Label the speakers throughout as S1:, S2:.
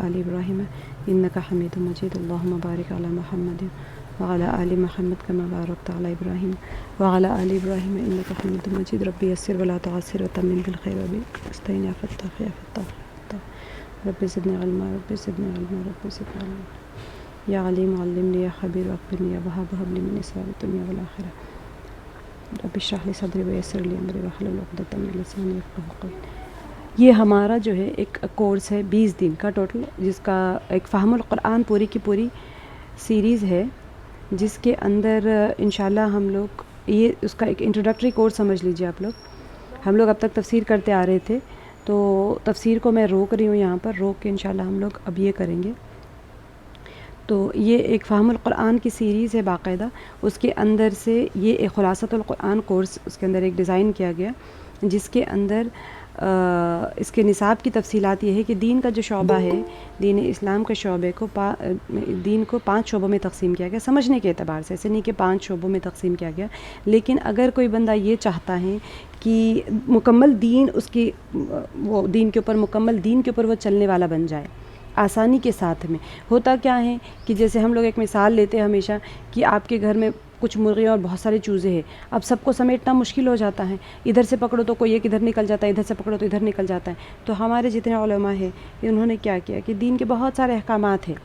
S1: آل ابراہیم انک حمید مجید اللہم بارک علی محمد وعلی آل محمد کما بارکت علی ابراہیم وعلی آل ابراہیم انک حمید مجید رب یسر ولا تعسر وتمم بالخیر واستعین یا فتاح یا فتاح رب زدنی علما رب زدنی علما رب زدنی علما یا علیم علمنی یا خبیر اخبرنی یا وہاب ہب لی من اسرار الدنیا والآخرہ رب اشرح لی صدری ویسر لی امری واحلل عقدۃ من لسانی یفقہوا قولی۔ یہ ہمارا جو ہے ایک کورس ہے 20 دن کا ٹوٹل، جس کا ایک فہم القرآن پوری کی پوری سیریز ہے، جس کے اندر انشاءاللہ ہم لوگ یہ اس کا ایک انٹروڈکٹری کورس سمجھ لیجیے آپ لوگ۔ ہم لوگ اب تک تفسیر کرتے آ رہے تھے، تو تفسیر کو میں روک رہی ہوں، یہاں پر روک کے انشاءاللہ ہم لوگ اب یہ کریں گے۔ تو یہ ایک فہم القرآن کی سیریز ہے باقاعدہ، اس کے اندر سے یہ ایک خلاصۃ القرآن کورس اس کے اندر ایک ڈیزائن کیا گیا، جس کے اندر اس کے نصاب کی تفصیلات یہ ہے کہ دین کا جو شعبہ ہے، دین اسلام کے شعبے کو دین کو 5 شعبوں میں تقسیم کیا گیا، سمجھنے کے اعتبار سے، ایسے نہیں کہ 5 شعبوں میں تقسیم کیا گیا، لیکن اگر کوئی بندہ یہ چاہتا ہے کہ مکمل دین اس کی وہ دین کے اوپر وہ چلنے والا بن جائے آسانی کے ساتھ میں، ہوتا کیا ہے کہ جیسے ہم لوگ ایک مثال لیتے ہیں ہمیشہ کہ آپ کے گھر میں کچھ مرغیاں اور بہت سارے چوزے ہیں، اب سب کو سمیٹنا مشکل ہو جاتا ہے، ادھر سے پکڑو تو کوئی ایک ادھر نکل جاتا ہے، ادھر سے پکڑو تو ادھر نکل جاتا ہے۔ تو ہمارے جتنے علماء ہیں انہوں نے کیا کیا کہ دین کے بہت سارے احکامات ہیں،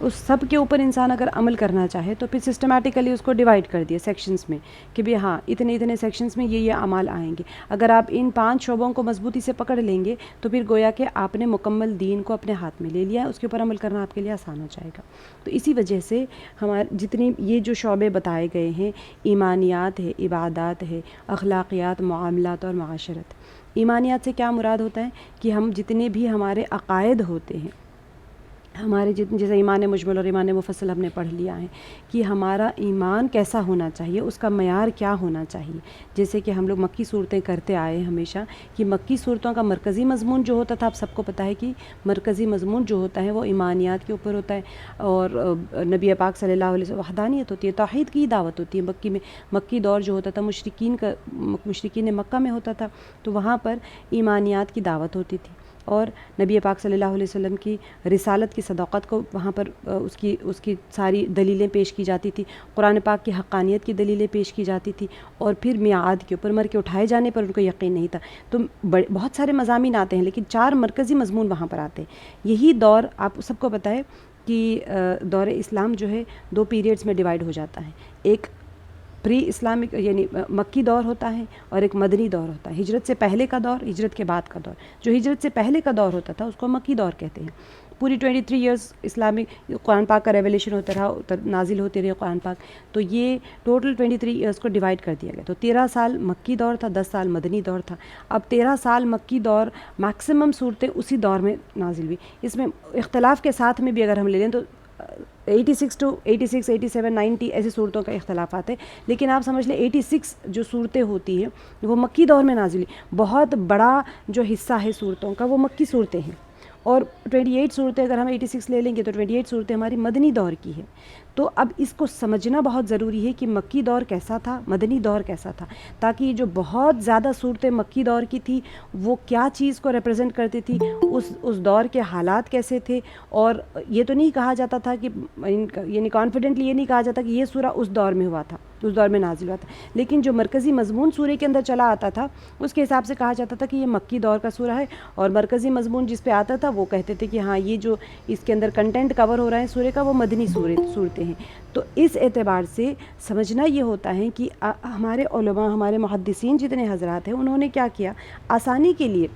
S1: اس سب کے اوپر انسان اگر عمل کرنا چاہے تو پھر سسٹمیٹیکلی اس کو ڈیوائڈ کر دیا سیکشنز میں کہ بھی ہاں اتنے سیکشنز میں یہ اعمال آئیں گے۔ اگر آپ ان 5 شعبوں کو مضبوطی سے پکڑ لیں گے تو پھر گویا کہ آپ نے مکمل دین کو اپنے ہاتھ میں لے لیا، اس کے اوپر عمل کرنا آپ کے لیے آسان ہو جائے گا۔ تو اسی وجہ سے ہمارے جتنی یہ جو شعبے بتائے گئے ہیں، ایمانیات ہے، عبادات ہے، اخلاقیات، معاملات اور معاشرت۔ ایمانیات سے کیا مراد ہوتا ہے کہ ہم جتنے بھی ہمارے عقائد ہوتے ہیں، ہمارے جیسے ایمان مجمل اور ایمان مفصل ہم نے پڑھ لیا ہے کہ ہمارا ایمان کیسا ہونا چاہیے، اس کا معیار کیا ہونا چاہیے۔ جیسے کہ ہم لوگ مکی صورتیں کرتے آئے ہمیشہ کہ مکی صورتوں کا مرکزی مضمون جو ہوتا تھا، آپ سب کو پتہ ہے کہ مرکزی مضمون جو ہوتا ہے وہ ایمانیات کے اوپر ہوتا ہے، اور نبی پاک صلی اللہ علیہ وسلم وحدانیت ہوتی ہے، توحید کی دعوت ہوتی ہے۔ مکی دور جو ہوتا تھا مشرکین مکہ میں ہوتا تھا، تو وہاں پر ایمانیات کی دعوت ہوتی تھی، اور نبی پاک صلی اللہ علیہ وسلم کی رسالت کی صداقت کو وہاں پر اس کی ساری دلیلیں پیش کی جاتی تھی، قرآن پاک کی حقانیت کی دلیلیں پیش کی جاتی تھی، اور پھر میعاد کے اوپر، مر کے اٹھائے جانے پر ان کو یقین نہیں تھا۔ تو بہت سارے مضامین آتے ہیں، لیکن 4 مرکزی مضمون وہاں پر آتے ہیں۔ یہی دور آپ سب کو پتہ ہے کہ دور اسلام جو ہے 2 پیریڈز میں ڈیوائیڈ ہو جاتا ہے، ایک پری اسلامک یعنی مکی دور ہوتا ہے، اور ایک مدنی دور ہوتا ہے، ہجرت سے پہلے کا دور، ہجرت کے بعد کا دور۔ جو ہجرت سے پہلے کا دور ہوتا تھا اس کو مکی دور کہتے ہیں۔ پوری 23 ایئرز اسلامک قرآن پاک کا ریولیشن ہوتا رہا، نازل ہوتے رہے قرآن پاک، تو یہ ٹوٹل 23 ایئرز کو ڈیوائیڈ کر دیا گیا۔ تو 13 سال مکی دور تھا، 10 سال مدنی دور تھا۔ اب 13 سال مکی دور میکسیمم صورتیں اسی دور میں نازل ہوئی، اس میں اختلاف کے ساتھ میں بھی اگر ہم لے لیں تو 86 to 86 87 90 ایسی صورتوں کا اختلافات ہے، لیکن آپ سمجھ لیں 86 جو صورتیں ہوتی ہیں وہ مکی دور میں نازل ہوئی۔ بہت بڑا جو حصہ ہے صورتوں کا وہ مکی صورتیں ہیں، اور 28 صورتیں اگر ہم 86 لے لیں گے تو 28 صورتیں ہماری مدنی دور کی ہے۔ تو اب اس کو سمجھنا بہت ضروری ہے کہ مکی دور کیسا تھا، مدنی دور کیسا تھا، تاکہ یہ جو بہت زیادہ صورتیں مکی دور کی تھی وہ کیا چیز کو ریپرزینٹ کرتی تھی، اس دور کے حالات کیسے تھے۔ اور یہ تو نہیں کہا جاتا تھا کہ یعنی کانفیڈنٹلی یہ نہیں کہا جاتا کہ یہ سورہ اس دور میں ہوا تھا، اس دور میں نازل ہوا تھا، لیکن جو مرکزی مضمون سورہ کے اندر چلا آتا تھا اس کے حساب سے کہا جاتا تھا کہ یہ مکی دور کا سورہ ہے، اور مرکزی مضمون جس پہ آتا تھا وہ کہتے تھے کہ ہاں یہ جو اس کے اندر کنٹینٹ کور ہو رہا ہے سورہ کا وہ مدنی صورتیں ہیں۔ تو اس اعتبار سے سمجھنا یہ ہوتا ہے کہ ہمارے علماء، ہمارے محدثین جتنے حضرات ہیں، انہوں نے کیا کیا، آسانی کے لیے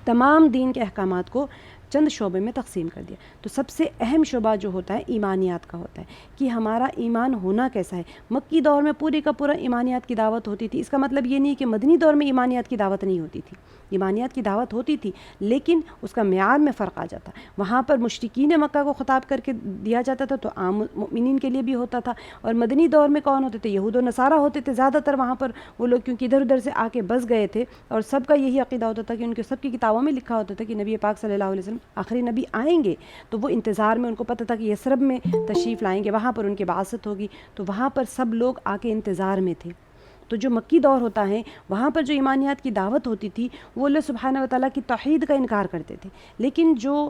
S1: تمام دین کے احکامات کو چند شعبے میں تقسیم کر دیا۔ تو سب سے اہم شعبہ جو ہوتا ہے ایمانیات کا ہوتا ہے کہ ہمارا ایمان ہونا کیسا ہے۔ مکی دور میں پورے کا پورا ایمانیات کی دعوت ہوتی تھی، اس کا مطلب یہ نہیں کہ مدنی دور میں ایمانیات کی دعوت نہیں ہوتی تھی، ایمانیات کی دعوت ہوتی تھی، لیکن اس کا معیار میں فرق آ جاتا۔ وہاں پر مشرکین مکہ کو خطاب کر کے دیا جاتا تھا تو عام مومنین کے لیے بھی ہوتا تھا، اور مدنی دور میں کون ہوتے تھے، یہود و نصارہ ہوتے تھے زیادہ تر وہاں پر وہ لوگ، کیونکہ ادھر ادھر سے آ کے بس گئے تھے، اور سب کا یہی عقیدہ ہوتا تھا کہ ان کے سب کی کتابوں میں لکھا ہوتا تھا کہ نبی پاک صلی اللہ علیہ وسلم آخری نبی آئیں گے، تو وہ انتظار میں، ان کو پتہ تھا کہ یثرب میں تشریف لائیں گے، وہاں پر ان کی بعثت ہوگی، تو وہاں پر سب لوگ آ کے انتظار میں تھے۔ تو جو مکی دور ہوتا ہے وہاں پر جو ایمانیات کی دعوت ہوتی تھی وہ اللہ سبحانہ و تعالیٰ کی توحید کا انکار کرتے تھے. لیکن جو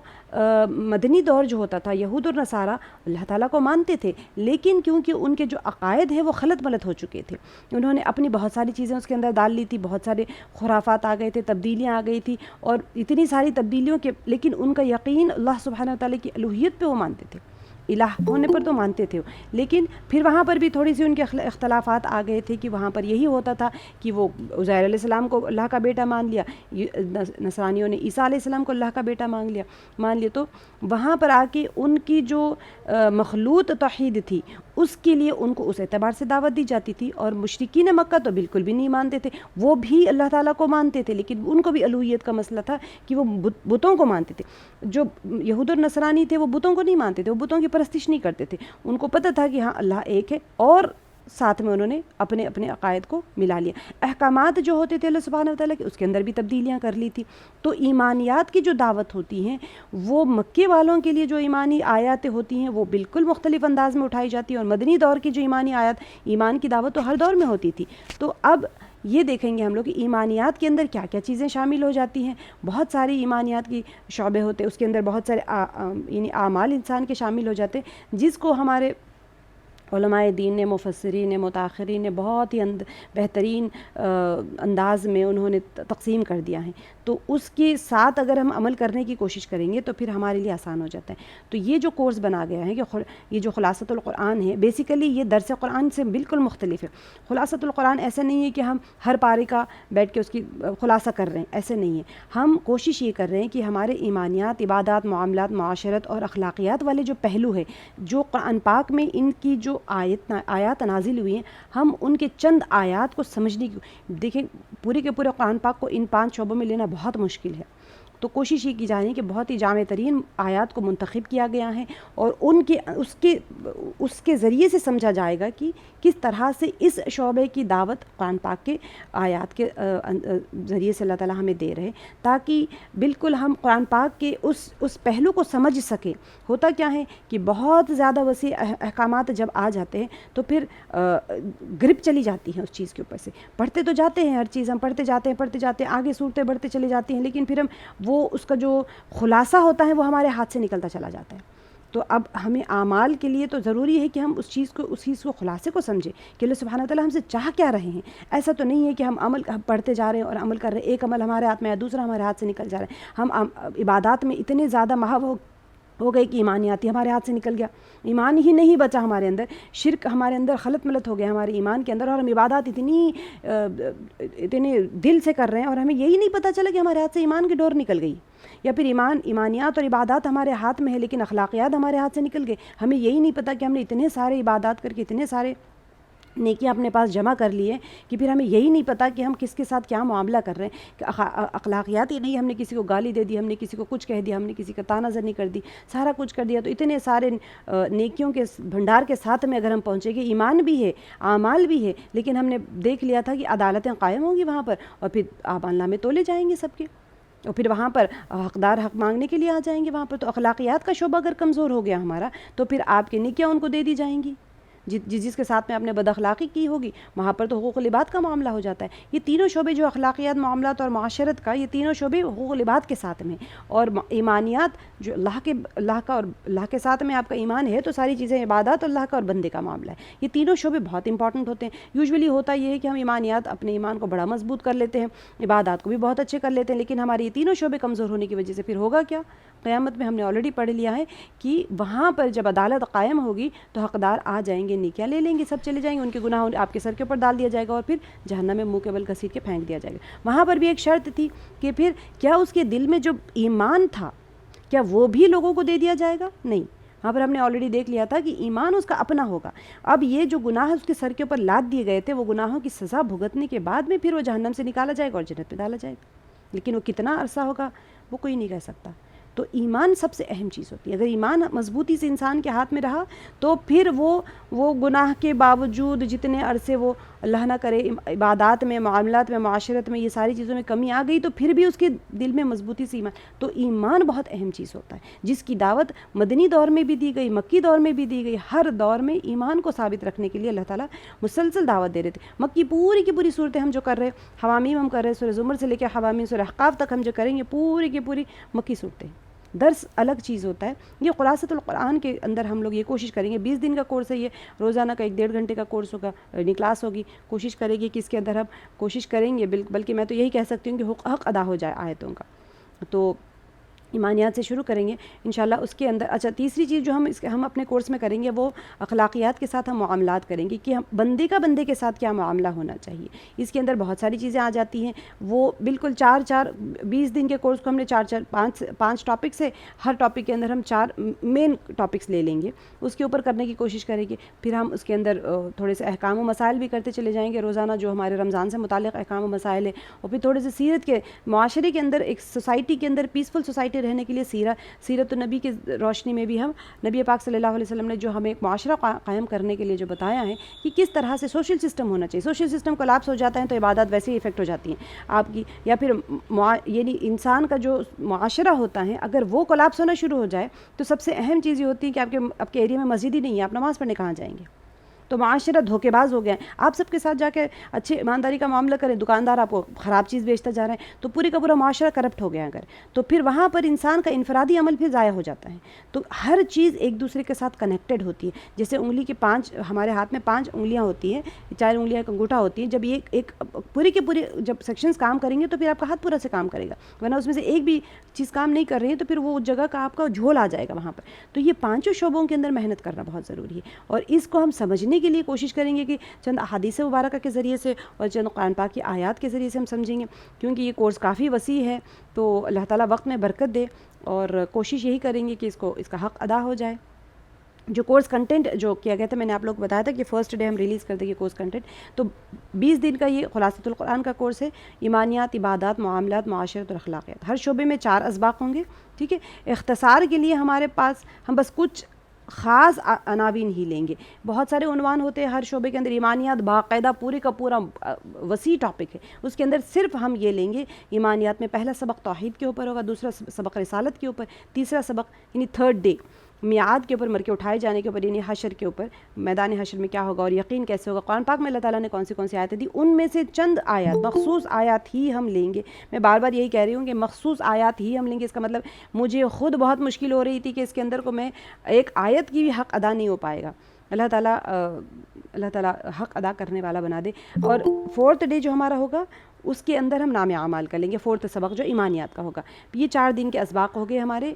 S1: مدنی دور جو ہوتا تھا یہود اور نصارہ اللہ تعالیٰ کو مانتے تھے، لیکن کیونکہ ان کے جو عقائد ہیں وہ خلط ملط ہو چکے تھے، انہوں نے اپنی بہت ساری چیزیں اس کے اندر ڈال لی تھی، بہت سارے خرافات آ گئے تھے، تبدیلیاں آ گئی تھی، اور اتنی ساری تبدیلیوں کے لیکن ان کا یقین اللہ سبحانہ و تعالیٰ کی الوہیت پہ وہ مانتے تھے، الہ ہونے پر تو مانتے تھے. لیکن پھر وہاں پر بھی تھوڑی سی ان کے اختلافات آ گئے تھے کہ وہاں پر یہی ہوتا تھا کہ وہ عزیر علیہ السلام کو اللہ کا بیٹا مان لیا، نصرانیوں نے عیسیٰ علیہ السلام کو اللہ کا بیٹا مان لیا. تو وہاں پر آ کے ان کی جو مخلوط توحید تھی اس کے لیے ان کو اس اعتبار سے دعوت دی جاتی تھی، اور مشرکین مکہ تو بالکل بھی نہیں مانتے تھے، وہ بھی اللہ تعالیٰ کو مانتے تھے لیکن ان کو بھی الوہیت کا مسئلہ تھا کہ وہ بتوں کو مانتے تھے. جو یہود اور نصرانی تھے وہ بتوں کو نہیں مانتے تھے، وہ بتوں کی پرستش نہیں کرتے تھے، ان کو پتہ تھا کہ ہاں اللہ ایک ہے، اور ساتھ میں انہوں نے اپنے اپنے عقائد کو ملا لیا. احکامات جو ہوتے تھے اللہ سبحانہ و تعالیٰ کے اس کے اندر بھی تبدیلیاں کر لی تھی. تو ایمانیات کی جو دعوت ہوتی ہیں وہ مکے والوں کے لیے جو ایمانی آیاتیں ہوتی ہیں وہ بالکل مختلف انداز میں اٹھائی جاتی ہیں، اور مدنی دور کی جو ایمانی آیات، ایمان کی دعوت تو ہر دور میں ہوتی تھی. تو اب یہ دیکھیں گے ہم لوگ کہ ایمانیات کے اندر کیا کیا چیزیں شامل ہو جاتی ہیں. بہت ساری ایمانیات کی شعبے ہوتے ہیں، اس کے اندر بہت سارے یعنی اعمال انسان کے شامل ہو جاتے ہیں جس کو ہمارے علماء دین نے، مفسرین نے، متاخرین نے بہت ہی بہترین انداز میں انہوں نے تقسیم کر دیا ہے. تو اس کے ساتھ اگر ہم عمل کرنے کی کوشش کریں گے تو پھر ہمارے لیے آسان ہو جاتا ہے. تو یہ جو کورس بنا گیا ہے کہ یہ جو خلاصۃ القرآن ہے، بیسیکلی یہ درس قرآن سے بالکل مختلف ہے. خلاصۃ القرآن ایسا نہیں ہے کہ ہم ہر پارے کا بیٹھ کے اس کی خلاصہ کر رہے ہیں، ایسے نہیں ہے. ہم کوشش یہ کر رہے ہیں کہ ہمارے ایمانیات، عبادات، معاملات، معاشرت اور اخلاقیات والے جو پہلو ہے جو قرآن پاک میں ان کی جو آیات نازل ہوئی ہیں، ہم ان کے چند آیات کو سمجھنے کی، دیکھیں پورے کے پورے قرآن پاک کو ان 5 شعبوں میں لینا بہت مشکل ہے. تو کوشش یہ کی جا رہی ہے کہ بہت ہی جامع ترین آیات کو منتخب کیا گیا ہے، اور اس کے ذریعے سے سمجھا جائے گا کہ کس طرح سے اس شعبے کی دعوت قرآن پاک کے آیات کے ذریعے سے اللہ تعالیٰ ہمیں دے رہے، تاکہ بالکل ہم قرآن پاک کے اس پہلو کو سمجھ سکیں. ہوتا کیا ہے کہ بہت زیادہ وسیع احکامات جب آ جاتے ہیں تو پھر گرپ چلی جاتی ہیں اس چیز کے اوپر سے. پڑھتے تو جاتے ہیں، ہر چیز ہم پڑھتے جاتے ہیں، آگے صورتیں بڑھتے چلے جاتی ہیں، لیکن پھر ہم وہ اس کا جو خلاصہ ہوتا ہے وہ ہمارے ہاتھ سے نکلتا چلا جاتا ہے. تو اب ہمیں اعمال کے لیے تو ضروری ہے کہ ہم اس چیز کو خلاصے کو سمجھیں کہ اللہ سبحانہ تعالیٰ ہم سے چاہ کیا رہے ہیں. ایسا تو نہیں ہے کہ ہم پڑھتے جا رہے ہیں اور عمل کر رہے ہیں، ایک عمل ہمارے ہاتھ میں ہے، دوسرا ہمارے ہاتھ سے نکل جا رہا ہے. ہم عبادات میں اتنے زیادہ محو ہو گئی کہ ایمانیات ہی ہمارے ہاتھ سے نکل گیا، ایمان ہی نہیں بچا ہمارے اندر، شرک ہمارے اندر خلط ملط ہو گیا ہمارے ایمان کے اندر، اور ہم عبادات اتنے دل سے کر رہے ہیں اور ہمیں یہی نہیں پتہ چلا کہ ہمارے ہاتھ سے ایمان کی ڈور نکل گئی. یا پھر ایمانیات اور عبادات ہمارے ہاتھ میں ہے لیکن اخلاقیات ہمارے ہاتھ سے نکل گئے. ہمیں یہی نہیں پتہ کہ ہم نے اتنے سارے عبادات کر کے اتنے سارے نیکیاں اپنے پاس جمع کر لیے کہ پھر ہمیں یہی نہیں پتہ کہ ہم کس کے ساتھ کیا معاملہ کر رہے ہیں. کہ اخلاقیات ہی نہیں، ہم نے کسی کو گالی دے دی، ہم نے کسی کو کچھ کہہ دیا، ہم نے کسی کا تانا زنی کر دی، سارا کچھ کر دیا. تو اتنے سارے نیکیوں کے بھنڈار کے ساتھ میں اگر ہم پہنچے گے، ایمان بھی ہے، اعمال بھی ہے، لیکن ہم نے دیکھ لیا تھا کہ عدالتیں قائم ہوں گی وہاں پر، اور پھر اعمال نامے تولے جائیں گے سب کے، اور پھر وہاں پر حقدار حق مانگنے کے لیے آ جائیں گے وہاں پر. تو اخلاقیات کا شعبہ اگر کمزور ہو گیا ہمارا تو پھر آپ کی نیکیاں ان کو دے دی جائیں گی. جس کے ساتھ میں آپ نے بد اخلاقی کی ہوگی وہاں پر تو حقوق العباد کا معاملہ ہو جاتا ہے. یہ تینوں شعبے جو اخلاقیات، معاملات اور معاشرت کا، یہ تینوں شعبے حقوق العباد کے ساتھ میں، اور ایمانیات جو اللہ کا اور اللہ کے ساتھ میں آپ کا ایمان ہے تو ساری چیزیں عبادات اللہ کا اور بندے کا معاملہ ہے. یہ تینوں شعبے بہت امپورٹنٹ ہوتے ہیں. یوزولی ہوتا یہ ہے کہ ہم ایمانیات اپنے ایمان کو بڑا مضبوط کر لیتے ہیں، عبادات کو بھی بہت اچھے کر لیتے ہیں، لیکن ہمارے یہ تینوں شعبے کمزور ہونے کی وجہ سے پھر ہوگا کیا؟ قیامت میں ہم نے آلریڈی پڑھ لیا ہے کہ وہاں پر جب عدالت قائم ہوگی تو حقدار آ جائیں گے، نیکیاں لے لیں گے، سب چلے جائیں گے، ان کے گناہ آپ کے سر کے اوپر ڈال دیا جائے گا اور پھر جہنم میں منہ کے بل گھسیٹ کے پھینک دیا جائے گا. وہاں پر بھی ایک شرط تھی کہ پھر کیا اس کے دل میں جو ایمان تھا کیا وہ بھی لوگوں کو دے دیا جائے گا؟ نہیں. وہاں پر ہم نے آلریڈی دیکھ لیا تھا کہ ایمان اس کا اپنا ہوگا. اب یہ جو گناہ اس کے سر کے اوپر لاد دیے گئے تھے، وہ گناہوں کی سزا بھگتنے کے بعد میں پھر وہ جہنم سے نکالا جائے گا اور جنت میں ڈالا جائے گا. لیکن وہ کتنا عرصہ ہوگا وہ کوئی نہیں کہہ سکتا. تو ایمان سب سے اہم چیز ہوتی ہے. اگر ایمان مضبوطی سے انسان کے ہاتھ میں رہا تو پھر وہ گناہ کے باوجود جتنے عرصے وہ اللہ نہ کرے عبادات میں، معاملات میں، معاشرت میں، یہ ساری چیزوں میں کمی آ گئی تو پھر بھی اس کے دل میں مضبوطی سے ایمان. تو ایمان بہت اہم چیز ہوتا ہے جس کی دعوت مدنی دور میں بھی دی گئی، مکی دور میں بھی دی گئی. ہر دور میں ایمان کو ثابت رکھنے کے لیے اللہ تعالیٰ مسلسل دعوت دے رہے تھے. مکی پوری کی پوری صورتیں ہم جو کر رہے ہیں، حوامیم ہم کر رہے ہیں، سورہ زمر سے لے کے حوامیم سورہ احقاف تک ہم جو کریں گے پوری کی پوری مکی صورتیں. درس الگ چیز ہوتا ہے. یہ خلاصۃ القرآن کے اندر ہم لوگ یہ کوشش کریں گے، 20 دن کا کورس ہے، یہ روزانہ کا 1-1.5 گھنٹے کا کورس ہوگا، کلاس ہوگی. کوشش کرے گی کہ اس کے اندر ہم کوشش کریں گے، بلکہ میں تو یہی کہہ سکتی ہوں کہ حق ادا ہو جائے آیتوں کا. تو ایمانیات سے شروع کریں گے انشاءاللہ. اس کے اندر اچھا تیسری چیز جو ہم اپنے کورس میں کریں گے وہ اخلاقیات کے ساتھ ہم معاملات کریں گے کہ ہم بندے کا بندے کے ساتھ کیا معاملہ ہونا چاہیے. اس کے اندر بہت ساری چیزیں آ جاتی ہیں. وہ بالکل 20 دن کے کورس کو ہم نے 5 ٹاپک سے، ہر ٹاپک کے اندر ہم 4 مین ٹاپکس لے لیں گے، اس کے اوپر کرنے کی کوشش کریں گے. پھر ہم اس کے اندر تھوڑے سے احکام و مسائل بھی کرتے چلے جائیں گے روزانہ، جو ہمارے رمضان سے متعلق احکام و مسائل ہیں. اور پھر تھوڑے سے سیرت کے، معاشرے کے اندر، ایک سوسائٹی کے اندر پیسفل سوسائٹی رہنے کے لیے سیرت النبی کی روشنی میں بھی ہم نبی پاک صلی اللہ علیہ وسلم نے جو ہمیں ایک معاشرہ قائم کرنے کے لیے جو بتایا ہے کہ کس طرح سے سوشل سسٹم ہونا چاہیے. سوشل سسٹم کولیپس ہو جاتا ہے تو عبادات ویسے ہی افیکٹ ہو جاتی ہیں آپ کی. یا پھر یعنی انسان کا جو معاشرہ ہوتا ہے اگر وہ کولیپس ہونا شروع ہو جائے تو سب سے اہم چیز یہ ہوتی ہے کہ آپ کے ایریا میں مسجد ہی نہیں ہے، آپ نماز پڑھنے کہاں جائیں گے؟ تو معاشرہ دھوکے باز ہو گئے ہیں. آپ سب کے ساتھ جا کے اچھے ایمانداری کا معاملہ کریں، دکاندار آپ کو خراب چیز بیچتا جا رہا ہے تو پوری کا پورا معاشرہ کرپٹ ہو گیا اگر، تو پھر وہاں پر انسان کا انفرادی عمل پھر ضائع ہو جاتا ہے. تو ہر چیز ایک دوسرے کے ساتھ کنیکٹڈ ہوتی ہے. جیسے انگلی کی 5 ہمارے ہاتھ میں 5 انگلیاں ہوتی ہیں، 4 انگلیاں ایک انگوٹھا ہوتی ہے. جب یہ ایک پوری کے پورے جب سیکشنز کام کریں گے تو پھر آپ کا ہاتھ پورا سے کام کرے گا، ورنہ اس میں سے ایک بھی چیز کام نہیں کر رہی ہے تو پھر وہ جگہ کا آپ کا جھول آ جائے گا وہاں پر. تو یہ 5 شعبوں کے اندر محنت کرنا بہت ضروری ہے اور اس کو ہم سمجھنے کے لیے کوشش کریں گے کہ چند احادیث مبارکہ کے ذریعے سے اور چند قرآن پاک کی آیات کے ذریعے سے ہم سمجھیں گے. کیونکہ یہ کورس کافی وسیع ہے تو اللہ تعالیٰ وقت میں برکت دے اور کوشش یہی کریں گے کہ اس کا حق ادا ہو جائے. جو کورس کنٹینٹ جو کیا گیا تھا میں نے آپ لوگ کو بتایا تھا کہ فرسٹ ڈے ہم ریلیز کر دیں گے کورس کنٹینٹ. تو 20 دن کا یہ خلاصۃ القرآن کا کورس ہے. ایمانیات، عبادات، معاملات، معاشرت اور اخلاقیات. ہر شعبے میں 4 اسباق ہوں گے. ٹھیک ہے. اختصار کے لیے ہمارے پاس ہم بس کچھ خاص عناوین ہی لیں گے. بہت سارے عنوان ہوتے ہیں ہر شعبے کے اندر. ایمانیات باقاعدہ پورے کا پورا وسیع ٹاپک ہے، اس کے اندر صرف ہم یہ لیں گے. ایمانیات میں پہلا سبق توحید کے اوپر ہوگا، دوسرا سبق رسالت کے اوپر، تیسرا سبق یعنی 3rd ڈے میعاد کے اوپر، مر کے اٹھائے جانے کے اوپر یعنی حشر کے اوپر، میدان حشر میں کیا ہوگا اور یقین کیسے ہوگا. قرآن پاک میں اللہ تعالیٰ نے کون سی آیتیں دی، ان میں سے چند آیات، مخصوص آیات ہی ہم لیں گے. میں بار بار یہی کہہ رہی ہوں کہ مخصوص آیات ہی ہم لیں گے. اس کا مطلب مجھے خود بہت مشکل ہو رہی تھی کہ اس کے اندر کو میں ایک آیت کی بھی حق ادا نہیں ہو پائے گا. اللہ تعالیٰ حق ادا کرنے والا بنا دے. اور 4تھ ڈے جو ہمارا ہوگا اس کے اندر ہم نام اعمال کر لیں گے. 4تھ سبق جو ایمانیات کا ہوگا. یہ 4 دن کے اسباق ہو گئے ہمارے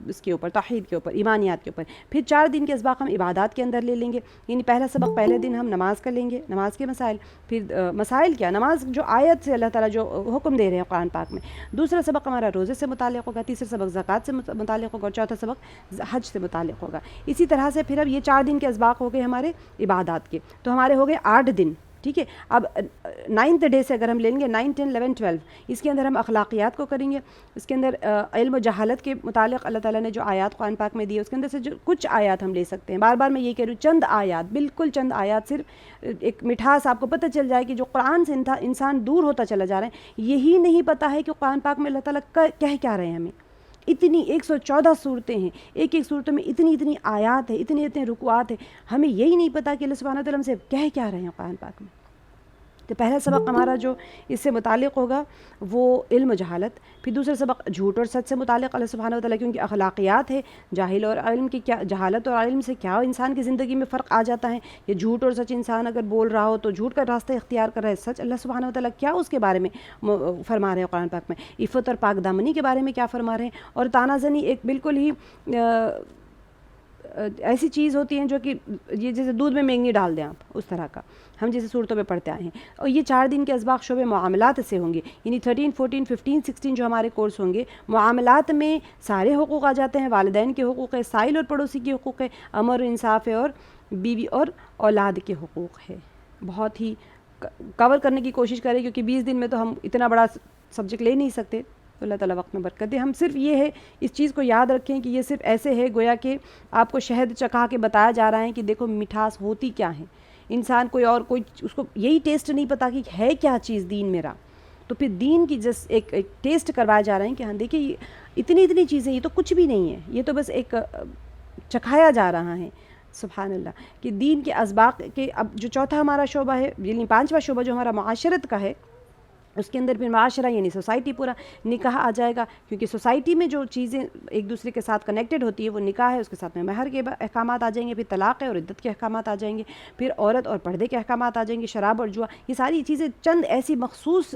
S1: اس کے اوپر، توحید کے اوپر، ایمانیات کے اوپر. پھر 4 دن کے اسباق ہم عبادات کے اندر لے لیں گے. یعنی پہلا سبق پہلے دن ہم نماز کا لیں گے، نماز کے مسائل. پھر مسائل کیا، نماز جو آیت سے اللہ تعالیٰ جو حکم دے رہے ہیں قرآن پاک میں. دوسرا سبق ہمارا روزے سے متعلق ہوگا. تیسرا سبق زکوٰۃ سے متعلق ہوگا اور چوتھا سبق حج سے متعلق ہوگا. اسی طرح سے پھر اب یہ 4 دن کے اسباق ہو گئے ہمارے عبادات کے. تو ہمارے ہو گئے 8 دن. ٹھیک ہے. اب 9th ڈے سے اگر ہم لیں گے 9, 10, 11, 12 اس کے اندر ہم اخلاقیات کو کریں گے. اس کے اندر علم و جہالت کے متعلق اللہ تعالیٰ نے جو آیات قرآن پاک میں دی ہے اس کے اندر سے جو کچھ آیات ہم لے سکتے ہیں. بار بار میں یہ کہہ رہی ہوں چند آیات، بالکل چند آیات، صرف ایک مٹھاس آپ کو پتہ چل جائے کہ جو قرآن سے انسان دور ہوتا چلا جا رہا ہے. یہی نہیں پتہ ہے کہ قرآن پاک میں اللہ تعالیٰ کہہ کیا رہے ہیں ہمیں. اتنی 114 صورتیں ہیں، ایک صورتوں میں اتنی آیات ہیں، اتنے رکوعات ہیں. ہمیں یہی نہیں پتہ کہ اللہ سبحانہ وتعالیٰ ہم سے کہہ کیا رہے ہیں قرآن پاک میں. تو پہلا سبق ہمارا جو اس سے متعلق ہوگا وہ علم و جہالت. پھر دوسرا سبق جھوٹ اور سچ سے متعلق اللہ سبحانہ وتعالیٰ، کیونکہ اخلاقیات ہے. جاہل اور علم کی کیا، جہالت اور علم سے کیا انسان کی زندگی میں فرق آ جاتا ہے. یہ جھوٹ اور سچ، انسان اگر بول رہا ہو تو جھوٹ کا راستہ اختیار کر رہا ہے. سچ اللہ سبحانہ وتعالیٰ کیا اس کے بارے میں فرما رہے ہیں قرآن پاک میں. عفت اور پاک دامنی کے بارے میں کیا فرما رہے ہیں. اور تانا زنی ایک بالکل ہی ایسی چیز ہوتی ہیں جو کہ یہ جیسے دودھ میں مینگنی ڈال دیں آپ، اس طرح کا ہم جیسے صورتوں میں پڑھتے آئے ہیں. اور یہ 4 دن کے اسباق شعبے معاملات سے ہوں گے. یعنی 13, 14, 15, 16 جو ہمارے کورس ہوں گے، معاملات میں سارے حقوق آ جاتے ہیں. والدین کے حقوق ہے، سائل اور پڑوسی کے حقوق ہے، امر و انصاف ہے، اور بیوی اور اولاد کے حقوق ہے. بہت ہی کور کرنے کی کوشش کریں کیونکہ 20 دن میں تو ہم اتنا بڑا سبجیکٹ لے نہیں سکتے. تو اللہ تعالیٰ وقت میں برکت دے. ہم صرف یہ ہے اس چیز کو یاد رکھیں کہ یہ صرف ایسے ہے گویا کہ آپ کو شہد چکھا کے بتایا جا رہا ہے کہ دیکھو مٹھاس ہوتی کیا ہے. انسان کوئی اس کو یہی ٹیسٹ نہیں پتا کہ ہے کیا چیز دین میرا. تو پھر دین کی جس ایک ٹیسٹ کروایا جا رہا ہے کہ ہاں دیکھیے اتنی چیزیں یہ تو کچھ بھی نہیں ہے, یہ تو بس ایک چکھایا جا رہا ہے. سبحان اللہ کہ دین کے اسباق کے. اب جو چوتھا ہمارا شعبہ ہے یعنی پانچواں شعبہ جو ہمارا معاشرت کا ہے, اس کے اندر پھر معاشرہ یعنی سوسائٹی پورا نکاح آ جائے گا, کیونکہ سوسائٹی میں جو چیزیں ایک دوسرے کے ساتھ کنیکٹڈ ہوتی ہے وہ نکاح ہے, اس کے ساتھ میں مہر کے احکامات آ جائیں گے, پھر طلاق ہے اور عدت کے احکامات آ جائیں گے, پھر عورت اور پردے کے احکامات آ جائیں گے, شراب اور جوا. یہ ساری چیزیں چند ایسی مخصوص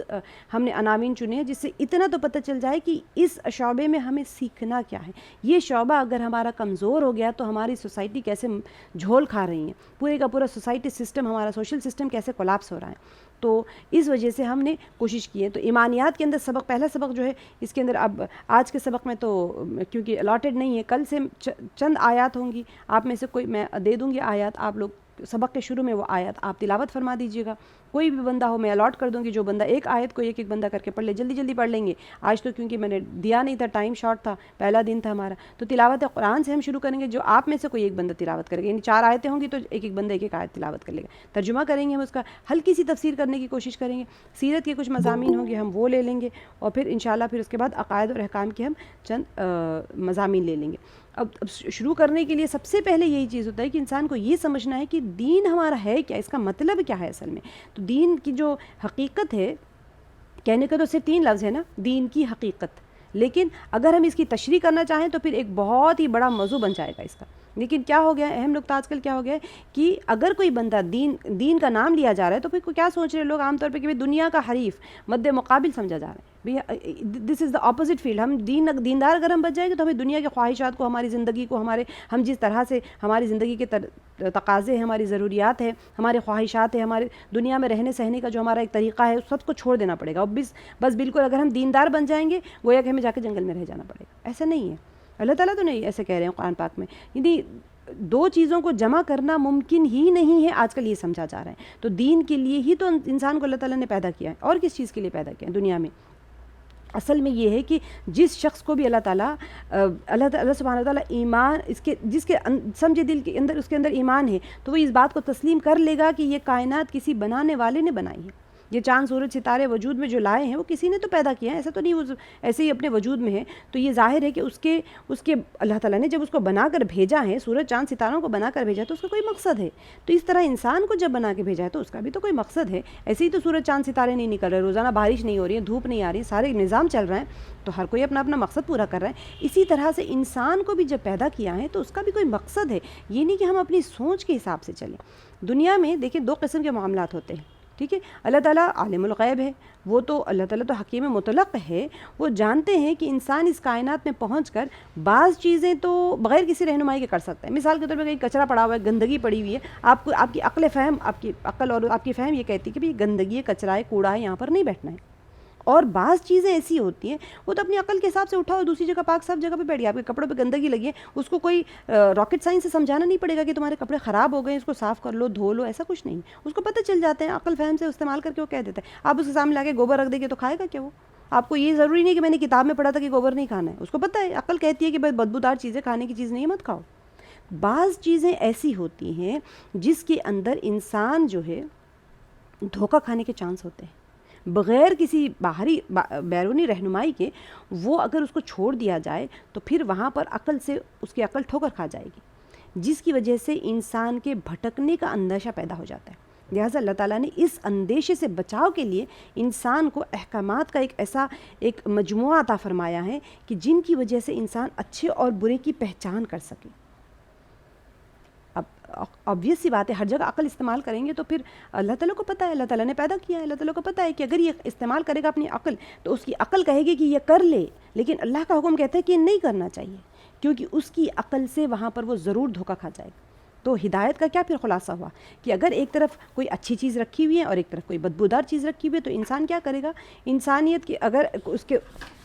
S1: ہم نے عناوین چنے ہیں جس سے اتنا تو پتہ چل جائے کہ اس شعبے میں ہمیں سیکھنا کیا ہے. یہ شعبہ اگر ہمارا کمزور ہو گیا تو ہماری سوسائٹی کیسے جھول کھا رہی ہیں, پورے کا پورا سوسائٹی سسٹم ہمارا سوشل سسٹم کیسے کولاپس ہو رہا ہے. تو اس وجہ سے ہم نے کوشش کی ہے. تو ایمانیات کے اندر سبق, پہلا سبق جو ہے اس کے اندر, اب آج کے سبق میں تو کیونکہ الاٹڈ نہیں ہے, کل سے چند آیات ہوں گی, آپ میں سے کوئی میں دے دوں گی آیات, آپ لوگ سبق کے شروع میں وہ آیات آپ تلاوت فرما دیجیے گا. کوئی بھی بندہ ہو میں الاٹ کر دوں گی, جو بندہ ایک آیت کو ایک بندہ کر کے پڑھ لے, جلدی پڑھ لیں گے. آج تو کیونکہ میں نے دیا نہیں تھا, ٹائم شارٹ تھا, پہلا دن تھا ہمارا, تو تلاوت قرآن سے ہم شروع کریں گے. جو آپ میں سے کوئی ایک بندہ تلاوت کرے گا, یعنی 4 آیتیں ہوں گی تو ایک بندہ ایک آیت تلاوت کر لے گا. ترجمہ کریں گے ہم اس کا, ہلکی سی تفسیر کرنے کی کوشش کریں گے. سیرت کے کچھ مضامین ہوں گے ہم وہ لے لیں گے, اور پھر انشاءاللہ پھر اس کے بعد عقائد اور احکام کے ہم چند مضامین لے لیں گے. اب شروع کرنے کے لیے سب سے پہلے یہی چیز ہوتا ہے کہ انسان کو یہ سمجھنا ہے کہ دین ہمارا ہے کیا, اس کا مطلب کیا ہے اصل میں. تو دین کی جو حقیقت ہے, کہنے کا تو صرف 3 لفظ ہے نا, دین کی حقیقت, لیکن اگر ہم اس کی تشریح کرنا چاہیں تو پھر ایک بہت ہی بڑا موضوع بن جائے گا اس کا. لیکن کیا ہو گیا ہے, اہم نقطہ آج کل کیا ہو گیا ہے کہ اگر کوئی بندہ دین کا نام لیا جا رہا ہے تو پھر کیا سوچ رہے ہیں لوگ عام طور پہ کہ دنیا کا حریف مد مقابل سمجھا جا رہا ہے. دس از دا اپوزٹ فیلڈ. ہم دیندار اگر ہم بچ جائیں گے تو ہمیں دنیا کی خواہشات کو, ہماری زندگی کو, ہم جس طرح سے ہماری زندگی کے تقاضے ہیں, ہماری ضروریات ہیں, ہمارے خواہشات ہیں, ہمارے دنیا میں رہنے سہنے کا جو ہمارا ایک طریقہ ہے, سب کو چھوڑ دینا پڑے گا. اور بس بالکل اگر ہم دیندار بن جائیں گے گویا کہ ہمیں جا کے جنگل میں رہ جانا پڑے گا. ایسا نہیں ہے, اللہ تعالیٰ تو نہیں ایسے کہہ رہے ہیں قرآن پاک میں. یعنی 2 چیزوں کو جمع کرنا ممکن ہی نہیں ہے, آج کل یہ سمجھا جا رہا ہے. تو دین کے لیے ہی تو انسان کو اللہ تعالیٰ نے پیدا کیا ہے, اور کس چیز کے لیے پیدا کیا ہے دنیا میں. اصل میں یہ ہے کہ جس شخص کو بھی اللہ سبحانہ وتعالیٰ ایمان جس کے سمجھے دل کے اندر اس کے اندر ایمان ہے, تو وہ اس بات کو تسلیم کر لے گا کہ یہ کائنات کسی بنانے والے نے بنائی ہے. یہ چاند سورج ستارے وجود میں جو لائے ہیں وہ کسی نے تو پیدا کیا ہے, ایسا تو نہیں وہ ایسے ہی اپنے وجود میں ہے. تو یہ ظاہر ہے کہ اس کے اللہ تعالیٰ نے جب اس کو بنا کر بھیجا ہے, سورج چاند ستاروں کو بنا کر بھیجا تو اس کا کوئی مقصد ہے. تو اس طرح انسان کو جب بنا کے بھیجا ہے تو اس کا بھی تو کوئی مقصد ہے. ایسے ہی تو سورج چاند ستارے نہیں نکل رہے, روزانہ بارش نہیں ہو رہی ہے, دھوپ نہیں آ رہی, سارے نظام چل رہے ہیں, تو ہر کوئی اپنا مقصد پورا کر رہا ہے. اسی طرح سے انسان کو بھی جب پیدا کیا ہے تو اس کا بھی کوئی مقصد ہے. یہ نہیں کہ ہم اپنی سوچ کے حساب سے چلیں. دنیا میں دیکھیں 2 قسم کے معاملات ہوتے ہیں, ٹھیک ہے. اللہ تعالیٰ عالم الغیب ہے, وہ تو اللہ تعالیٰ تو حکیم مطلق ہے, وہ جانتے ہیں کہ انسان اس کائنات میں پہنچ کر بعض چیزیں تو بغیر کسی رہنمائی کے کر سکتا ہے. مثال کے طور پہ کہیں کچرا پڑا ہوا ہے, گندگی پڑی ہوئی ہے, آپ کی عقل اور آپ کی فہم یہ کہتی ہے کہ بھئی گندگی ہے, کچرا ہے, کوڑا ہے, یہاں پر نہیں بیٹھنا ہے. اور بعض چیزیں ایسی ہوتی ہیں وہ تو اپنی عقل کے حساب سے اٹھاؤ, دوسری جگہ پاک صاف جگہ پہ بیٹھ گیا, آپ کے کپڑوں پہ گندگی لگی ہے, اس کو کوئی راکٹ سائنس سے سمجھانا نہیں پڑے گا کہ تمہارے کپڑے خراب ہو گئے, اس کو صاف کر لو, دھو لو, ایسا کچھ نہیں. اس کو پتہ چل جاتے ہیں, عقل فہم سے استعمال کر کے وہ کہہ دیتا ہے. آپ اس کے سامنے لا کے گوبر رکھ دیں گے تو کھائے گا کیا وہ؟ آپ کو یہ ضروری نہیں کہ میں نے کتاب میں پڑھا تھا کہ گوبر نہیں کھانا ہے, اس کو پتہ ہے, عقل کہتی ہے کہ بھائی بدبودار چیزیں کھانے کی چیز نہیں ہے, مت کھاؤ. بعض چیزیں ایسی ہوتی ہیں جس کے اندر انسان جو ہے دھوکہ کھانے کے چانس ہوتے ہیں, بغیر کسی بیرونی رہنمائی کے. وہ اگر اس کو چھوڑ دیا جائے تو پھر وہاں پر عقل سے اس کی عقل ٹھوکر کھا جائے گی, جس کی وجہ سے انسان کے بھٹکنے کا اندیشہ پیدا ہو جاتا ہے. لہٰذا اللہ تعالیٰ نے اس اندیشے سے بچاؤ کے لیے انسان کو احکامات کا ایک مجموعہ عطا فرمایا ہے کہ جن کی وجہ سے انسان اچھے اور برے کی پہچان کر سکے. اب obvious سی بات ہے, ہر جگہ عقل استعمال کریں گے تو پھر اللہ تعالیٰ کو پتہ ہے, اللہ تعالیٰ نے پیدا کیا ہے, اللہ تعالیٰ کو پتہ ہے کہ اگر یہ استعمال کرے گا اپنی عقل تو اس کی عقل کہے گی کہ یہ کر لے, لیکن اللہ کا حکم کہتا ہے کہ یہ نہیں کرنا چاہیے, کیونکہ اس کی عقل سے وہاں پر وہ ضرور دھوکہ کھا جائے گا. تو ہدایت کا کیا پھر خلاصہ ہوا کہ اگر ایک طرف کوئی اچھی چیز رکھی ہوئی ہے اور ایک طرف کوئی بدبودار چیز رکھی ہوئی ہے, تو انسان کیا کرے گا؟ انسانیت کی اگر اس کے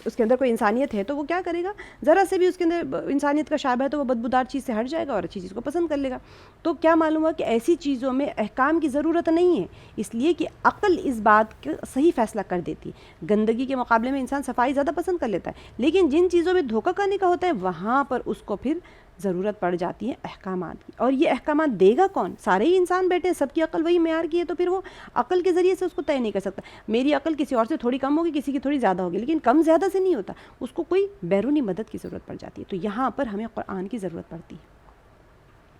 S1: اس کے اندر کوئی انسانیت ہے تو وہ کیا کرے گا، ذرا سے بھی اس کے اندر انسانیت کا شائبہ ہے تو وہ بدبودار چیز سے ہٹ جائے گا اور اچھی چیز کو پسند کر لے گا۔ تو کیا معلوم ہوا کہ ایسی چیزوں میں احکام کی ضرورت نہیں ہے، اس لیے کہ عقل اس بات کا صحیح فیصلہ کر دیتی ہے۔ گندگی کے مقابلے میں انسان صفائی زیادہ پسند کر لیتا ہے، لیکن جن چیزوں میں دھوکہ کرنے کا ہوتا ہے وہاں پر اس کو پھر ضرورت پڑ جاتی ہے احکامات کی۔ اور یہ احکامات دے گا کون؟ سارے ہی انسان بیٹھے ہیں، سب کی عقل وہی معیار کی ہے، تو پھر وہ عقل کے ذریعے سے اس کو طے نہیں کر سکتا۔ میری عقل کسی اور سے تھوڑی کم ہوگی، کسی کی تھوڑی زیادہ ہوگی، لیکن کم زیادہ سے نہیں ہوتا، اس کو کوئی بیرونی مدد کی ضرورت پڑ جاتی ہے۔ تو یہاں پر ہمیں قرآن کی ضرورت پڑتی ہے،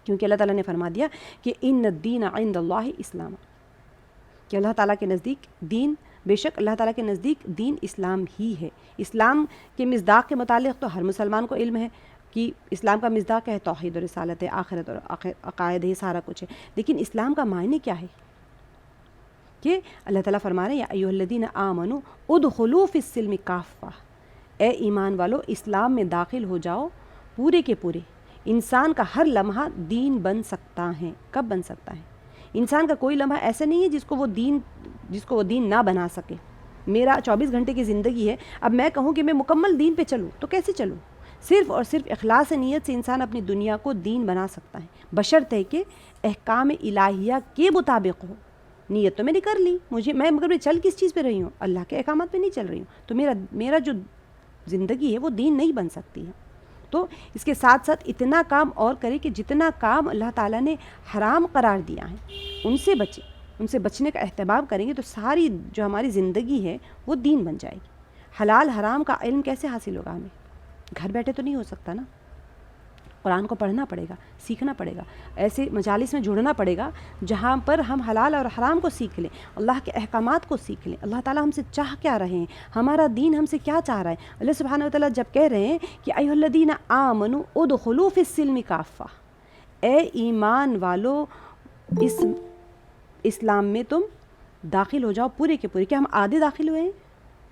S1: کیونکہ اللہ تعالیٰ نے فرما دیا کہ ان الدین عند اللہ اسلام، کہ اللہ تعالیٰ کے نزدیک دین، بے شک اللہ تعالیٰ کے نزدیک دین اسلام ہی ہے۔ اسلام کے مصداق کے متعلق تو ہر مسلمان کو علم ہے کہ اسلام کا مصداق ہے توحید اور رسالت ہے، آخرت اور عقائد ہے، سارا کچھ ہے، لیکن اسلام کا معنی کیا ہے؟ کہ اللہ تعالیٰ فرما رہے ہیں یا ایھا الذین آمنوا ادخلوا فی السلم کافہ، اے ایمان والو اسلام میں داخل ہو جاؤ پورے کے پورے۔ انسان کا ہر لمحہ دین بن سکتا ہے۔ کب بن سکتا ہے؟ انسان کا کوئی لمحہ ایسا نہیں ہے جس کو وہ دین نہ بنا سکے۔ میرا 24 گھنٹے کی زندگی ہے، اب میں کہوں کہ میں مکمل دین پہ چلوں تو کیسے چلوں؟ صرف اور صرف اخلاص نیت سے انسان اپنی دنیا کو دین بنا سکتا ہے، بشرطے کہ احکام الہیہ کے مطابق ہو۔ نیت تو میں نے کر لی، میں مگر چل کس چیز پہ رہی ہوں؟ اللہ کے احکامات پہ نہیں چل رہی ہوں، تو میرا جو زندگی ہے وہ دین نہیں بن سکتی ہے۔ تو اس کے ساتھ ساتھ اتنا کام اور کرے کہ جتنا کام اللہ تعالیٰ نے حرام قرار دیا ہے ان سے بچیں، ان سے بچنے کا اہتمام کریں گے تو ساری جو ہماری زندگی ہے وہ دین بن جائے گی۔ حلال حرام کا علم کیسے حاصل ہوگا ہمیں؟ گھر بیٹھے تو نہیں ہو سکتا نا، قرآن کو پڑھنا پڑے گا، سیکھنا پڑے گا، ایسے مجالس میں جڑنا پڑے گا جہاں پر ہم حلال اور حرام کو سیکھ لیں، اللہ کے احکامات کو سیکھ لیں، اللہ تعالیٰ ہم سے چاہ کیا رہے ہیں، ہمارا دین ہم سے کیا چاہ رہا ہے۔ اللہ سبحانہ وتعالیٰ جب کہہ رہے ہیں کہ ایھا الذین آمنوا ادخلوا فی السلم کافہ، اے ایمان والو اس اسلام میں تم داخل ہو جاؤ پورے کے پورے۔ کیا ہم آدھے داخل ہوئے ہیں؟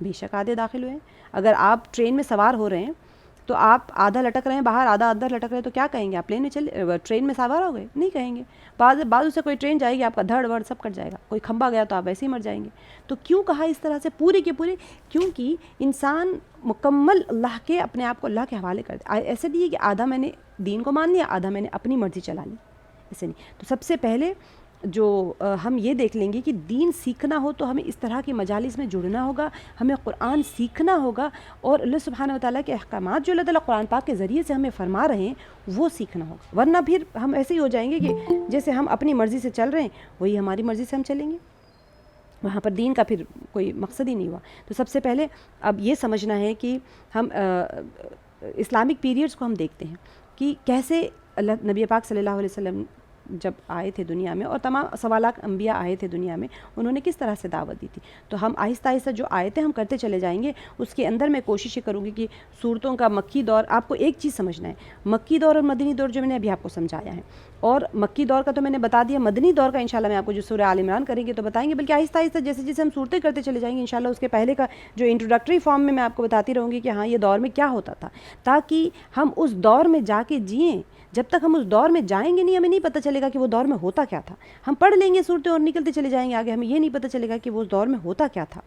S1: بے شک آدھے داخل ہوئے ہیں۔ اگر آپ ٹرین میں سوار ہو رہے ہیں تو آپ آدھا لٹک رہے ہیں باہر، آدھا اندر لٹک رہے ہیں، تو کیا کہیں گے؟ آپ ٹرین میں سوار ہو گئے؟ نہیں کہیں گے۔ بعض سے کوئی ٹرین جائے گی آپ کا دھڑ وڑ سب کٹ جائے گا، کوئی کھمبا گیا تو آپ ویسے ہی مر جائیں گے۔ تو کیوں کہا اس طرح سے پورے کے پورے؟ کیونکہ انسان مکمل اللہ کے اپنے آپ کو اللہ کے حوالے کر دے۔ ایسے نہیں ہے کہ آدھا میں نے دین کو مان لیا، آدھا میں نے اپنی مرضی چلا لی، ایسے نہیں۔ تو سب سے پہلے جو ہم یہ دیکھ لیں گے کہ دین سیکھنا ہو تو ہمیں اس طرح کی مجالس میں جڑنا ہوگا، ہمیں قرآن سیکھنا ہوگا، اور اللہ سبحانہ وتعالیٰ کے احکامات جو اللہ تعالیٰ قرآن پاک کے ذریعے سے ہمیں فرما رہے ہیں وہ سیکھنا ہوگا، ورنہ پھر ہم ایسے ہی ہو جائیں گے کہ جیسے ہم اپنی مرضی سے چل رہے ہیں وہی ہماری مرضی سے ہم چلیں گے، وہاں پر دین کا پھر کوئی مقصد ہی نہیں ہوا۔ تو سب سے پہلے اب یہ سمجھنا ہے کہ ہم اسلامک پیریڈز کو ہم دیکھتے ہیں کہ کیسے نبی پاک صلی اللہ علیہ وسلم جب آئے تھے دنیا میں، اور تمام سوالات انبیاء آئے تھے دنیا میں، انہوں نے کس طرح سے دعوت دی تھی۔ تو ہم آہستہ آہستہ جو آیتیں ہم کرتے چلے جائیں گے، اس کے اندر میں کوشش یہ کروں گی کہ صورتوں کا مکی دور، آپ کو ایک چیز سمجھنا ہے، مکی دور اور مدنی دور جو میں نے ابھی آپ کو سمجھایا ہے، اور مکی دور کا تو میں نے بتا دیا، مدنی دور کا انشاءاللہ میں آپ کو جو سورہ آل عمران کریں گے تو بتائیں گے، بلکہ آہستہ آہستہ جیسے جیسے ہم صورتیں کرتے چلے جائیں گے انشاءاللہ اس کے پہلے کا جو انٹروڈکٹری فارم میں آپ کو بتاتی رہوں گی کہ ہاں یہ دور میں کیا ہوتا تھا، تاکہ ہم اس دور میں جا کے جئیں۔ جب تک ہم اس دور میں جائیں گے نہیں، ہمیں نہیں پتہ چلے گا کہ وہ دور میں ہوتا کیا تھا۔ ہم پڑھ لیں گے صورتیں اور نکلتے چلے جائیں گے آگے، ہمیں یہ نہیں پتہ چلے گا کہ وہ اس دور میں ہوتا کیا تھا۔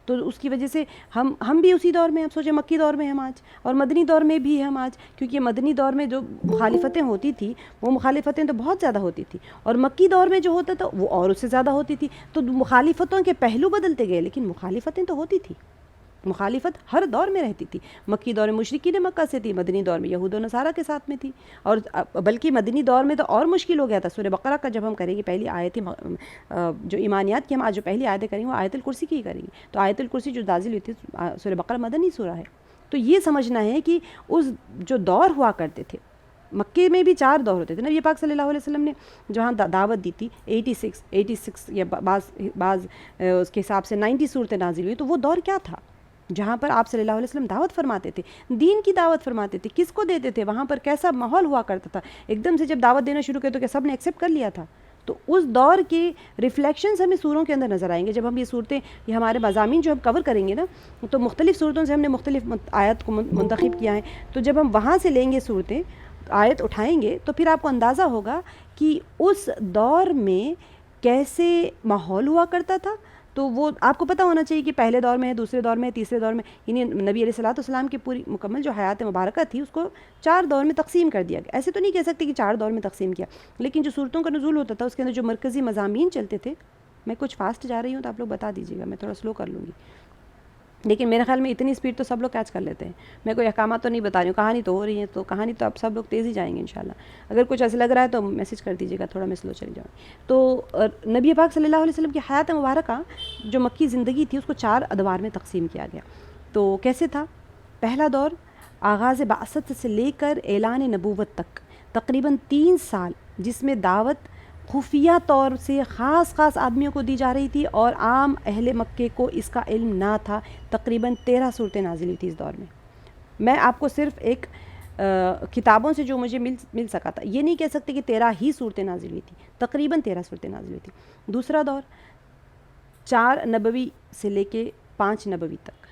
S1: تو اس کی وجہ سے ہم بھی اسی دور میں، آپ سوچیں مکی دور میں ہم آج، اور مدنی دور میں بھی ہم آج، کیونکہ مدنی دور میں جو مخالفتیں ہوتی تھی وہ مخالفتیں تو بہت زیادہ ہوتی تھی، اور مکی دور میں جو ہوتا تھا وہ اور اس سے زیادہ ہوتی تھی۔ تو مخالفتوں کے پہلو بدلتے گئے لیکن مخالفتیں تو ہوتی تھی، مخالفت ہر دور میں رہتی تھی۔ مکی دور میں مشرکین مکہ سے تھی، مدنی دور میں یہود و نصارہ کے ساتھ میں تھی، اور بلکہ مدنی دور میں تو اور مشکل ہو گیا تھا۔ سورہ بقرہ کا جب ہم کریں گے پہلی آیتیں، جو ایمانیات کی ہم آج جو پہلی آیتیں کریں گے وہ آیت الکرسی کی ہی کریں گے، تو آیت الکرسی جو نازل ہوئی تھی، سورہ بقرہ مدنی سورہ ہے۔ تو یہ سمجھنا ہے کہ اس جو دور ہوا کرتے تھے، مکے میں بھی 4 دور ہوتے تھے، نبی پاک صلی اللہ علیہ وسلم نے جہاں دعوت دی تھی 86 یا بعض اس کے حساب سے 90 صورتیں نازل ہوئی، تو وہ دور کیا تھا جہاں پر آپ صلی اللہ علیہ وسلم دعوت فرماتے تھے، دین کی دعوت فرماتے تھے، کس کو دیتے تھے، وہاں پر کیسا ماحول ہوا کرتا تھا۔ ایک دم سے جب دعوت دینا شروع کیا تو کیا سب نے ایکسیپٹ کر لیا تھا؟ تو اس دور کے ریفلیکشنز ہمیں سوروں کے اندر نظر آئیں گے۔ جب ہم یہ صورتیں، یہ ہمارے مضامین جو ہم کور کریں گے نا، تو مختلف صورتوں سے ہم نے مختلف آیت کو منتخب کیا ہے، تو جب ہم وہاں سے لیں گے صورتیں، آیت اٹھائیں گے تو پھر آپ کو اندازہ ہوگا کہ اس دور میں کیسے ماحول ہوا کرتا تھا، تو وہ آپ کو پتہ ہونا چاہیے کہ پہلے دور میں ہے، دوسرے دور میں ہے، تیسرے دور میں، یعنی نبی علیہ الصلوۃ والسلام کی پوری مکمل جو حیات مبارکہ تھی اس کو 4 دور میں تقسیم کر دیا گیا. ایسے تو نہیں کہہ سکتے کہ 4 دور میں تقسیم کیا، لیکن جو صورتوں کا نزول ہوتا تھا اس کے اندر جو مرکزی مضامین چلتے تھے. میں کچھ فاسٹ جا رہی ہوں تو آپ لوگ بتا دیجیے گا، میں تھوڑا سلو کر لوں گی، لیکن میرے خیال میں اتنی اسپیڈ تو سب لوگ کیچ کر لیتے ہیں. میں کوئی احکامات تو نہیں بتا رہی ہوں، کہانی تو ہو رہی ہے، تو کہانی تو آپ سب لوگ تیزی جائیں گے انشاءاللہ. اگر کچھ ایسا لگ رہا ہے تو میسج کر دیجیے گا، تھوڑا میں سلو چلی جاؤں. تو نبی پاک صلی اللہ علیہ وسلم کی حیات مبارکہ جو مکی زندگی تھی اس کو 4 ادوار میں تقسیم کیا گیا. تو کیسے تھا؟ پہلا دور آغاز بعثت سے لے کر اعلان نبوت تک تقریباً 3 سال، جس میں دعوت خفیہ طور سے خاص آدمیوں کو دی جا رہی تھی اور عام اہل مکے کو اس کا علم نہ تھا. تقریباً 13 صورتیں نازل ہوئی تھی اس دور میں. میں آپ کو صرف ایک کتابوں سے جو مجھے مل سکا تھا، یہ نہیں کہہ سکتے کہ 13 ہی صورتیں نازل ہوئی تھی، تقریباً 13 صورتیں نازل ہوئی تھی. دوسرا دور 4 نبوی سے لے کے 5 نبوی تک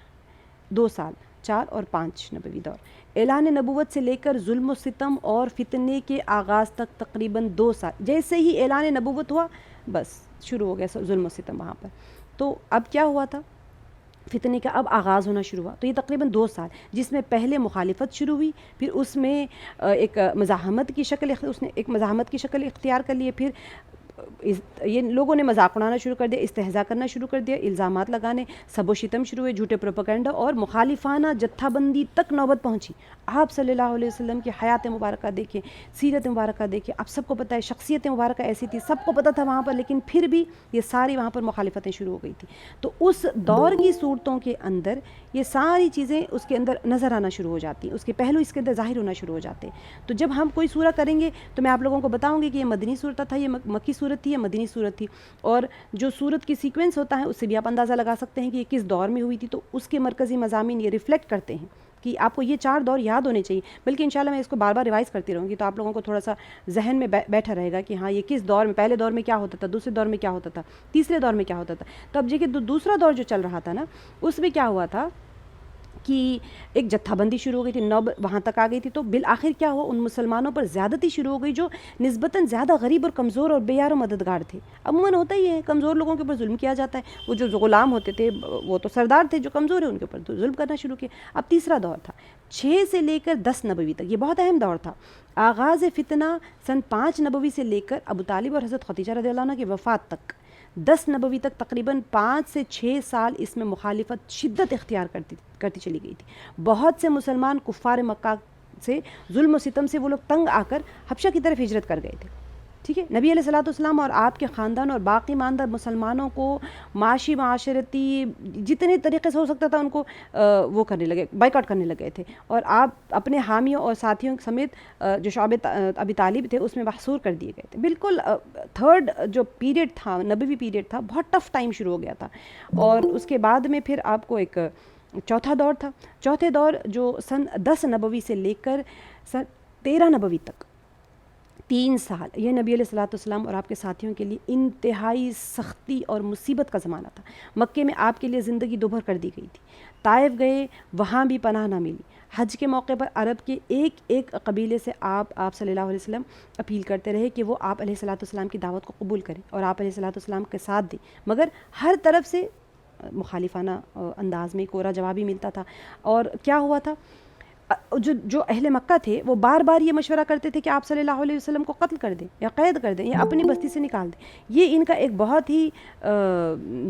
S1: 2 سال، 4 اور 5 نبوی دور. اعلان نبوت سے لے کر ظلم و ستم اور فتنے کے آغاز تک تقریباً 2 سال. جیسے ہی اعلان نبوت ہوا بس شروع ہو گیا ظلم و ستم وہاں پر. تو اب کیا ہوا تھا؟ فتنے کا اب آغاز ہونا شروع ہوا. تو یہ تقریباً 2 سال، جس میں پہلے مخالفت شروع ہوئی، پھر اس میں ایک مزاحمت کی شکل اختیار کر لی. پھر یہ لوگوں نے مذاق اڑانا شروع کر دیا، استہزاء کرنا شروع کر دیا، الزامات لگانے، سب و شتم شروع ہوئے، جھوٹے پروپیگنڈا اور مخالفانہ جتھا بندی تک نوبت پہنچی. آپ صلی اللہ علیہ وسلم کی حیات مبارکہ دیکھیں، سیرت مبارکہ دیکھیں. آپ سب کو پتہ ہے شخصیت مبارکہ ایسی تھی، سب کو پتہ تھا وہاں پر، لیکن پھر بھی یہ ساری وہاں پر مخالفتیں شروع ہو گئی تھی. تو اس دور کی صورتوں کے اندر یہ ساری چیزیں اس کے اندر نظر آنا شروع ہو جاتی ہیں، اس کے پہلو اس کے اندر ظاہر ہونا شروع ہو جاتے ہیں. تو جب ہم کوئی سورہ کریں گے تو میں آپ لوگوں کو بتاؤں گی کہ یہ مدنی صورت تھا، یہ مکی صورت تھی، یہ مدنی صورت تھی. اور جو صورت کی سیکوینس ہوتا ہے اس سے بھی آپ اندازہ لگا سکتے ہیں کہ یہ کس دور میں ہوئی تھی. تو اس کے مرکزی مضامین یہ ریفلیکٹ کرتے ہیں کہ آپ کو یہ 4 دور یاد ہونے چاہیے. بلکہ انشاءاللہ میں اس کو بار بار ریوائز کرتی رہوں گی تو آپ لوگوں کو تھوڑا سا ذہن میں بیٹھا رہے گا کہ ہاں یہ کس دور میں، پہلے دور میں کیا ہوتا تھا، دوسرے دور میں کیا ہوتا تھا، تیسرے دور میں کیا ہوتا تھا. تو اب دیکھیے دوسرا دور جو چل رہا تھا نا، اس میں کیا ہوا تھا کہ ایک جتھا بندی شروع ہو گئی تھی، نوب وہاں تک آ گئی تھی. تو بالآخر کیا ہوا، ان مسلمانوں پر زیادتی شروع ہو گئی جو نسبتاً زیادہ غریب اور کمزور اور بے یار و مددگار تھے. عموماً ہوتا ہی ہے، کمزور لوگوں کے اوپر ظلم کیا جاتا ہے. وہ جو غلام ہوتے تھے وہ تو سردار تھے، جو کمزور ہیں ان کے اوپر ظلم کرنا شروع کیا. اب تیسرا دور تھا 6 سے لے کر 10 نبوی تک، یہ بہت اہم دور تھا. آغاز فتنہ سن 5 نبوی سے لے کر ابو طالب اور حضرت خدیجہ رضی اللہ عنہ کی وفات تک 10 نبوی تک تقریباً 5 سے 6 سال اس میں مخالفت شدت اختیار کرتی چلی گئی تھی. بہت سے مسلمان کفار مکہ سے ظلم و ستم سے وہ لوگ تنگ آ کر حبشہ کی طرف ہجرت کر گئے تھے. ٹھیک ہے، نبی علیہ الصلوۃ والسلام اور آپ کے خاندان اور باقی ماندہ مسلمانوں کو معاشی معاشرتی جتنے طریقے سے ہو سکتا تھا ان کو وہ کرنے لگے، بائیکاٹ کرنے لگے تھے. اور آپ اپنے حامیوں اور ساتھیوں سمیت جو شعب ابی طالب تھے اس میں محصور کر دیے گئے تھے. بالکل تھرڈ جو پیریڈ تھا، نبوی پیریڈ تھا، بہت ٹف ٹائم شروع ہو گیا تھا. اور اس کے بعد میں پھر آپ کو ایک چوتھا دور تھا. چوتھے دور جو سن 10 نبوی سے لے کر سن 13 نبوی تک 3 سال، یہ نبی علیہ الصلوۃ والسلام اور آپ کے ساتھیوں کے لیے انتہائی سختی اور مصیبت کا زمانہ تھا. مکے میں آپ کے لیے زندگی دوبھر کر دی گئی تھی. طائف گئے، وہاں بھی پناہ نہ ملی. حج کے موقع پر عرب کے ایک قبیلے سے آپ صلی اللہ علیہ وسلم اپیل کرتے رہے کہ وہ آپ علیہ الصلوۃ والسلام کی دعوت کو قبول کریں اور آپ علیہ الصلوۃ والسلام کے ساتھ دیں، مگر ہر طرف سے مخالفانہ انداز میں کورا جواب ہی ملتا تھا. اور کیا ہوا تھا، جو اہل مکہ تھے وہ بار بار یہ مشورہ کرتے تھے کہ آپ صلی اللہ علیہ وسلم کو قتل کر دیں یا قید کر دیں یا اپنی بستی سے نکال دیں. یہ ان کا ایک بہت ہی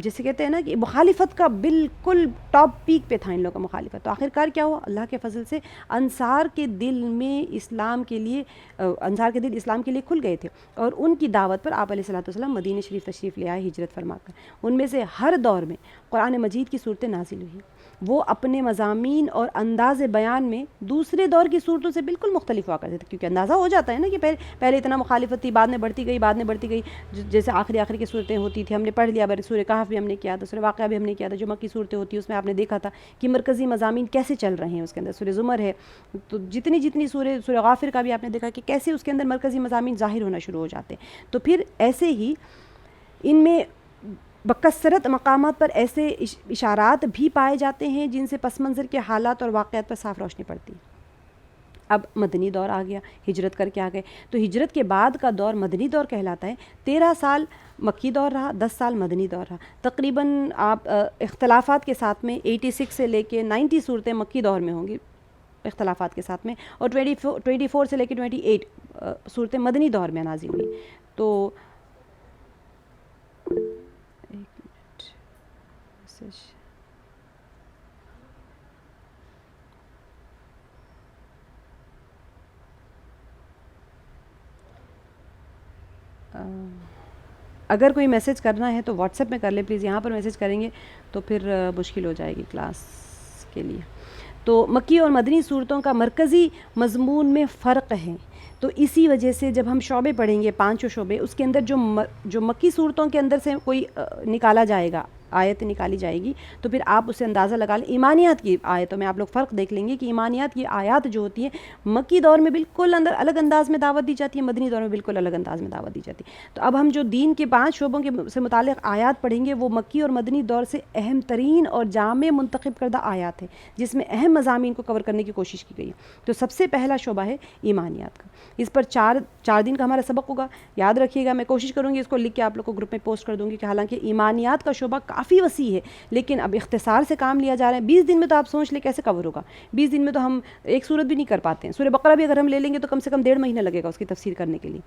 S1: جسے کہتے ہیں نا کہ مخالفت کا بالکل ٹاپ پیک پہ تھا ان لوگوں کا مخالفت. تو آخر کار کیا ہوا، اللہ کے فضل سے انصار کے دل اسلام کے لیے کھل گئے تھے اور ان کی دعوت پر آپ علیہ الصلوۃ والسلام مدینہ شریف تشریف لے آئے ہجرت فرما کر. ان میں سے ہر دور میں قرآن مجید کی صورتیں نازل ہوئی. وہ اپنے مضامین اور انداز بیان میں دوسرے دور کی صورتوں سے بالکل مختلف ہوا کرتے تھے، کیونکہ اندازہ ہو جاتا ہے نا کہ پہلے اتنا مخالفت تھی، بعد میں بڑھتی گئی. جیسے آخری کی صورتیں ہوتی تھی، ہم نے پڑھ لیا، سورہ کہف بھی ہم نے کیا تھا، سورہ واقعہ بھی ہم نے کیا تھا. جو مکی صورتیں ہوتی ہیں اس میں آپ نے دیکھا تھا کہ مرکزی مضامین کیسے چل رہے ہیں. اس کے اندر سورہ زمر ہے، تو جتنی سورہ غافر کا بھی آپ نے دیکھا کہ کیسے اس کے اندر مرکزی مضامین ظاہر ہونا شروع ہو جاتے ہیں. تو پھر ایسے ہی ان میں بکثرت مقامات پر ایسے اشارات بھی پائے جاتے ہیں جن سے پس منظر کے حالات اور واقعات پر صاف روشنی پڑتی ہے. اب مدنی دور آ گیا، ہجرت کر کے آ گئے، تو ہجرت کے بعد کا دور مدنی دور کہلاتا ہے۔ 13 سال مکی دور رہا، 10 سال مدنی دور رہا، تقریباً آپ اختلافات کے ساتھ میں 86 سے لے کے 90 صورتیں مکی دور میں ہوں گی اختلافات کے ساتھ میں، اور 24 سے لے کے 28 صورتیں مدنی دور میں نازل ہوئی۔ تو ایک منٹ، میسج اگر کوئی میسج کرنا ہے تو واٹس ایپ میں کر لیں پلیز، یہاں پر میسج کریں گے تو پھر مشکل ہو جائے گی کلاس کے لیے۔ تو مکی اور مدنی صورتوں کا مرکزی مضمون میں فرق ہے، تو اسی وجہ سے جب ہم شعبے پڑھیں گے 5 شعبے، اس کے اندر جو مکی صورتوں کے اندر سے کوئی نکالا جائے گا، آیت نکالی جائے گی، تو پھر آپ اسے اندازہ لگا لیں۔ ایمانیات کی آیتوں میں آپ لوگ فرق دیکھ لیں گے کہ ایمانیات کی آیات جو ہوتی ہیں مکی دور میں بالکل الگ انداز میں دعوت دی جاتی ہے، مدنی دور میں بالکل الگ انداز میں دعوت دی جاتی ہے۔ تو اب ہم جو دین کے 5 شعبوں کے سے متعلق آیات پڑھیں گے وہ مکی اور مدنی دور سے اہم ترین اور جامع منتخب کردہ آیات ہیں، جس میں اہم مضامین کو کور کرنے کی کوشش کی گئی ہے۔ تو سب سے پہلا شعبہ ہے ایمانیات کا، اس پر 4 دن کا ہمارا سبق ہوگا، یاد رکھیے گا۔ میں کوشش کروں گی اس کو لکھ کے آپ لوگ کو گروپ میں پوسٹ کر دوں گی کہ حالانکہ ایمانیات کا شعبہ کافی وسیع ہے، لیکن اب اختصار سے کام لیا جا رہا ہے۔ 20 دن میں تو آپ سوچ لیں کیسے کور ہوگا، 20 دن میں تو ہم ایک سورت بھی نہیں کر پاتے ہیں۔ سورہ بقرہ بھی اگر ہم لے لیں گے تو کم سے کم 1.5 مہینہ لگے گا اس کی تفسیر کرنے کے لیے۔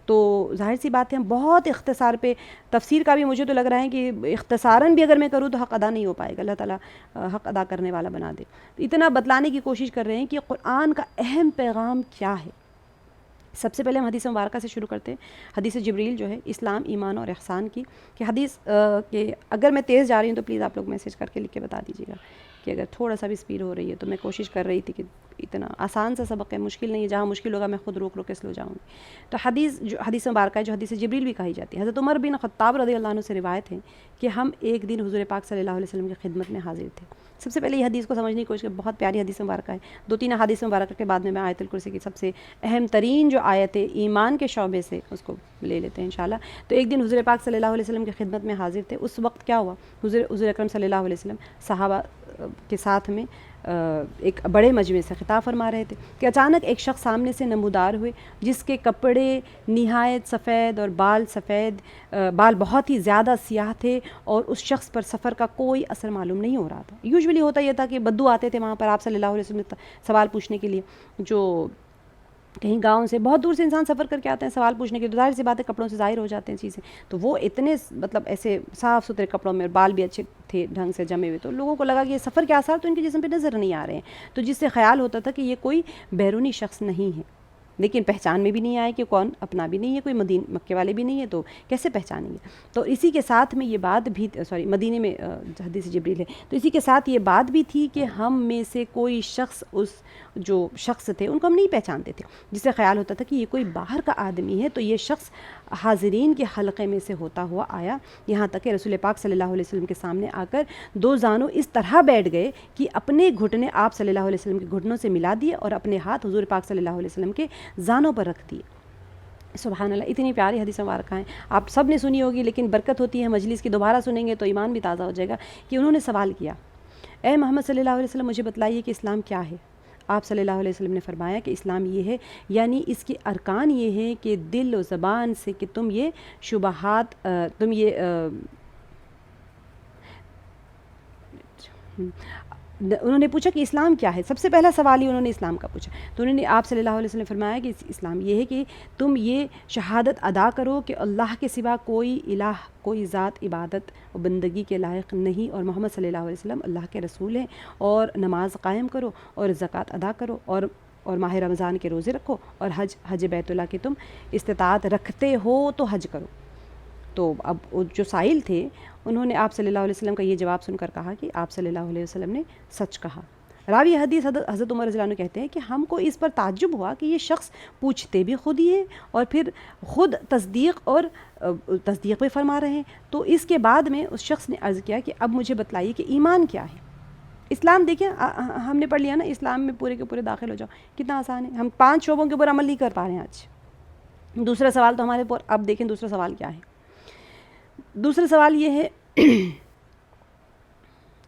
S1: تو ظاہر سی بات ہے ہم بہت اختصار پہ تفسیر کا بھی مجھے تو لگ رہا ہے کہ اختصاراً بھی اگر میں کروں تو حق ادا نہیں ہو پائے گا، اللہ تعالیٰ حق ادا کرنے والا بنا دے۔ اتنا بتلانے کی کوشش کر رہے ہیں کہ قرآن کا اہم پیغام کیا ہے۔ سب سے پہلے ہم حدیث مبارکہ سے شروع کرتے ہیں، حدیث جبریل جو ہے اسلام، ایمان اور احسان کی، کہ حدیث کہ اگر میں تیز جا رہی ہوں تو پلیز آپ لوگ میسج کر کے لکھ کے بتا دیجیے گا کہ اگر تھوڑا سا بھی سپیڈ ہو رہی ہے تو میں کوشش کر رہی تھی کہ اتنا آسان سا سبق ہے، مشکل نہیں ہے، جہاں مشکل ہوگا میں خود روک کے سلو جاؤں گی۔ تو حدیث مبارکہ ہے جو حدیث جبریل بھی کہی جاتی ہے، حضرت عمر بن خطاب رضی اللہ عنہ سے روایت ہے کہ ہم ایک دن حضور پاک صلی اللہ علیہ وسلم کی خدمت میں حاضر تھے۔ سب سے پہلے یہ حدیث کو سمجھنے کی کوشش کریں، بہت پیاری حدیث مبارکہ ہے۔ 2-3 حدیث مبارکہ کے بعد میں آیت الکرسی کی سب سے اہم ترین جو آیت ہے ایمان کے شعبے سے اس کو لے لیتے ہیں انشاءاللہ۔ تو ایک دن حضور پاک صلی اللہ علیہ وسلم کی خدمت میں حاضر تھے۔ اس وقت کیا ہوا، حضور اکرم صلی اللہ علیہ وسلم صحابہ کے ساتھ میں ایک بڑے مجمع سے خطاب فرما رہے تھے کہ اچانک ایک شخص سامنے سے نمودار ہوئے جس کے کپڑے نہایت سفید اور بال بہت ہی زیادہ سیاہ تھے، اور اس شخص پر سفر کا کوئی اثر معلوم نہیں ہو رہا تھا۔ یوزولی ہوتا یہ تھا کہ بدو آتے تھے وہاں پر آپ صلی اللہ علیہ وسلم سوال پوچھنے کے لیے، جو کہیں گاؤں سے بہت دور سے انسان سفر کر کے آتے ہیں سوال پوچھنے کے لیے، تو ظاہر سی بات ہے کپڑوں سے ظاہر ہو جاتے ہیں چیزیں، تو وہ اتنے مطلب ایسے صاف ستھرے کپڑوں میں، بال بھی اچھے تھے ڈھنگ سے جمے ہوئے، تو لوگوں کو لگا کہ یہ سفر کے آثار تو ان کے جسم پہ نظر نہیں آ رہے ہیں، تو جس سے خیال ہوتا تھا کہ یہ کوئی بیرونی شخص نہیں ہے، لیکن پہچان میں بھی نہیں آئے کہ کون، اپنا بھی نہیں ہے، کوئی مکے والے بھی نہیں ہے، تو کیسے پہچانیں گے۔ تو اسی کے ساتھ میں یہ بات بھی مدینے میں حدیث جبریل ہے، تو اسی کے ساتھ یہ بات بھی تھی کہ ہم میں سے کوئی شخص، اس جو شخص تھے ان کو ہم نہیں پہچانتے تھے، جس سے خیال ہوتا تھا کہ یہ کوئی باہر کا آدمی ہے۔ تو یہ شخص حاضرین کے حلقے میں سے ہوتا ہوا آیا، یہاں تک کہ رسول پاک صلی اللہ علیہ وسلم کے سامنے آ کر 2 زانوں اس طرح بیٹھ گئے کہ اپنے گھٹنے آپ صلی اللہ علیہ وسلم کے گھٹنوں سے ملا دیے اور اپنے ہاتھ حضور پاک صلی اللہ علیہ وسلم کے زانوں پر رکھ دیے۔ سبحان اللہ، اتنی پیاری حدیث مبارکہ ہیں، آپ سب نے سنی ہوگی، لیکن برکت ہوتی ہے مجلس کی، دوبارہ سنیں گے تو ایمان بھی تازہ ہو جائے گا۔ کہ انہوں نے سوال کیا، اے محمد صلی اللہ علیہ وسلم مجھے بتلائیے کہ اسلام کیا ہے۔ آپ صلی اللہ علیہ وسلم نے فرمایا کہ اسلام یہ ہے، یعنی اس کے ارکان یہ ہے کہ دل و زبان سے کہ تم یہ شبہات انہوں نے پوچھا کہ اسلام کیا ہے، سب سے پہلا سوال ہی انہوں نے اسلام کا پوچھا، تو انہوں نے آپ صلی اللہ علیہ وسلم نے فرمایا کہ اسلام یہ ہے کہ تم یہ شہادت ادا کرو کہ اللہ کے سوا کوئی الہ، کوئی ذات عبادت و بندگی کے لائق نہیں، اور محمد صلی اللہ علیہ وسلم اللہ کے رسول ہیں، اور نماز قائم کرو اور زکوٰۃ ادا کرو، اور ماہ رمضان کے روزے رکھو، اور حج بیت اللہ کی تم استطاعت رکھتے ہو تو حج کرو۔ تو اب جو سائل تھے انہوں نے آپ صلی اللہ علیہ وسلم کا یہ جواب سن کر کہا کہ آپ صلی اللہ علیہ وسلم نے سچ کہا۔ راوی حدیث حضرت عمر رضی اللہ عنہ کہتے ہیں کہ ہم کو اس پر تعجب ہوا کہ یہ شخص پوچھتے بھی خود ہی ہیں اور پھر خود تصدیق بھی فرما رہے ہیں۔ تو اس کے بعد میں اس شخص نے عرض کیا کہ اب مجھے بتلائیے کہ ایمان کیا ہے۔ اسلام دیکھیں ہم نے پڑھ لیا نا، اسلام میں پورے کے پورے داخل ہو جاؤ، کتنا آسان ہے، ہم 5 شعبوں کے اوپر عمل نہیں کر پا رہے ہیں آج۔ دوسرا سوال تو ہمارے اوپر، اب دیکھیں دوسرا سوال کیا ہے۔ دوسرا سوال یہ ہے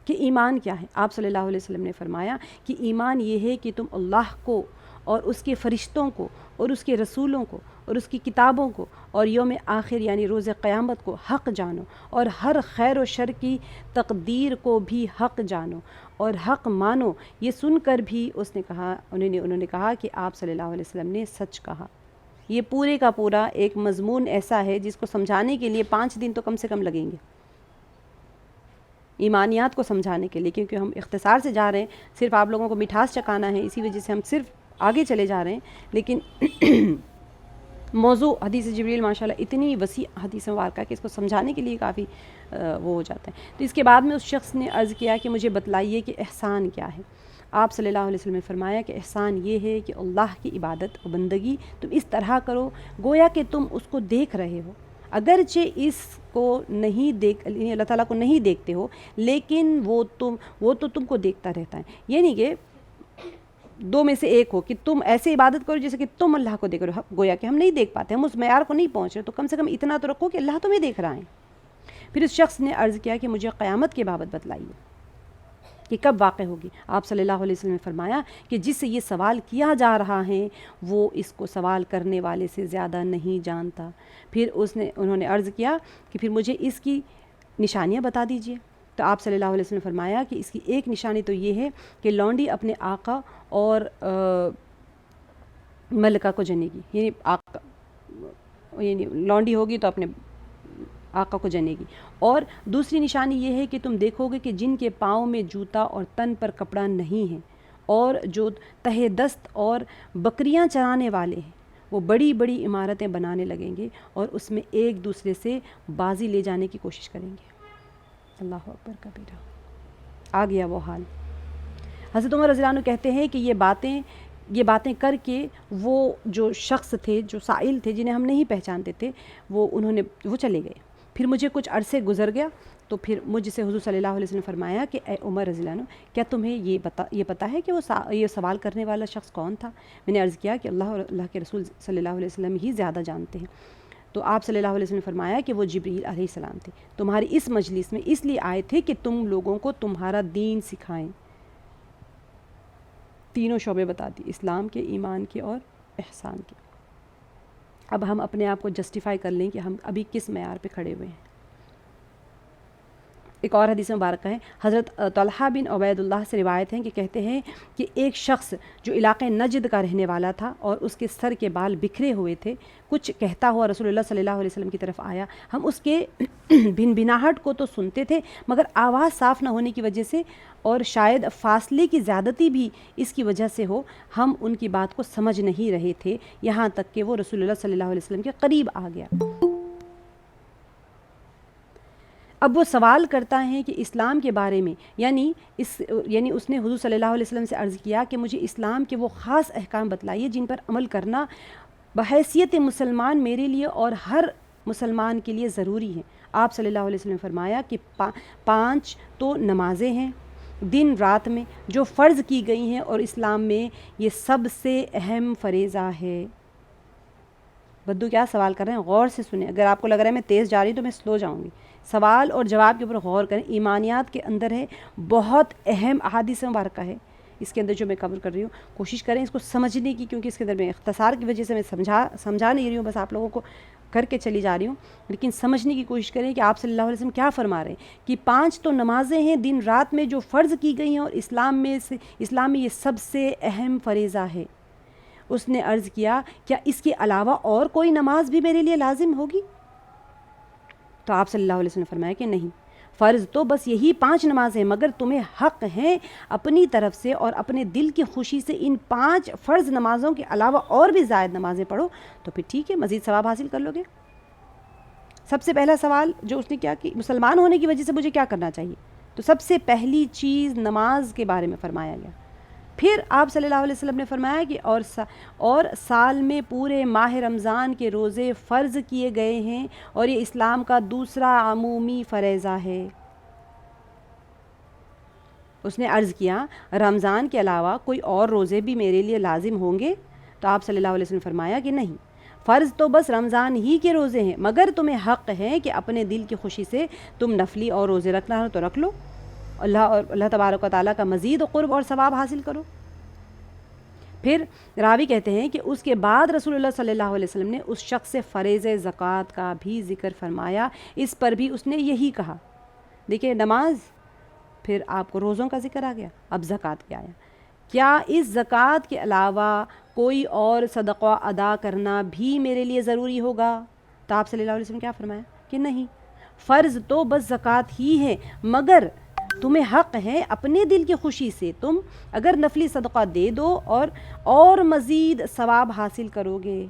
S1: کہ ایمان کیا ہے۔ آپ صلی اللہ علیہ وسلم نے فرمایا کہ ایمان یہ ہے کہ تم اللہ کو اور اس کے فرشتوں کو اور اس کے رسولوں کو اور اس کی کتابوں کو اور یوم آخر یعنی روز قیامت کو حق جانو، اور ہر خیر و شر کی تقدیر کو بھی حق جانو اور حق مانو۔ یہ سن کر بھی انہوں نے کہا کہ آپ صلی اللہ علیہ وسلم نے سچ کہا۔ یہ پورے کا پورا ایک مضمون ایسا ہے جس کو سمجھانے کے لیے 5 دن تو کم سے کم لگیں گے، ایمانیات کو سمجھانے کے لیے، کیونکہ ہم اختصار سے جا رہے ہیں، صرف آپ لوگوں کو مٹھاس چکانا ہے، اسی وجہ سے ہم صرف آگے چلے جا رہے ہیں۔ لیکن موضوع حدیث جبریل ماشاءاللہ اتنی وسیع حدیث مبارکہ ہے کہ اس کو سمجھانے کے لیے کافی وہ ہو جاتا ہے۔ تو اس کے بعد میں اس شخص نے عرض کیا کہ مجھے بتلائیے کہ احسان کیا ہے۔ آپ صلی اللہ علیہ وسلم نے فرمایا کہ احسان یہ ہے کہ اللہ کی عبادت و بندگی تم اس طرح کرو گویا کہ تم اس کو دیکھ رہے ہو، اگرچہ اس کو نہیں یعنی اللہ تعالیٰ کو نہیں دیکھتے ہو، لیکن وہ تو تم کو دیکھتا رہتا ہے۔ یعنی کہ 2 میں سے ایک ہو کہ تم ایسے عبادت کرو جیسے کہ تم اللہ کو دیکھ رہے ہو، گویا کہ ہم نہیں دیکھ پاتے، ہم اس معیار کو نہیں پہنچ رہے، تو کم سے کم اتنا تو رکھو کہ اللہ تمہیں دیکھ رہا ہے۔ پھر اس شخص نے عرض کیا کہ مجھے قیامت کے بابت بتلائیے کہ کب واقع ہوگی۔ آپ صلی اللہ علیہ وسلم نے فرمایا کہ جس سے یہ سوال کیا جا رہا ہے وہ اس کو سوال کرنے والے سے زیادہ نہیں جانتا۔ پھر انہوں نے عرض کیا کہ پھر مجھے اس کی نشانیاں بتا دیجئے۔ تو آپ صلی اللہ علیہ وسلم نے فرمایا کہ اس کی ایک نشانی تو یہ ہے کہ لونڈی اپنے آقا اور ملکہ کو جنے گی، یعنی لونڈی ہوگی تو اپنے آقا کو جنے گی، اور دوسری نشانی یہ ہے کہ تم دیکھو گے کہ جن کے پاؤں میں جوتا اور تن پر کپڑا نہیں ہے اور جو تہ دست اور بکریاں چرانے والے ہیں وہ بڑی بڑی عمارتیں بنانے لگیں گے اور اس میں ایک دوسرے سے بازی لے جانے کی کوشش کریں گے۔ اللہ اکبر کبیرہ، آ گیا وہ حال۔ حضرت عمر رضی اللہ عنہ کہتے ہیں کہ یہ باتیں کر کے وہ جو شخص تھے، جو سائل تھے، جنہیں ہم نہیں پہچانتے تھے، وہ چلے گئے۔ پھر مجھے کچھ عرصے گزر گیا تو پھر مجھ سے حضور صلی اللہ علیہ وسلم نے فرمایا کہ اے عمر رضی اللہ عنہ، کیا تمہیں یہ پتہ ہے کہ یہ سوال کرنے والا شخص کون تھا؟ میں نے عرض کیا کہ اللہ اور اللہ کے رسول صلی اللہ علیہ وسلم ہی زیادہ جانتے ہیں۔ تو آپ صلی اللہ علیہ وسلم نے فرمایا کہ وہ جبریل علیہ السلام تھے، تمہاری اس مجلس میں اس لیے آئے تھے کہ تم لوگوں کو تمہارا دین سکھائیں۔ تینوں شعبے بتا دی، اسلام کے، ایمان کے اور احسان کے۔ اب ہم اپنے آپ کو جسٹیفائی کر لیں کہ ہم ابھی کس معیار پہ کھڑے ہوئے ہیں۔ ایک اور حدیث مبارکہ ہے، حضرت طلحہ بن عبید اللہ سے روایت ہے کہ کہتے ہیں کہ ایک شخص جو علاقے نجد کا رہنے والا تھا اور اس کے سر کے بال بکھرے ہوئے تھے، کچھ کہتا ہوا رسول اللہ صلی اللہ علیہ وسلم کی طرف آیا۔ ہم اس کے بھنبھناہٹ کو تو سنتے تھے مگر آواز صاف نہ ہونے کی وجہ سے اور شاید فاصلے کی زیادتی بھی اس کی وجہ سے ہو، ہم ان کی بات کو سمجھ نہیں رہے تھے، یہاں تک کہ وہ رسول اللہ صلی اللہ علیہ وسلم کے قریب آ گیا۔ اب وہ سوال کرتا ہے کہ اسلام کے بارے میں، یعنی اس نے حضور صلی اللہ علیہ وسلم سے عرض کیا کہ مجھے اسلام کے وہ خاص احکام بتلائیے جن پر عمل کرنا بحیثیت مسلمان میرے لیے اور ہر مسلمان کے لیے ضروری ہے۔ آپ صلی اللہ علیہ وسلم نے فرمایا کہ 5 تو نمازیں ہیں دن رات میں جو فرض کی گئی ہیں، اور اسلام میں یہ سب سے اہم فریضہ ہے۔ بدو کیا سوال کر رہے ہیں؟ غور سے سنیں، اگر آپ کو لگ رہا ہے میں تیز جا رہی تو میں سلو جاؤں گی۔ سوال اور جواب کے اوپر غور کریں، ایمانیات کے اندر ہے، بہت اہم احادیث مبارکہ ہے اس کے اندر جو میں کور کر رہی ہوں، کوشش کریں اس کو سمجھنے کی، کیونکہ اس کے اندر میں اختصار کی وجہ سے میں سمجھا نہیں رہی ہوں، بس آپ لوگوں کو کر کے چلی جا رہی ہوں، لیکن سمجھنے کی کوشش کریں کہ آپ صلی اللہ علیہ وسلم کیا فرما رہے ہیں کہ 5 تو نمازیں ہیں دن رات میں جو فرض کی گئی ہیں، اور اسلام میں یہ سب سے اہم فریضہ ہے۔ اس نے عرض کیا کیا اس کے علاوہ اور کوئی نماز بھی میرے لیے لازم ہوگی؟ تو آپ صلی اللہ علیہ وسلم نے فرمایا کہ نہیں، فرض تو بس یہی 5 نمازیں، مگر تمہیں حق ہے اپنی طرف سے اور اپنے دل کی خوشی سے ان 5 فرض نمازوں کے علاوہ اور بھی زائد نمازیں پڑھو، تو پھر ٹھیک ہے، مزید ثواب حاصل کر لو گے۔ سب سے پہلا سوال جو اس نے کیا کہ مسلمان ہونے کی وجہ سے مجھے کیا کرنا چاہیے، تو سب سے پہلی چیز نماز کے بارے میں فرمایا گیا۔ پھر آپ صلی اللہ علیہ وسلم نے فرمایا کہ اور سال میں پورے ماہ رمضان کے روزے فرض کیے گئے ہیں، اور یہ اسلام کا دوسرا عمومی فریضہ ہے۔ اس نے عرض کیا رمضان کے علاوہ کوئی اور روزے بھی میرے لیے لازم ہوں گے؟ تو آپ صلی اللہ علیہ وسلم نے فرمایا کہ نہیں، فرض تو بس رمضان ہی کے روزے ہیں، مگر تمہیں حق ہے کہ اپنے دل کی خوشی سے تم نفلی اور روزے رکھنا ہو تو رکھ لو، اللہ تبارک و تعالیٰ کا مزید قرب اور ثواب حاصل کرو۔ پھر راوی کہتے ہیں کہ اس کے بعد رسول اللہ صلی اللہ علیہ وسلم نے اس شخص سے فریض زکوٰۃ کا بھی ذکر فرمایا، اس پر بھی اس نے یہی کہا۔ دیکھیں نماز، پھر آپ کو روزوں کا ذکر آ گیا، اب زکوٰۃ کیا آیا، کیا اس زکوٰۃ کے علاوہ کوئی اور صدقہ ادا کرنا بھی میرے لیے ضروری ہوگا؟ تو آپ صلی اللہ علیہ وسلم کیا فرمایا کہ نہیں، فرض تو بس زکوٰۃ ہی ہے، مگر تمہیں حق ہے اپنے دل کی خوشی سے تم اگر نفلی صدقہ دے دو اور مزید ثواب حاصل کرو گے،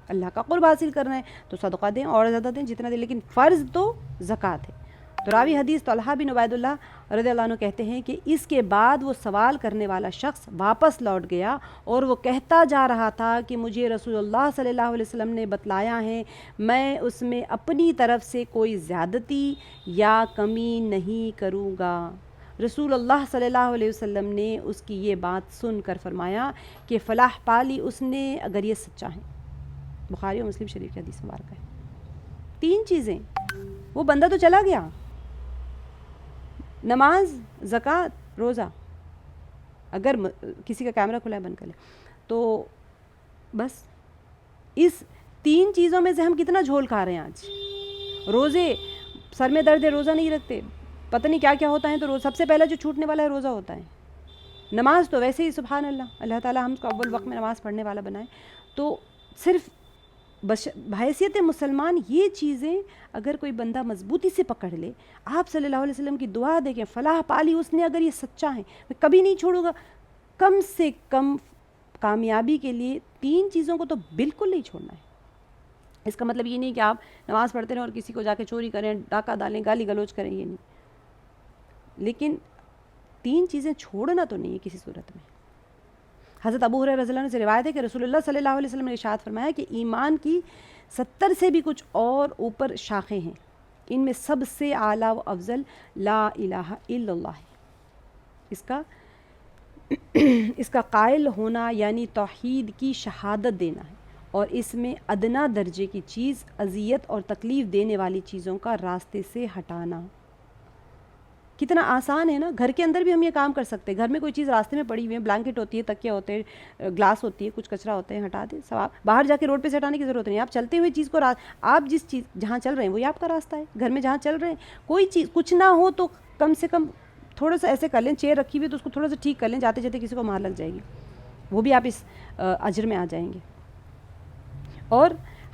S1: اللہ کا قرب حاصل کرنا ہے تو صدقہ دیں اور زیادہ دیں جتنا دیں، لیکن فرض تو زکوٰۃ ہے۔ تو راوی حدیث طلحہ بن عبید اللہ رضی اللہ عنہ کہتے ہیں کہ اس کے بعد وہ سوال کرنے والا شخص واپس لوٹ گیا اور وہ کہتا جا رہا تھا کہ مجھے رسول اللہ صلی اللہ علیہ وسلم نے بتلایا ہے، میں اس میں اپنی طرف سے کوئی زیادتی یا کمی نہیں کروں گا۔ رسول اللہ صلی اللہ علیہ وسلم نے اس کی یہ بات سن کر فرمایا کہ فلاح پالی اس نے اگر یہ سچا ہے۔ بخاری اور مسلم شریف کی حدیث مبارکہ ہے۔ 3 چیزیں، وہ بندہ تو چلا گیا، نماز، زکوٰۃ، روزہ، اگر کسی کا کیمرہ کھلا ہے بند کر لیں، تو بس اس 3 چیزوں میں سے ہم کتنا جھول کھا رہے ہیں آج۔ روزے، سر میں درد ہے روزہ نہیں رکھتے، پتہ نہیں کیا کیا ہوتا ہے، تو سب سے پہلا جو چھوٹنے والا ہے روزہ ہوتا ہے۔ نماز تو ویسے ہی سبحان اللہ، اللہ تعالیٰ ہم کو اول وقت میں نماز پڑھنے والا بنائے۔ تو صرف بحیثیت مسلمان یہ چیزیں اگر کوئی بندہ مضبوطی سے پکڑ لے، آپ صلی اللہ علیہ وسلم کی دعا دیکھیں، فلاح پالی اس نے اگر یہ سچا ہے، میں کبھی نہیں چھوڑوں گا، کم سے کم کامیابی کے لیے 3 چیزوں کو تو بالکل نہیں چھوڑنا ہے۔ اس کا مطلب یہ نہیں کہ آپ نماز پڑھتے رہیں اور کسی کو جا کے چوری کریں، ڈاکہ ڈالیں، گالی گلوچ کریں، یہ نہیں، لیکن 3 چیزیں چھوڑنا تو نہیں ہے کسی صورت میں۔ حضرت ابو ہریرہ رضی اللہ عنہ سے روایت ہے کہ رسول اللہ صلی اللہ علیہ وسلم نے ارشاد فرمایا کہ ایمان کی 70 سے بھی کچھ اور اوپر شاخیں ہیں، ان میں سب سے اعلیٰ و افضل لا الہ الا اللہ ہے، اس کا قائل ہونا یعنی توحید کی شہادت دینا ہے، اور اس میں ادنا درجے کی چیز اذیت اور تکلیف دینے والی چیزوں کا راستے سے ہٹانا۔ کتنا آسان ہے نا، گھر کے اندر بھی ہم یہ کام کر سکتے ہیں۔ گھر میں کوئی چیز راستے میں پڑی ہوئی ہے، بلینکٹ ہوتی ہے، تکیہ ہوتے ہیں، گلاس ہوتی ہے، کچھ کچرا ہوتے ہیں، ہٹا دیں، ثواب۔ باہر جا کے روڈ پہ سے ہٹانے کی ضرورت نہیں، آپ چلتے ہوئے چیز کو آپ جس چیز جہاں چل رہے ہیں وہی آپ کا راستہ ہے، گھر میں جہاں چل رہے ہیں کوئی چیز کچھ نہ ہو تو کم سے کم تھوڑا سا ایسے کر لیں، چیئر رکھی ہوئی تو اس کو تھوڑا سا ٹھیک کر لیں، جاتے جاتے کسی کو مار لگ جائے گی، وہ بھی آپ اس اجر میں آ جائیں گے۔ اور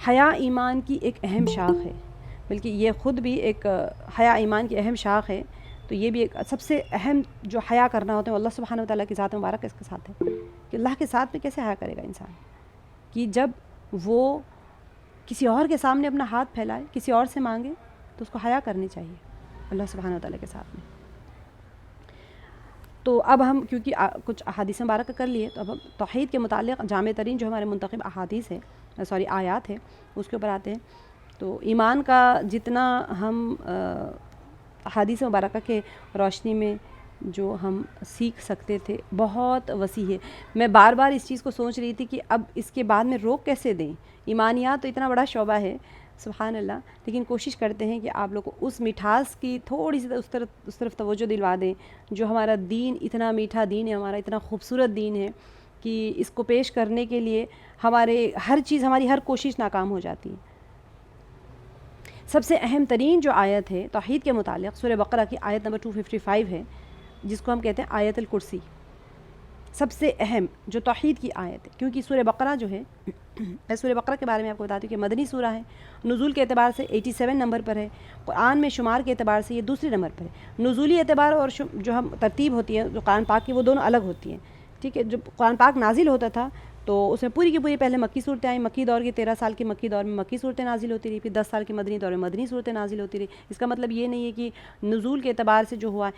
S1: حیا ایمان کی ایک اہم شاخ ہے، بلکہ یہ خود بھی ایک حیا ایمان کی اہم شاخ ہے، تو یہ بھی ایک سب سے اہم جو حیا کرنا ہوتا ہے اللہ سبحانہ و تعالیٰ کی ذات مبارک اس کے ساتھ ہے، کہ اللہ کے ساتھ میں کیسے حیا کرے گا انسان، کہ جب وہ کسی اور کے سامنے اپنا ہاتھ پھیلائے، کسی اور سے مانگے، تو اس کو حیا کرنی چاہیے اللہ سبحانہ و تعالیٰ کے ساتھ میں۔ تو اب ہم کیونکہ کچھ احادیث مبارکہ کر لیے، تو اب ہم توحید کے متعلق جامع ترین جو ہمارے منتخب احادیث ہے، آیات ہے، اس کے اوپر آتے ہیں۔ تو ایمان کا جتنا ہم احادیث مبارکہ کے روشنی میں جو ہم سیکھ سکتے تھے بہت وسیع ہے۔ میں بار بار اس چیز کو سوچ رہی تھی کہ اب اس کے بعد میں روک کیسے دیں، ایمانیات تو اتنا بڑا شعبہ ہے سبحان اللہ، لیکن کوشش کرتے ہیں کہ آپ لوگ کو اس مٹھاس کی تھوڑی سی اس طرف توجہ دلوا دیں، جو ہمارا دین اتنا میٹھا دین ہے، ہمارا اتنا خوبصورت دین ہے کہ اس کو پیش کرنے کے لیے ہماری ہر کوشش ناکام ہو جاتی ہے۔ سب سے اہم ترین جو آیت ہے توحید کے متعلق سورہ بقرہ کی آیت نمبر 255 ہے، جس کو ہم کہتے ہیں آیت الکرسی، سب سے اہم جو توحید کی آیت ہے، کیونکہ سورہ بقرہ جو ہے، میں سورہ بقرہ کے بارے میں آپ کو بتاتی ہوں کہ مدنی سورہ ہے، نزول کے اعتبار سے 87 نمبر پر ہے، قرآن میں شمار کے اعتبار سے یہ دوسرے نمبر پر ہے۔ نزولی اعتبار اور جو ہم ترتیب ہوتی ہے جو قرآن پاک کی، وہ دونوں الگ ہوتی ہیں، ٹھیک ہے۔ جب قرآن پاک نازل ہوتا تھا تو اس میں پوری کی پوری پہلے مکی صورتیں آئیں، مکی دور کے 13 سال کے مکی دور میں مکی صورتیں نازل ہوتی رہی، پھر 10 سال کے مدنی دور میں مدنی صورتیں نازل ہوتی رہی۔ اس کا مطلب یہ نہیں ہے کہ نزول کے اعتبار سے جو ہوا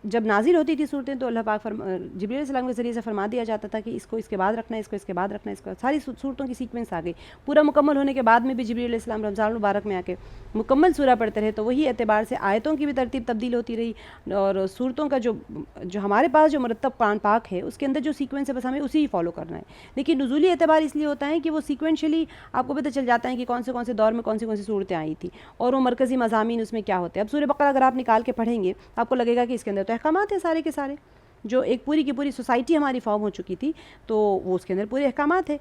S1: جب نازل ہوتی تھی صورتیں تو اللہ پاک جبریل علیہ السلام کے ذریعے سے فرما دیا جاتا تھا کہ اس کو اس کے بعد رکھنا ہے، اس کو اس کے بعد رکھنا ہے، اس کو ساری صورتوں کی سیکوینس آ گئی۔ پورا مکمل ہونے کے بعد میں بھی جبریل علیہ السلام رمضان المبارک میں آ کے مکمل سورہ پڑھتے رہے، تو وہی اعتبار سے آیتوں کی بھی ترتیب تبدیل ہوتی رہی، اور صورتوں کا جو ہمارے پاس جو مرتب قرآن پاک ہے اس کے اندر جو سیکوینس ہے بس ہمیں اسی ہی فالو کرنا ہے۔ لیکن نزولی اعتبار اس لیے ہوتا ہے کہ وہ سیکوینشلی آپ کو پتہ چل جاتا ہے کہ کون سے دور میں کون سی صورتیں آئی تھیں اور وہ مرکزی مضامین اس میں کیا ہوتے ہیں۔ اب سورہ بقرہ اگر آپ نکال کے پڑھیں گے آپ کو لگے گا کہ اس کے اندر تو احکامات ہیں سارے کے سارے، جو ایک پوری کی پوری سوسائٹی ہماری فارم ہو چکی تھی، تو وہ اس کے اندر پورے احکامات تھے.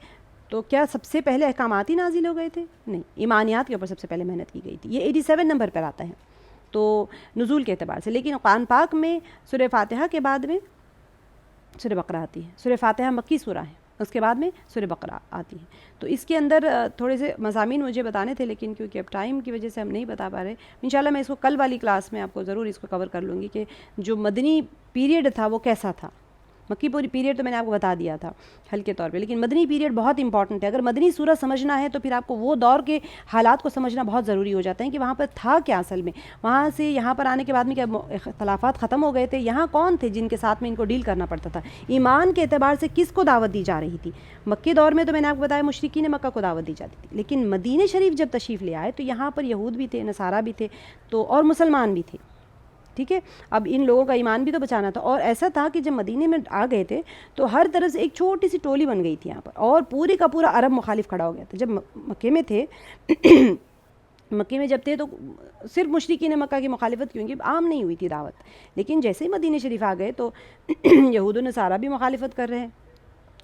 S1: تو کیا سب سے پہلے احکامات ہی نازل ہو گئے تھے؟ نہیں، ایمانیات کے اوپر سب سے پہلے محنت کی گئی تھی. یہ 87 نمبر پر آتا ہے تو نزول کے اعتبار سے. لیکن قرآن پاک میں سورہ فاتحہ کے بعد میں سورہ بقرہ آتی ہے. سورہ فاتحہ مکی سورہ ہے، اس کے بعد میں سورہ بقرہ آتی ہے. تو اس کے اندر تھوڑے سے مضامین مجھے بتانے تھے، لیکن کیونکہ اب ٹائم کی وجہ سے ہم نہیں بتا پا رہے. انشاءاللہ میں اس کو کل والی کلاس میں آپ کو ضرور اس کو کور کر لوں گی کہ جو مدنی پیریڈ تھا وہ کیسا تھا. مکی پوری پیریڈ تو میں نے آپ کو بتا دیا تھا ہلکے طور پہ، لیکن مدنی پیریڈ بہت امپورٹنٹ ہے. اگر مدنی سورہ سمجھنا ہے تو پھر آپ کو وہ دور کے حالات کو سمجھنا بہت ضروری ہو جاتا ہے کہ وہاں پر تھا کیا اصل میں، وہاں سے یہاں پر آنے کے بعد میں کیا اختلافات ختم ہو گئے تھے، یہاں کون تھے جن کے ساتھ میں ان کو ڈیل کرنا پڑتا تھا، ایمان کے اعتبار سے کس کو دعوت دی جا رہی تھی. مکے دور میں تو میں نے آپ کو بتایا مشرکین مکہ کو دعوت دی جاتی تھی، لیکن مدینہ شریف جب تشریف لے آئے تو یہاں پر یہود بھی تھے، نصارہ بھی تھے، تو اور مسلمان بھی تھے. ٹھیک ہے، اب ان لوگوں کا ایمان بھی تو بچانا تھا. اور ایسا تھا کہ جب مدینے میں آ گئے تھے تو ہر طرف سے ایک چھوٹی سی ٹولی بن گئی تھی یہاں پر، اور پورے کا پورا عرب مخالف کھڑا ہو گیا تھا. جب مکے میں تھے مکے میں جب تھے تو صرف مشرکین مکہ کی مخالفت کیونکہ عام نہیں ہوئی تھی دعوت، لیکن جیسے ہی مدینہ شریف آ گئے تو یہود و نصارہ بھی مخالفت کر رہے ہیں.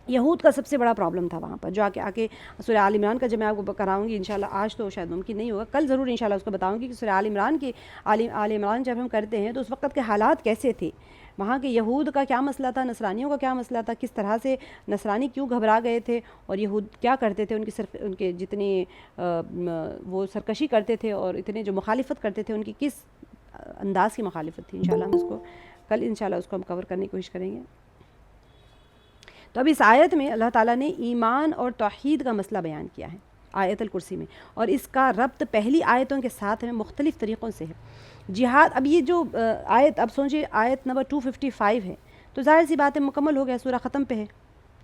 S1: یہود کا سب سے بڑا پرابلم تھا وہاں پر، جو آ کے سورہ آل عمران کا جب میں آپ کو کراؤں گی انشاءاللہ، آج تو شاید ممکن نہیں ہوگا، کل ضرور انشاءاللہ اس کو بتاؤں گی کہ سورہ آل عمران کی آل عمران جب ہم کرتے ہیں تو اس وقت کے حالات کیسے تھے، وہاں کے یہود کا کیا مسئلہ تھا، نصرانیوں کا کیا مسئلہ تھا، کس طرح سے نصرانی کیوں گھبرا گئے تھے، اور یہود کیا کرتے تھے، ان کے جتنے وہ سرکشی کرتے تھے اور اتنے جو مخالفت کرتے تھے ان کی کس انداز کی مخالفت تھی. انشاءاللہ ہم اس کو کل انشاءاللہ اس کو ہم کور کرنے کی کوشش کریں گے. تو اب اس آیت میں اللہ تعالیٰ نے ایمان اور توحید کا مسئلہ بیان کیا ہے آیت الکرسی میں، اور اس کا ربط پہلی آیتوں کے ساتھ میں مختلف طریقوں سے ہے. جہاد، اب یہ جو آیت، اب سوچیں آیت نمبر 255 ہے تو ظاہر سی بات ہے مکمل ہو گیا، سورہ ختم پہ ہے.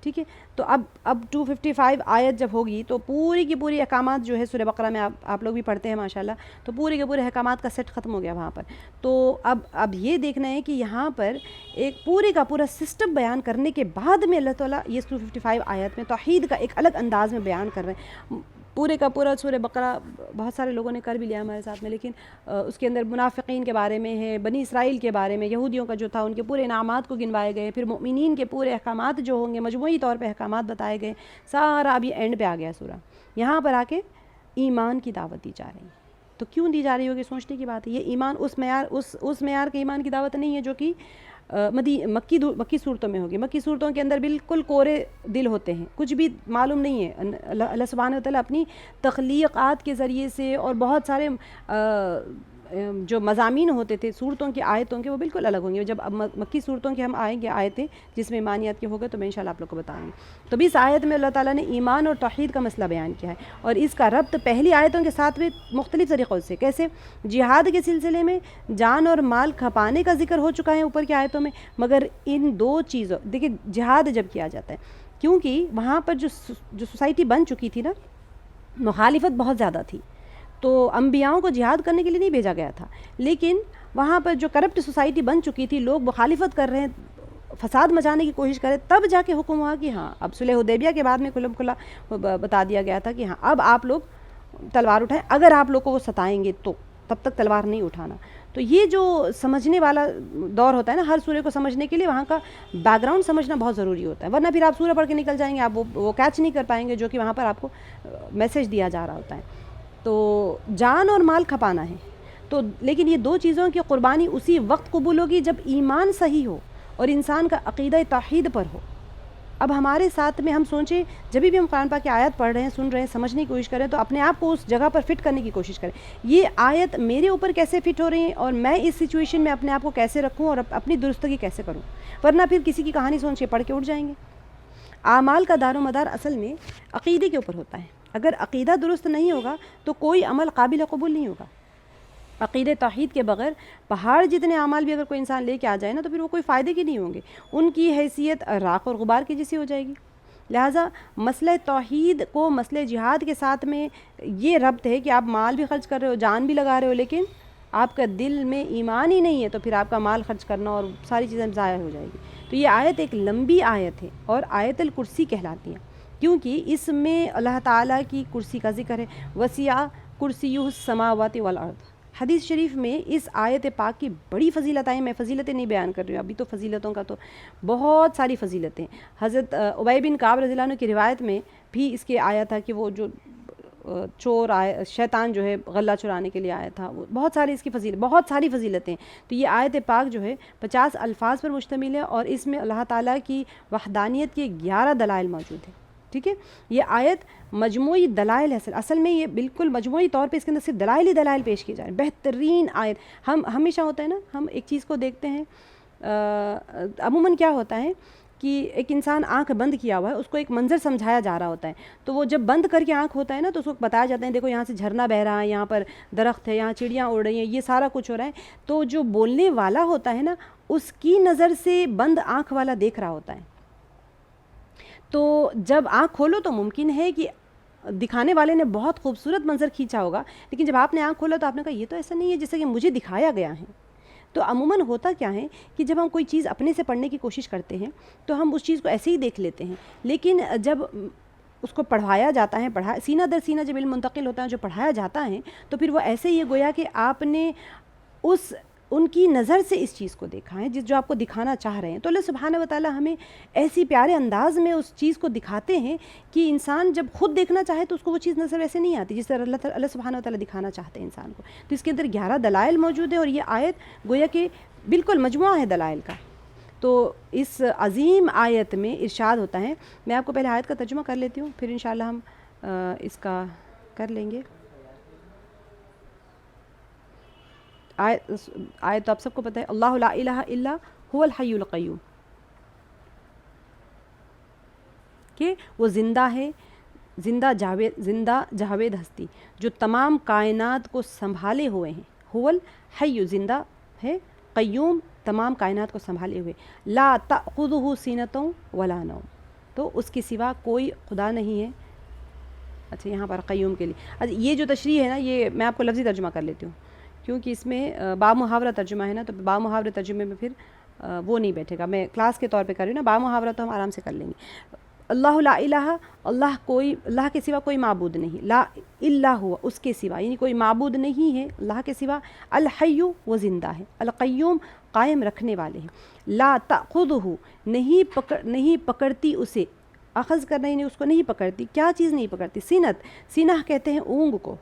S1: ٹھیک ہے، تو اب 255 آیت جب ہوگی تو پوری کی پوری احکامات جو ہے سورہ بقرہ میں آپ لوگ بھی پڑھتے ہیں ماشاءاللہ، تو پورے کے پورے احکامات کا سیٹ ختم ہو گیا وہاں پر. تو اب یہ دیکھنا ہے کہ یہاں پر ایک پورے کا پورا سسٹم بیان کرنے کے بعد میں اللہ تعالیٰ یہ 255 آیت میں توحید کا ایک الگ انداز میں بیان کر رہے ہیں. پورے کا پورا سورہ بقرہ بہت سارے لوگوں نے کر بھی لیا ہمارے ساتھ میں، لیکن اس کے اندر منافقین کے بارے میں ہے، بنی اسرائیل کے بارے میں، یہودیوں کا جو تھا ان کے پورے انعامات کو گنوائے گئے، پھر مؤمنین کے پورے احکامات جو ہوں گے مجموعی طور پہ احکامات بتائے گئے. سارا اب یہ اینڈ پہ آ گیا سورہ، یہاں پر آ کے ایمان کی دعوت دی جا رہی ہے. تو کیوں دی جا رہی ہوگی، سوچنے کی بات ہے. یہ ایمان اس معیار کے ایمان کی دعوت نہیں ہے جو کہ مکی صورتوں میں ہوگی. مکی صورتوں کے اندر بالکل کورے دل ہوتے ہیں، کچھ بھی معلوم نہیں ہے. اللہ سبحانہ وتعالیٰ اپنی تخلیقات کے ذریعے سے اور بہت سارے جو مضامین ہوتے تھے صورتوں کی آیتوں کے وہ بالکل الگ ہوں گے. جب اب مکی صورتوں کے ہم آئیں گے آیتیں جس میں ایمانیات کے ہوگا تو میں انشاءاللہ آپ لوگ کو بتاؤں گی. تو بھی اس آیت میں اللہ تعالیٰ نے ایمان اور توحید کا مسئلہ بیان کیا ہے، اور اس کا ربط پہلی آیتوں کے ساتھ بھی مختلف طریقوں سے. کیسے؟ جہاد کے سلسلے میں جان اور مال کھپانے کا ذکر ہو چکا ہے اوپر کی آیتوں میں، مگر ان دو چیزوں، دیکھیں جہاد جب کیا جاتا ہے کیونکہ وہاں پر جو سوسائٹی بن چکی تھی نا، مخالفت بہت زیادہ تھی، تو انبیاؤں کو جہاد کرنے کے لیے نہیں بھیجا گیا تھا، لیکن وہاں پر جو کرپٹ سوسائٹی بن چکی تھی، لوگ مخالفت کر رہے ہیں، فساد مچانے کی کوشش کرے، تب جا کے حکم ہوا کہ ہاں اب صلح حدیبیہ کے بعد میں کھلا بتا دیا گیا تھا کہ ہاں اب آپ لوگ تلوار اٹھائیں، اگر آپ لوگ کو وہ ستائیں گے تو تب تک تلوار نہیں اٹھانا. تو یہ جو سمجھنے والا دور ہوتا ہے نا، ہر سورے کو سمجھنے کے لیے وہاں کا بیک گراؤنڈ سمجھنا بہت ضروری ہوتا ہے، ورنہ پھر آپ سورہ پڑھ کے نکل جائیں گے، آپ وہ کیچ نہیں کر پائیں گے جو کہ وہاں پر آپ کو میسج دیا جا رہا ہوتا ہے. تو جان اور مال کھپانا ہے، تو لیکن یہ دو چیزوں کی قربانی اسی وقت قبول ہوگی جب ایمان صحیح ہو اور انسان کا عقیدہ توحید پر ہو. اب ہمارے ساتھ میں ہم سوچیں، جب بھی ہم قرآن پاک کی آیت پڑھ رہے ہیں، سن رہے ہیں، سمجھنے کی کوشش کریں تو اپنے آپ کو اس جگہ پر فٹ کرنے کی کوشش کریں. یہ آیت میرے اوپر کیسے فٹ ہو رہی ہے اور میں اس سچویشن میں اپنے آپ کو کیسے رکھوں اور اپنی درستگی کیسے کروں، ورنہ پھر کسی کی کہانی سوچ کے پڑھ کے اٹھ جائیں گے. اعمال کا دار و مدار اصل میں عقیدے کے اوپر ہوتا ہے. اگر عقیدہ درست نہیں ہوگا تو کوئی عمل قابل قبول نہیں ہوگا. عقیدہ توحید کے بغیر پہاڑ جتنے اعمال بھی اگر کوئی انسان لے کے آ جائے نا تو پھر وہ کوئی فائدے کے نہیں ہوں گے، ان کی حیثیت راکھ اور غبار کی جیسی ہو جائے گی. لہٰذا مسئلہ توحید کو مسئلہ جہاد کے ساتھ میں یہ ربط ہے کہ آپ مال بھی خرچ کر رہے ہو، جان بھی لگا رہے ہو، لیکن آپ کا دل میں ایمان ہی نہیں ہے تو پھر آپ کا مال خرچ کرنا اور ساری چیزیں ضائع ہو جائے گی. تو یہ آیت ایک لمبی آیت ہے اور آیت الکرسی کہلاتی ہے کیونکہ اس میں اللہ تعالیٰ کی کرسی کا ذکر ہے. وسیع کرسیہ السماوات والارض، حدیث شریف میں اس آیت پاک کی بڑی فضیلت ہیں. میں فضیلتیں نہیں بیان کر رہی ہوں ابھی، تو فضیلتوں کا تو بہت ساری فضیلتیں. حضرت ابی بن کعب رضی اللہ عنہ کی روایت میں بھی اس کے آیا تھا کہ وہ جو چور آئے، شیطان جو ہے غلہ چرانے کے لیے آیا تھا. بہت ساری اس کی بہت ساری فضیلتیں. تو یہ آیت پاک جو ہے 50 الفاظ پر مشتمل ہے، اور اس میں اللہ تعالیٰ کی وحدانیت کے 11 دلائل موجود ہیں. ٹھیک ہے، یہ آیت مجموعی دلائل ہے. اصل میں یہ بالکل مجموعی طور پہ اس کے اندر صرف دلائل ہی دلائل پیش کیے جائیں. بہترین آیت. ہم ہمیشہ ہوتا ہے نا، ہم ایک چیز کو دیکھتے ہیں، عموماً کیا ہوتا ہے کہ ایک انسان آنکھ بند کیا ہوا ہے، اس کو ایک منظر سمجھایا جا رہا ہوتا ہے، تو وہ جب بند کر کے آنکھ ہوتا ہے نا، تو اس کو بتایا جاتا ہے دیکھو یہاں سے جھرنا بہ رہا ہے، یہاں پر درخت ہے، یہاں چڑیاں اڑ رہی ہیں، یہ سارا کچھ ہو رہا ہے. تو جو بولنے والا ہوتا ہے نا، اس کی نظر سے بند آنکھ والا دیکھ رہا ہوتا ہے. تو جب آنکھ کھولو تو ممکن ہے کہ دکھانے والے نے بہت خوبصورت منظر کھینچا ہوگا، لیکن جب آپ نے آنکھ کھولا تو آپ نے کہا یہ تو ایسا نہیں ہے جیسا کہ مجھے دکھایا گیا ہے. تو عموماً ہوتا کیا ہے کہ جب ہم کوئی چیز اپنے سے پڑھنے کی کوشش کرتے ہیں تو ہم اس چیز کو ایسے ہی دیکھ لیتے ہیں، لیکن جب اس کو پڑھایا جاتا ہے، سینہ در سینہ جب علم منتقل ہوتا ہے، جو پڑھایا جاتا ہے، تو پھر وہ ایسے ہی گویا کہ آپ نے ان کی نظر سے اس چیز کو دیکھا ہے جو آپ کو دکھانا چاہ رہے ہیں. تو اللہ سبحانہ و تعالی ہمیں ایسی پیارے انداز میں اس چیز کو دکھاتے ہیں کہ انسان جب خود دیکھنا چاہے تو اس کو وہ چیز نظر ایسے نہیں آتی جس طرح اللہ سبحانہ و تعالی دکھانا چاہتے ہیں انسان کو. تو اس کے اندر 11 دلائل موجود ہیں، اور یہ آیت گویا کہ بالکل مجموعہ ہے دلائل کا. تو اس عظیم آیت میں ارشاد ہوتا ہے، میں آپ کو پہلے آیت کا ترجمہ کر لیتی ہوں، پھر انشاءاللہ ہم اس کا کر لیں گے. آیت تو آپ سب کو پتہ ہے، اللہ لا الہ الا هو الحی القیوم، کہ وہ زندہ ہے، زندہ جاوید ہستی جو تمام کائنات کو سنبھالے ہوئے ہیں. هو الحی زندہ ہے، قیوم تمام کائنات کو سنبھالے ہوئے. لا تأخذہ سینۃ ولا نوم، تو اس کے سوا کوئی خدا نہیں ہے. اچھا یہاں پر قیوم کے لیے، اچھا یہ جو تشریح ہے نا، یہ میں آپ کو لفظی ترجمہ کر لیتی ہوں کیونکہ اس میں با محاورہ ترجمہ ہے نا، تو با محاورہ ترجمے میں پھر وہ نہیں بیٹھے گا. میں کلاس کے طور پہ کر رہی ہوں نا، با محاورہ تو ہم آرام سے کر لیں گے. اللہ لا الہ، اللہ کے سوا کوئی معبود نہیں، لا الا ہوا اس کے سوا، یعنی کوئی معبود نہیں ہے اللہ کے سوا. الحی وہ زندہ ہے، القیوم قائم رکھنے والے ہیں. لا تأخذہ نہیں پکڑتی اسے، اخذ کرنا یعنی اس کو نہیں پکڑتی. کیا چیز نہیں پکڑتی؟ سینہ کہتے ہیں اونگ کو،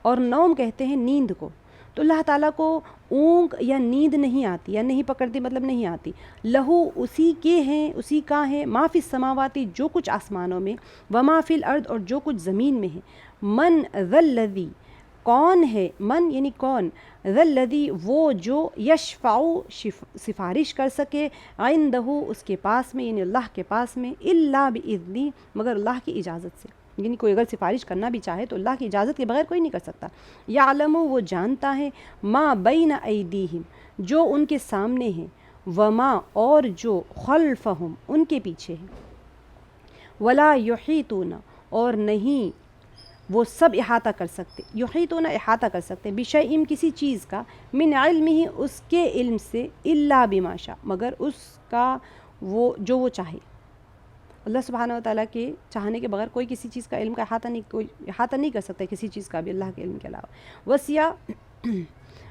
S1: اور نوم کہتے ہیں نیند کو. تو اللہ تعالیٰ کو اونگ یا نیند نہیں آتی، یا نہیں پکڑتی مطلب نہیں آتی. لہو اسی کے ہیں، اسی کا ہے، ما فی السماواتی جو کچھ آسمانوں میں، وما فی الارض اور جو کچھ زمین میں ہے. من ذا الذی کون ہے، من یعنی کون، ذا الذی وہ جو یشفع سفارش کر سکے، عندہ اس کے پاس میں یعنی اللہ کے پاس میں، الا باذنہ مگر اللہ کی اجازت سے. یعنی کوئی اگر سفارش کرنا بھی چاہے تو اللہ کی اجازت کے بغیر کوئی نہیں کر سکتا. یعلم وہ جانتا ہے، ما بین ایدیہم جو ان کے سامنے ہیں، وما اور جو خلفہم ان کے پیچھے ہے. ولا یحیطون اور نہیں وہ سب احاطہ کر سکتے، یحیطون احاطہ کر سکتے، بشیء کسی چیز کا، من علمہ اس کے علم سے، الا بما شاء مگر اس کا وہ جو وہ چاہے. اللہ سبحانہ و تعالیٰ کے چاہنے کے بغیر کوئی کسی چیز کا علم کا احاطہ نہیں کر سکتا کسی چیز کا بھی اللہ کے علم کے علاوہ.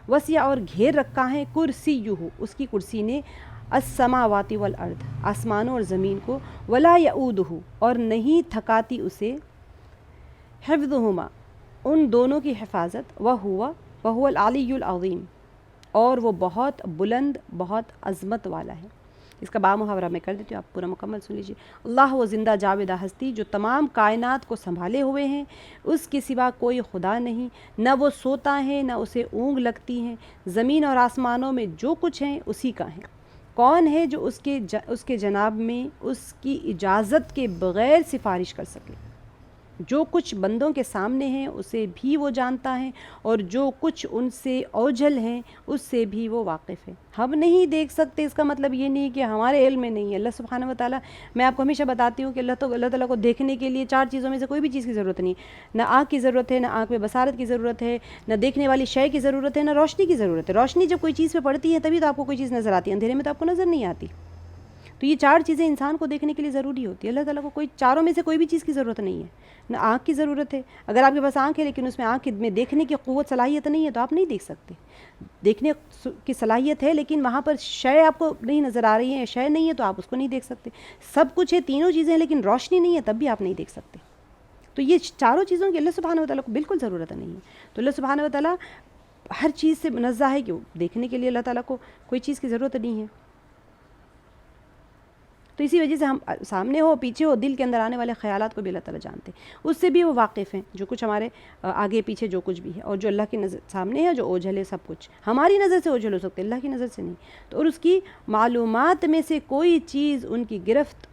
S1: وسیع اور گھیر رکھا ہے، کرسیہ اس کی کرسی نے، السماوات والارض آسمانوں اور زمین کو، ولا یؤودہ اور نہیں تھکاتی اسے، حفظہما ان دونوں کی حفاظت، وہو العلی العظیم اور وہ بہت بلند بہت عظمت والا ہے. اس کا با محاورہ میں کر دیتی ہوں، آپ پورا مکمل سن لیجیے. اللہ وہ زندہ جاویدہ ہستی جو تمام کائنات کو سنبھالے ہوئے ہیں، اس کے سوا کوئی خدا نہیں، نہ وہ سوتا ہے نہ اسے اونگ لگتی ہے. زمین اور آسمانوں میں جو کچھ ہیں اسی کا ہے. کون ہے جو اس کے جناب میں اس کی اجازت کے بغیر سفارش کر سکے؟ جو کچھ بندوں کے سامنے ہیں اسے بھی وہ جانتا ہے، اور جو کچھ ان سے اوجھل ہیں اس سے بھی وہ واقف ہے. ہم نہیں دیکھ سکتے، اس کا مطلب یہ نہیں کہ ہمارے علم میں نہیں ہے. اللہ سبحانہ و تعالیٰ، میں آپ کو ہمیشہ بتاتی ہوں کہ اللہ تعالیٰ کو دیکھنے کے لیے 4 چیزوں میں سے کوئی بھی چیز کی ضرورت نہیں. نہ آنکھ کی ضرورت ہے، نہ آنکھ میں بصارت کی ضرورت ہے، نہ دیکھنے والی شے کی ضرورت ہے، نہ روشنی کی ضرورت ہے. روشنی جب کوئی چیز پہ پڑتی ہے تبھی تو آپ کو کوئی چیز نظر آتی ہے، اندھیرے میں تو آپ کو نظر نہیں آتی. تو یہ 4 چیزیں انسان کو دیکھنے کے لیے ضروری ہوتی ہے. اللہ تعالیٰ کو کوئی چاروں میں سے کوئی بھی چیز کی ضرورت نہیں ہے. نہ آنکھ کی ضرورت ہے، اگر آپ کے پاس آنکھ ہے لیکن اس میں آنکھ میں دیکھنے کی قوت صلاحیت نہیں ہے تو آپ نہیں دیکھ سکتے. دیکھنے کی صلاحیت ہے لیکن وہاں پر شے آپ کو نہیں نظر آ رہی ہے، شے نہیں ہے تو آپ اس کو نہیں دیکھ سکتے. سب کچھ ہے، تینوں چیزیں ہیں لیکن روشنی نہیں ہے تب بھی آپ نہیں دیکھ سکتے. تو یہ چاروں چیزوں کی اللہ سبحانہ و تعالیٰ کو بالکل ضرورت نہیں ہے. تو اللہ سبحانہ و تعالیٰ ہر چیز سے منزہ ہے کہ دیکھنے کے لیے اللہ تعالیٰ کو کوئی چیز کی ضرورت نہیں ہے. تو اسی وجہ سے ہم سامنے ہو پیچھے ہو دل کے اندر آنے والے خیالات کو بھی اللہ تعالیٰ جانتے ہیں، اس سے بھی وہ واقف ہیں. جو کچھ ہمارے آگے پیچھے جو کچھ بھی ہے اور جو اللہ کی نظر سامنے ہے، جو اوجھل ہے، سب کچھ ہماری نظر سے اوجھل ہو سکتے، اللہ کی نظر سے نہیں. تو اور اس کی معلومات میں سے کوئی چیز ان کی گرفت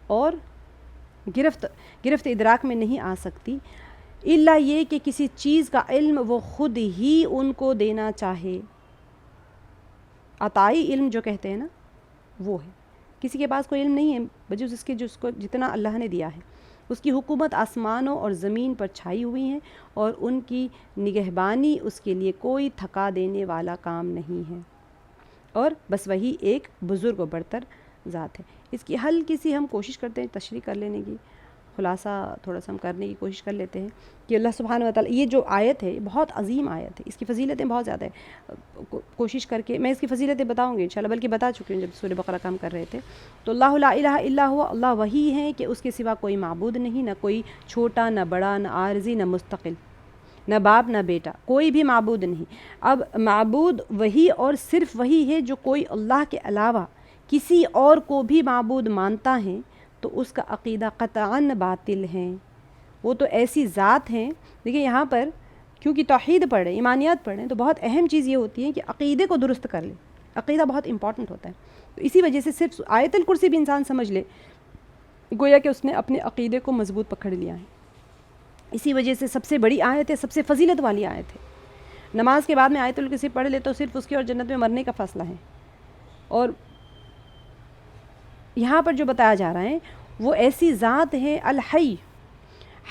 S1: ادراک میں نہیں آ سکتی الا یہ کہ کسی چیز کا علم وہ خود ہی ان کو دینا چاہے. عطائی علم جو کہتے ہیں نا وہ ہے. کسی کے پاس کوئی علم نہیں ہے بجز اس کے جس کو جتنا اللہ نے دیا ہے. اس کی حکومت آسمانوں اور زمین پر چھائی ہوئی ہیں اور ان کی نگہبانی اس کے لیے کوئی تھکا دینے والا کام نہیں ہے، اور بس وہی ایک بزرگ و برتر ذات ہے. اس کی ہلکی سی ہم کوشش کرتے ہیں تشریح کر لینے کی، خلاصہ تھوڑا سا ہم کرنے کی کوشش کر لیتے ہیں کہ اللہ سبحانہ و تعالیٰ یہ جو آیت ہے بہت عظیم آیت ہے، اس کی فضیلتیں بہت زیادہ ہیں. کوشش کر کے میں اس کی فضیلتیں بتاؤں گی انشاءاللہ، بلکہ بتا چکی ہوں جب سورہ بقرہ کا ہم کر رہے تھے. تو اللہ لا الہ الا ہوا، اللہ وہی ہے کہ اس کے سوا کوئی معبود نہیں، نہ کوئی چھوٹا نہ بڑا نہ عارضی نہ مستقل، نہ باپ نہ بیٹا، کوئی بھی معبود نہیں. اب معبود وہی اور صرف وہی ہے جو کوئی اللہ کے علاوہ کسی اور کو بھی معبود مانتا ہے تو اس کا عقیدہ قطعاً باطل ہے. وہ تو ایسی ذات ہیں. دیکھیں یہاں پر کیونکہ توحید پڑھیں، ایمانیات پڑھیں تو بہت اہم چیز یہ ہوتی ہے کہ عقیدے کو درست کر لیں. عقیدہ بہت امپورٹنٹ ہوتا ہے. تو اسی وجہ سے صرف آیت الکرسی بھی انسان سمجھ لے گویا کہ اس نے اپنے عقیدے کو مضبوط پکڑ لیا ہے. اسی وجہ سے سب سے بڑی آیت ہے، سب سے فضیلت والی آیت ہے. نماز کے بعد میں آیت الکرسی پڑھ لے تو صرف اس کے اور جنت میں مرنے کا فیصلہ ہے. اور یہاں پر جو بتایا جا رہا ہے وہ ایسی ذات ہے الحی،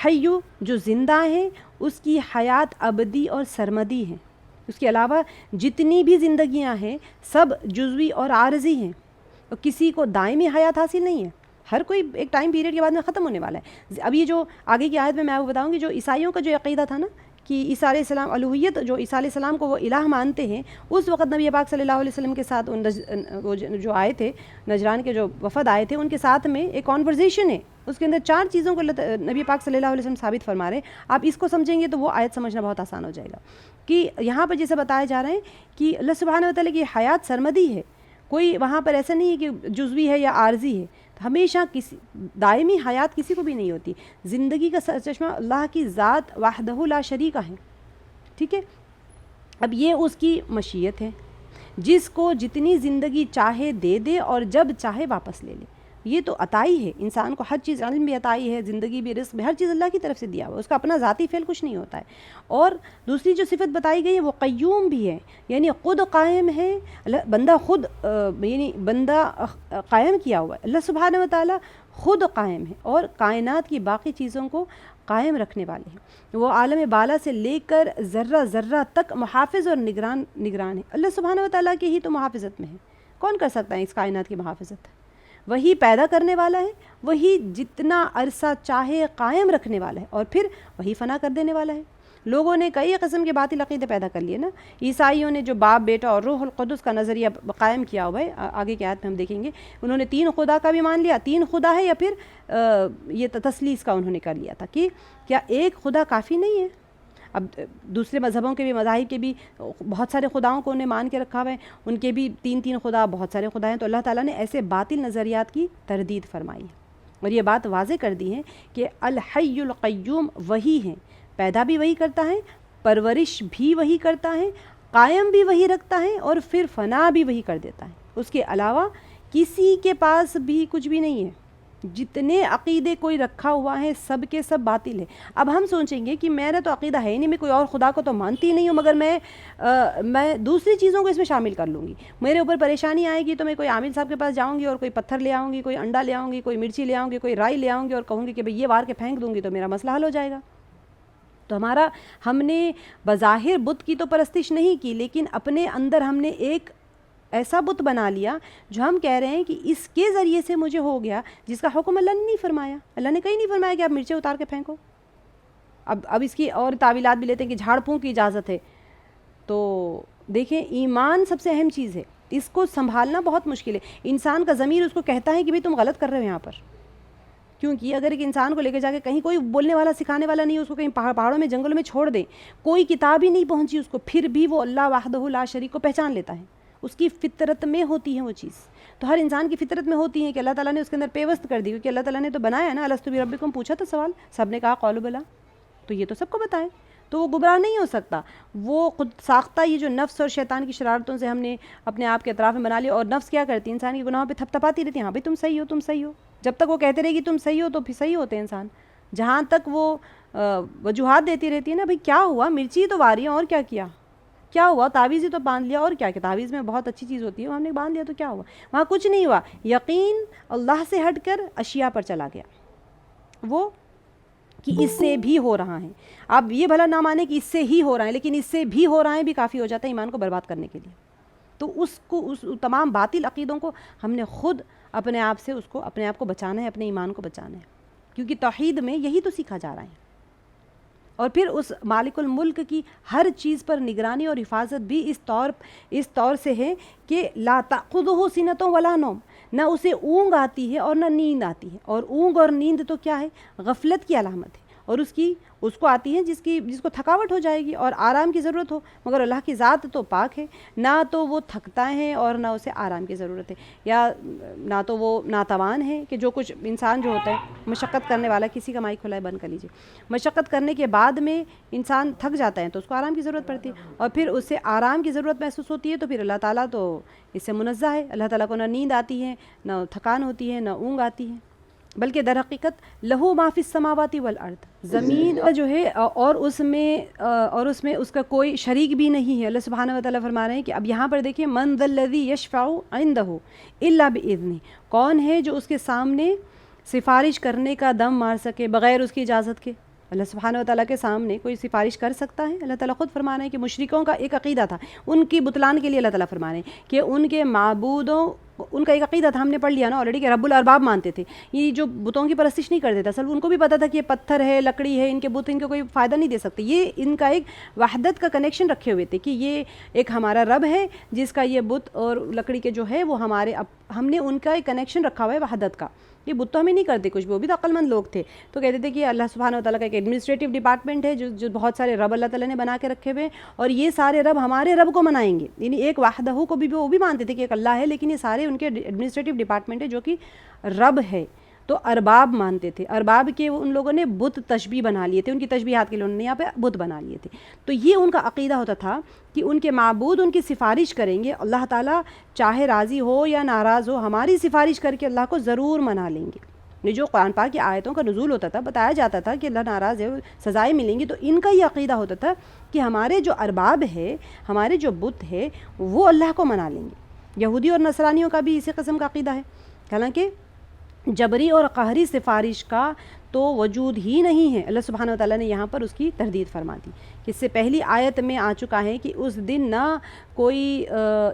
S1: حیو جو زندہ ہے، اس کی حیات ابدی اور سرمدی ہے. اس کے علاوہ جتنی بھی زندگیاں ہیں سب جزوی اور عارضی ہیں، اور کسی کو دائمی حیات حاصل نہیں ہے. ہر کوئی ایک ٹائم پیریڈ کے بعد میں ختم ہونے والا ہے. اب یہ جو آگے کی آیت میں آپ کو بتاؤں گی، جو عیسائیوں کا جو عقیدہ تھا نا کہ عیسیٰ علیہ السلام الوہیت، جو عیسیٰ علیہ السلام کو وہ الہ مانتے ہیں، اس وقت نبی پاک صلی اللہ علیہ وسلم کے ساتھ وہ جو آئے تھے نجران کے جو وفد آئے تھے ان کے ساتھ میں ایک کانورزیشن ہے. اس کے اندر 4 چیزوں کو نبی پاک صلی اللہ علیہ وسلم ثابت فرما رہے ہیں. آپ اس کو سمجھیں گے تو وہ آیت سمجھنا بہت آسان ہو جائے گا کہ یہاں پر جیسے بتایا جا رہا ہے کہ اللہ سبحانہ و تعالیٰ کی حیات سرمدی ہے. کوئی وہاں پر ایسا نہیں ہے کہ جزوی ہے یا عارضی ہے. ہمیشہ کسی دائمی حیات کسی کو بھی نہیں ہوتی. زندگی کا سرچشمہ اللہ کی ذات وحدہ لا شریک ہے. ٹھیک ہے. اب یہ اس کی مشیت ہے، جس کو جتنی زندگی چاہے دے دے اور جب چاہے واپس لے لے. یہ تو عطائی ہے انسان کو، ہر چیز، علم بھی عطائی ہے، زندگی بھی، رزق بھی، ہر چیز اللہ کی طرف سے دیا ہوا ہے. اس کا اپنا ذاتی فعل کچھ نہیں ہوتا ہے. اور دوسری جو صفت بتائی گئی ہے وہ قیوم بھی ہے، یعنی خود قائم ہے. بندہ خود یعنی بندہ قائم کیا ہوا ہے. اللہ سبحانہ و تعالیٰ خود قائم ہے اور کائنات کی باقی چیزوں کو قائم رکھنے والے ہیں. وہ عالم بالا سے لے کر ذرہ ذرہ تک محافظ اور نگران ہے. اللہ سبحانہ و تعالیٰ کی ہی تو محافظت میں ہے. کون کر سکتا ہے اس کائنات کی محافظت؟ وہی پیدا کرنے والا ہے، وہی جتنا عرصہ چاہے قائم رکھنے والا ہے، اور پھر وہی فنا کر دینے والا ہے. لوگوں نے کئی قسم کے باطل عقیدے پیدا کر لیے نا. عیسائیوں نے جو باپ، بیٹا اور روح القدس کا نظریہ قائم کیا ہوا ہے، آگے کی آیت میں ہم دیکھیں گے. انہوں نے 3 خدا کا بھی مان لیا. 3 خدا ہے یا پھر یہ تثلیث کا انہوں نے کر لیا تھا کہ کیا ایک خدا کافی نہیں ہے. اب دوسرے مذہبوں کے بھی، مذاہب کے بھی بہت سارے خداؤں کو انہیں مان کے رکھا ہوا ہے. ان کے بھی 3 خدا، بہت سارے خدا ہیں. تو اللہ تعالیٰ نے ایسے باطل نظریات کی تردید فرمائی ہے اور یہ بات واضح کر دی ہے کہ الحی القیوم وہی ہیں. پیدا بھی وہی کرتا ہے، پرورش بھی وہی کرتا ہے، قائم بھی وہی رکھتا ہے، اور پھر فنا بھی وہی کر دیتا ہے. اس کے علاوہ کسی کے پاس بھی کچھ بھی نہیں ہے. جتنے عقیدے کوئی رکھا ہوا ہے سب کے سب باطل ہے. اب ہم سوچیں گے کہ میرا تو عقیدہ ہے ہی نہیں، میں کوئی اور خدا کو تو مانتی نہیں ہوں، مگر میں دوسری چیزوں کو اس میں شامل کر لوں گی. میرے اوپر پریشانی آئے گی تو میں کوئی عامل صاحب کے پاس جاؤں گی اور کوئی پتھر لے آؤں گی، کوئی انڈا لے آؤں گی، کوئی مرچی لے آؤں گی، کوئی رائی لے آؤں گی اور کہوں گی کہ بھئی یہ وار کے پھینک دوں گی تو میرا مسئلہ حل ہو جائے گا. تو ہم نے بظاہر بت کی تو پرستش نہیں کی، لیکن اپنے اندر ہم نے ایک ایسا بت بنا لیا جو ہم کہہ رہے ہیں کہ اس کے ذریعے سے مجھے ہو گیا، جس کا حکم اللہ نے نہیں فرمایا. اللہ نے کہیں نہیں فرمایا کہ آپ مرچیں اتار کے پھینکو. اب اس کی اور تعویلات بھی لیتے ہیں کہ جھاڑ پھونک کی اجازت ہے. تو دیکھیں ایمان سب سے اہم چیز ہے، اس کو سنبھالنا بہت مشکل ہے. انسان کا ضمیر اس کو کہتا ہے کہ بھئی تم غلط کر رہے ہو یہاں پر، کیونکہ اگر ایک انسان کو لے کے جا کے کہیں کوئی بولنے والا سکھانے والا نہیں، اس کو کہیں پہاڑوں میں جنگلوں میں چھوڑ دیں، کوئی کتاب ہی نہیں پہنچی اس کو، پھر بھی وہ اللہ وحدہ لا شریک کو پہچان لیتا ہے. اس کی فطرت میں ہوتی ہے وہ چیز. تو ہر انسان کی فطرت میں ہوتی ہے کہ اللہ تعالیٰ نے اس کے اندر پیوست کر دی، کیونکہ اللہ تعالیٰ نے تو بنایا ہے نا. الستو بربکم پوچھا تھا سوال، سب نے کہا قالوا بلی، تو یہ تو سب کو بتائیں. تو وہ گمراہ نہیں ہو سکتا. وہ خود ساختہ یہ جو نفس اور شیطان کی شرارتوں سے ہم نے اپنے آپ کے اطراف میں بنا لیا. اور نفس کیا کرتی ہے؟ انسان کے گناہوں پہ تھپ تھپاتی رہتی ہے، ہاں بھائی تم صحیح ہو تم صحیح ہو. جب تک وہ کہتے رہے گی تم صحیح ہو تو پھر صحیح ہوتے ہیں انسان. جہاں تک وہ وجوہات دیتی رہتی ہے نا، بھئی کیا ہوا، مرچی تو واری ہے اور کیا ہوا، تعویذ ہی تو باندھ لیا اور کیا کہ تعویذ میں بہت اچھی چیز ہوتی ہے، وہ ہم نے باندھ لیا تو کیا ہوا. وہاں کچھ نہیں ہوا. یقین اللہ سے ہٹ کر اشیاء پر چلا گیا، وہ کہ اس سے بھی ہو رہا ہے. اب یہ بھلا نہ مانے کہ اس سے ہی ہو رہا ہے، لیکن اس سے بھی ہو رہا ہے بھی کافی ہو جاتا ہے ایمان کو برباد کرنے کے لیے. تو اس تمام باطل عقیدوں کو ہم نے خود اپنے آپ سے اپنے آپ کو بچانا ہے، اپنے ایمان کو بچانا ہے، کیونکہ توحید میں یہی تو سیکھا جا رہا ہے. اور پھر اس مالک الملک کی ہر چیز پر نگرانی اور حفاظت بھی اس طور سے ہے کہ لا تأخذہ سنۃ ولا نوم، نہ اسے اونگ آتی ہے اور نہ نیند آتی ہے. اور اونگ اور نیند تو کیا ہے؟ غفلت کی علامت ہے. اور اس کو آتی ہے جس کو تھکاوٹ ہو جائے گی اور آرام کی ضرورت ہو. مگر اللہ کی ذات تو پاک ہے، نہ تو وہ تھکتا ہے اور نہ اسے آرام کی ضرورت ہے، یا نہ تو وہ ناتوان ہے کہ جو کچھ انسان جو ہوتا ہے مشقت کرنے والا. کسی کا مائک کھلا ہے، بند کر لیجیے. مشقت کرنے کے بعد میں انسان تھک جاتا ہے تو اس کو آرام کی ضرورت پڑتی ہے، اور پھر اس سے آرام کی ضرورت محسوس ہوتی ہے. تو پھر اللہ تعالیٰ تو اس سے منزہ ہے. اللہ تعالیٰ کو نہ نیند آتی ہے، نہ تھکان ہوتی ہے، نہ اونگ آتی ہے، بلکہ در حقیقت لہو ما فی السماوات والارض، زمین جو ہے اور اس میں اس کا کوئی شریک بھی نہیں ہے. اللہ سبحانہ و تعالیٰ فرما رہے ہیں کہ اب یہاں پر دیکھیں من ذا الذی یشفع عندہ الا باذنہ، کون ہے جو اس کے سامنے سفارش کرنے کا دم مار سکے بغیر اس کی اجازت کے. اللہ سبحانہ و تعالیٰ کے سامنے کوئی سفارش کر سکتا ہے؟ اللہ تعالیٰ خود فرما رہے ہیں کہ مشرکوں کا ایک عقیدہ تھا، ان کی بطلان کے لیے اللہ تعالیٰ فرما رہے ہیں کہ ان کے معبودوں، ان کا ایک عقیدہ تھا، ہم نے پڑھ لیا نا آلریڈی، کہ رب الارباب مانتے تھے. یہ جو بتوں کی پرستش نہیں کرتے تھے، اصل ان کو بھی پتہ تھا کہ یہ پتھر ہے، لکڑی ہے، ان کے بت ان کو کوئی فائدہ نہیں دے سکتے. یہ ان کا ایک وحدت کا کنیکشن رکھے ہوئے تھے کہ یہ ایک ہمارا رب ہے جس کا یہ بت اور لکڑی کے جو ہے وہ ہم نے ان کا ایک کنیکشن رکھا ہوا ہے وحدت کا. یہ بت تو ہمیں نہیں کرتے کچھ بھی، وہ بھی تو عقل مند لوگ تھے. تو کہتے تھے کہ اللہ سبحانہ و تعالیٰ کا ایک ایڈمنسٹریٹو ڈپارٹمنٹ ہے جو بہت سارے رب اللہ تعالیٰ نے بنا کے رکھے ہوئے، اور یہ سارے رب ہمارے رب کو منائیں گے. یعنی ایک وحدہ کو بھی وہ بھی مانتے تھے کہ ایک اللہ ہے، لیکن یہ سارے ان کے ایڈمنسٹریٹو ڈپارٹمنٹ ہے جو کہ رب ہے. تو ارباب مانتے تھے. ارباب کے ان لوگوں نے بت تشبیہ بنا لیے تھے، ان کی تشبیہات کے لیے انہوں نے یہاں پہ بت بنا لیے تھے. تو یہ ان کا عقیدہ ہوتا تھا کہ ان کے معبود ان کی سفارش کریں گے، اللہ تعالیٰ چاہے راضی ہو یا ناراض ہو ہماری سفارش کر کے اللہ کو ضرور منا لیں گے. یہ جو قرآن پاک کی آیتوں کا نزول ہوتا تھا، بتایا جاتا تھا کہ اللہ ناراض ہے، سزائیں ملیں گی. تو ان کا یہ عقیدہ ہوتا تھا کہ ہمارے جو ارباب ہے، ہمارے جو بت ہے، وہ اللہ کو منا لیں گے. یہودی اور نصرانیوں کا بھی اسی قسم کا عقیدہ ہے. حالانکہ جبری اور قہری سفارش کا تو وجود ہی نہیں ہے. اللہ سبحانہ و تعالیٰ نے یہاں پر اس کی تردید فرما دی کہ اس سے پہلی آیت میں آ چکا ہے کہ اس دن نہ کوئی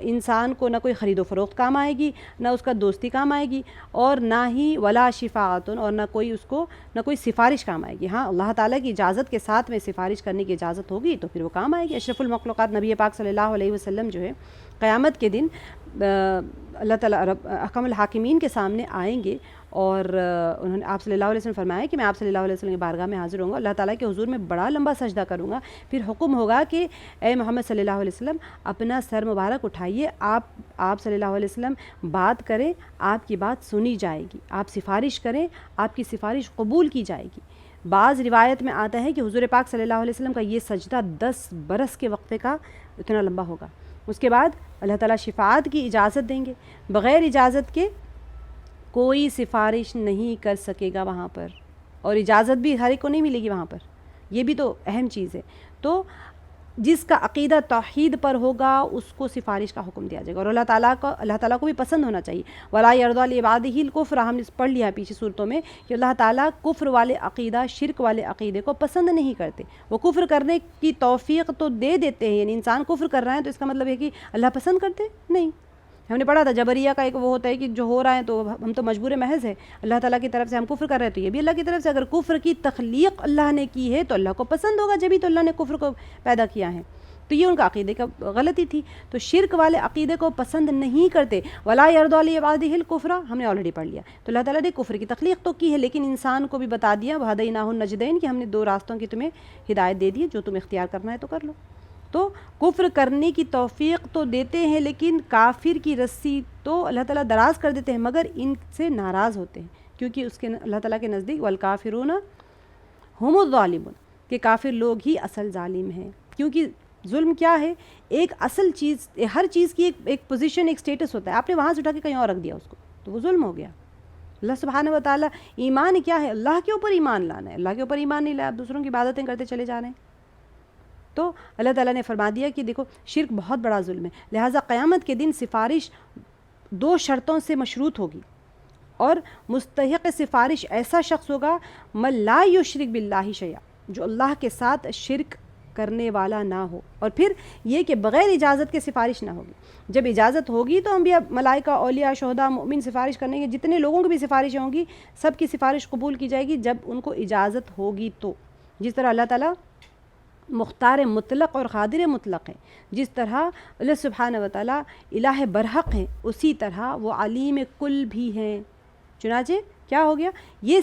S1: انسان کو نہ کوئی خرید و فروخت کام آئے گی، نہ اس کا دوستی کام آئے گی، اور نہ ہی ولا شفاعتن، اور نہ کوئی سفارش کام آئے گی. ہاں اللہ تعالیٰ کی اجازت کے ساتھ میں سفارش کرنے کی اجازت ہوگی تو پھر وہ کام آئے گی. اشرف المخلوقات نبی پاک صلی اللہ علیہ وسلم جو ہے قیامت کے دن اللہ تعالیٰ احکم الحاکمین کے سامنے آئیں گے، اور انہوں نے آپ صلی اللہ علیہ وسلم فرمایا کہ میں آپ صلی اللہ علیہ وسلم کی بارگاہ میں حاضر ہوں گا، اللہ تعالیٰ کے حضور میں بڑا لمبا سجدہ کروں گا. پھر حکم ہوگا کہ اے محمد صلی اللہ علیہ وسلم اپنا سر مبارک اٹھائیے، آپ صلی اللہ علیہ وسلم بات کریں، آپ کی بات سنی جائے گی، آپ سفارش کریں، آپ کی سفارش قبول کی جائے گی. بعض روایت میں آتا ہے کہ حضور پاک صلی اللہ علیہ وسلم کا یہ سجدہ 10 برس کے وقفے کا اتنا لمبا ہوگا. اس کے بعد اللہ تعالیٰ شفاعت کی اجازت دیں گے. بغیر اجازت کے کوئی سفارش نہیں کر سکے گا وہاں پر، اور اجازت بھی ہر ایک کو نہیں ملے گی وہاں پر. یہ بھی تو اہم چیز ہے. تو جس کا عقیدہ توحید پر ہوگا اس کو سفارش کا حکم دیا جائے گا، اور اللہ تعالیٰ کو بھی پسند ہونا چاہیے. ولا یرضی لعبادہ الکفر، ہم نے پڑھ لیا پیچھے صورتوں میں کہ اللہ تعالیٰ کفر والے عقیدہ، شرک والے عقیدے کو پسند نہیں کرتے. وہ کفر کرنے کی توفیق تو دے دیتے ہیں، یعنی انسان کفر کر رہا ہے تو اس کا مطلب ہے کہ اللہ پسند کرتے نہیں. ہم نے پڑھا تھا جبریہ کا ایک وہ ہوتا ہے کہ جو ہو رہا ہے تو ہم تو مجبور محض ہے، اللہ تعالیٰ کی طرف سے ہم کفر کر رہے ہیں تو یہ بھی اللہ کی طرف سے، اگر کفر کی تخلیق اللہ نے کی ہے تو اللہ کو پسند ہوگا، جبھی تو اللہ نے کفر کو پیدا کیا ہے. تو یہ ان کا عقیدے کا غلطی تھی. تو شرک والے عقیدے کو پسند نہیں کرتے. ولا یرضی لعبادہ الکفر ہم نے آلریڈی پڑھ لیا. تو اللہ تعالیٰ نے کفر کی تخلیق تو کی ہے، لیکن انسان کو بھی بتا دیا وہدیناہ النجدین کہ ہم نے 2 راستوں کی تمہیں ہدایت دے دی، جو تم اختیار کرنا ہے تو کر لو. تو کفر کرنے کی توفیق تو دیتے ہیں، لیکن کافر کی رسی تو اللہ تعالیٰ دراز کر دیتے ہیں، مگر ان سے ناراض ہوتے ہیں، کیونکہ اس کے اللہ تعالیٰ کے نزدیک والکافرون ہم الظالمون، کہ کافر لوگ ہی اصل ظالم ہیں. کیونکہ ظلم کیا ہے؟ ایک اصل چیز، ہر چیز کی ایک پوزیشن، ایک سٹیٹس ہوتا ہے. آپ نے وہاں سے اٹھا کے کہیں اور رکھ دیا اس کو تو وہ ظلم ہو گیا. اللہ سبحانہ و تعالیٰ، ایمان کیا ہے؟ اللہ کے اوپر ایمان لانا ہے. اللہ کے اوپر ایمان نہیں لایا، آپ دوسروں کی عبادتیں کرتے چلے جا رہے ہیں. تو اللہ تعالیٰ نے فرما دیا کہ دیکھو شرک بہت بڑا ظلم ہے، لہٰذا قیامت کے دن سفارش 2 شرطوں سے مشروط ہوگی، اور مستحق سفارش ایسا شخص ہوگا من لا یشرک باللہ شیئا، جو اللہ کے ساتھ شرک کرنے والا نہ ہو. اور پھر یہ کہ بغیر اجازت کے سفارش نہ ہوگی. جب اجازت ہوگی تو انبیاء، ملائکہ، اولیاء، شہداء، مؤمن سفارش کرنے کے جتنے لوگوں کی بھی سفارشیں ہوں گی، سب کی سفارش قبول کی جائے گی جب ان کو اجازت ہوگی. تو جس طرح اللہ تعالیٰ مختار مطلق اور قادر مطلق ہے، جس طرح اللہ سبحانہ و تعالیٰ الہ برحق ہے، اسی طرح وہ علیم کل بھی ہیں. چنانچہ کیا ہو گیا؟ یہ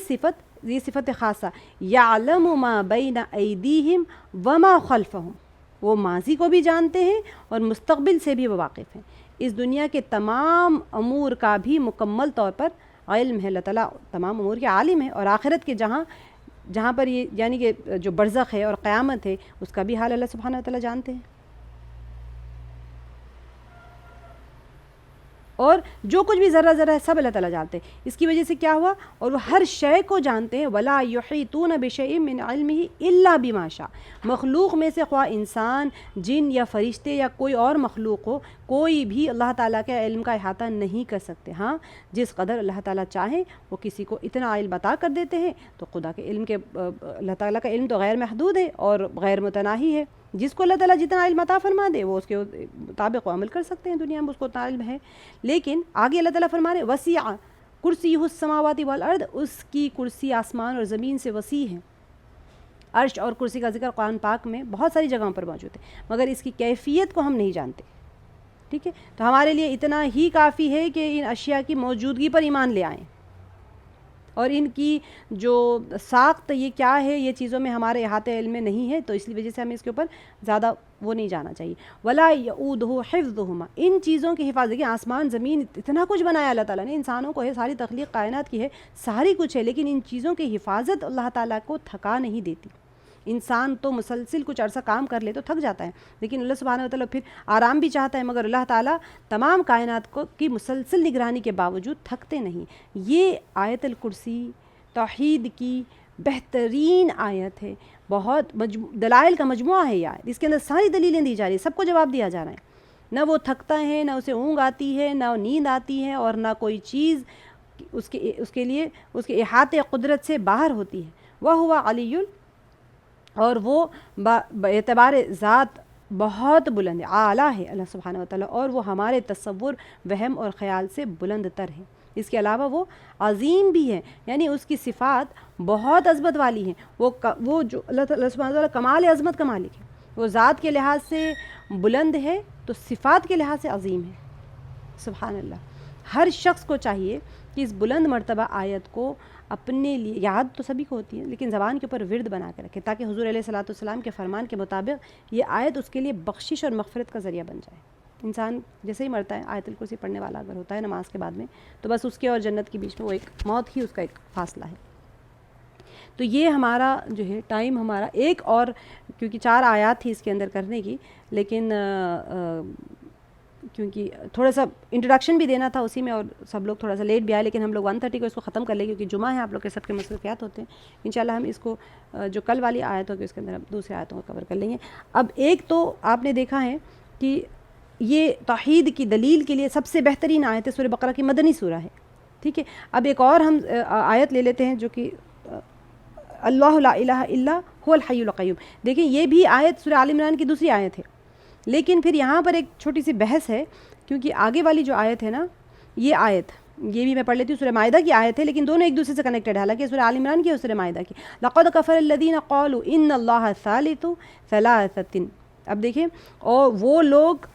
S1: صفت خاصہ، یعلم ما بین ایدیہم وما خلفہم، وہ ماضی کو بھی جانتے ہیں اور مستقبل سے بھی وہ واقف ہیں. اس دنیا کے تمام امور کا بھی مکمل طور پر علم ہے. اللہ تعالیٰ تمام امور کے عالم ہے، اور آخرت کے جہاں پر یہ یعنی کہ جو برزخ ہے اور قیامت ہے، اس کا بھی حال اللہ سبحانہ و تعالیٰ جانتے ہیں. اور جو کچھ بھی ذرہ ذرہ ہے سب اللہ تعالیٰ جانتے ہیں. اس کی وجہ سے کیا ہوا؟ اور وہ ہر شے کو جانتے ہیں. ولا یحیطون بشیء من علمہ الا بما شاء. مخلوق میں سے خواہ انسان، جن یا فرشتے یا کوئی اور مخلوق ہو، کوئی بھی اللہ تعالیٰ کے علم کا احاطہ نہیں کر سکتے. ہاں، جس قدر اللہ تعالیٰ چاہیں وہ کسی کو اتنا علم عطا کر دیتے ہیں. تو خدا کے علم کے اللہ تعالیٰ کا علم تو غیر محدود ہے اور غیر متناہی ہے. جس کو اللہ تعالیٰ جتنا علم عطا فرما دے وہ اس کے مطابق عمل کر سکتے ہیں. دنیا میں اس کو اتنا علم ہے. لیکن آگے اللہ تعالیٰ فرما رہے وسیع کرسیہ السماوات والارض، اس کی کرسی آسمان اور زمین سے وسیع ہے. عرش اور کرسی کا ذکر قرآن پاک میں بہت ساری جگہوں پر موجود ہے، مگر اس کی کیفیت کو ہم نہیں جانتے. ٹھیک ہے، تو ہمارے لیے اتنا ہی کافی ہے کہ ان اشیاء کی موجودگی پر ایمان لے آئیں، اور ان کی جو ساخت یہ کیا ہے، یہ چیزوں میں ہمارے احاطے علم میں نہیں ہے. تو اس وجہ سے ہمیں اس کے اوپر زیادہ وہ نہیں جانا چاہیے. ولا یعودہ حفظہما، ان چیزوں کی حفاظت. دیکھیں آسمان زمین اتنا کچھ بنایا اللہ تعالیٰ نے، انسانوں کو ہے، ساری تخلیق کائنات کی ہے، ساری کچھ ہے، لیکن ان چیزوں کی حفاظت اللہ تعالیٰ کو تھکا نہیں دیتی. انسان تو مسلسل کچھ عرصہ کام کر لے تو تھک جاتا ہے، لیکن اللہ سبحانہ وتعالیٰ پھر آرام بھی چاہتا ہے، مگر اللہ تعالیٰ تمام کائنات کو کی مسلسل نگرانی کے باوجود تھکتے نہیں. یہ آیت الکرسی توحید کی بہترین آیت ہے، بہت دلائل کا مجموعہ ہے یہ آیت. اس کے اندر ساری دلیلیں دی جا رہی ہیں، سب کو جواب دیا جا رہا ہے. نہ وہ تھکتا ہے، نہ اسے اونگ آتی ہے، نہ نیند آتی ہے، اور نہ کوئی چیز اس کے لیے اس کے احاطے قدرت سے باہر ہوتی ہے. وَهُوَ عَلِيٌّ، اور وہ اعتبار ذات بہت بلند ہے، اعلیٰ ہے اللہ سبحانہ وتعالیٰ، اور وہ ہمارے تصور، وہم اور خیال سے بلند تر ہے. اس کے علاوہ وہ عظیم بھی ہے، یعنی اس کی صفات بہت عظمت والی ہیں. وہ جو اللہ سبحانہ وتعالیٰ کمال عظمت کا مالک ہے، وہ ذات کے لحاظ سے بلند ہے تو صفات کے لحاظ سے عظیم ہے. سبحان اللہ. ہر شخص کو چاہیے کہ اس بلند مرتبہ آیت کو اپنے لیے، یاد تو سبھی کو ہوتی ہے، لیکن زبان کے اوپر ورد بنا کے رکھے، تاکہ حضور علیہ الصلوۃ والسلام کے فرمان کے مطابق یہ آیت اس کے لیے بخشش اور مغفرت کا ذریعہ بن جائے. انسان جیسے ہی مرتا ہے، آیت الکرسی پڑھنے والا اگر ہوتا ہے نماز کے بعد میں، تو بس اس کے اور جنت کے بیچ میں وہ ایک موت ہی اس کا ایک فاصلہ ہے. تو یہ ہمارا جو ہے ٹائم ہمارا ایک اور، کیونکہ 4 آیات تھی اس کے اندر کرنے کی، لیکن کیونکہ تھوڑا سا انٹروڈکشن بھی دینا تھا اسی میں، اور سب لوگ تھوڑا سا لیٹ بھی آئے، لیکن ہم لوگ 1:30 کو اس کو ختم کر لیں، کیونکہ جمعہ ہے، آپ لوگ کے سب کے مصروفیات ہوتے ہیں. انشاءاللہ ہم اس کو جو کل والی آیت ہوگی اس کے اندر ہم دوسری آیتوں کو کور کر لیں گے. اب ایک تو آپ نے دیکھا ہے کہ یہ توحید کی دلیل کے لیے سب سے بہترین آیت ہے، سورہ بقرہ کی مدنی سورہ ہے. ٹھیک ہے، اب ایک اور ہم آیت لے لیتے ہیں جو کہ اللہ لا الہ الا هو الحی القیوم. دیکھیں یہ بھی آیت سورہ آل عمران کی دوسری آیت ہے. لیکن پھر یہاں پر ایک چھوٹی سی بحث ہے، کیونکہ آگے والی جو آیت ہے نا، یہ آیت یہ بھی میں پڑھ لیتی ہوں، سورہ مائدہ کی آیت ہے، لیکن دونوں ایک دوسرے سے کنیکٹڈ ہے، حالانکہ سورہ آل عمران کی اور سورہ مائدہ کی. لقد کفر الذین قالوا ان اللہ ثالث ثلاثۃ. اب دیکھیں، اور وہ لوگ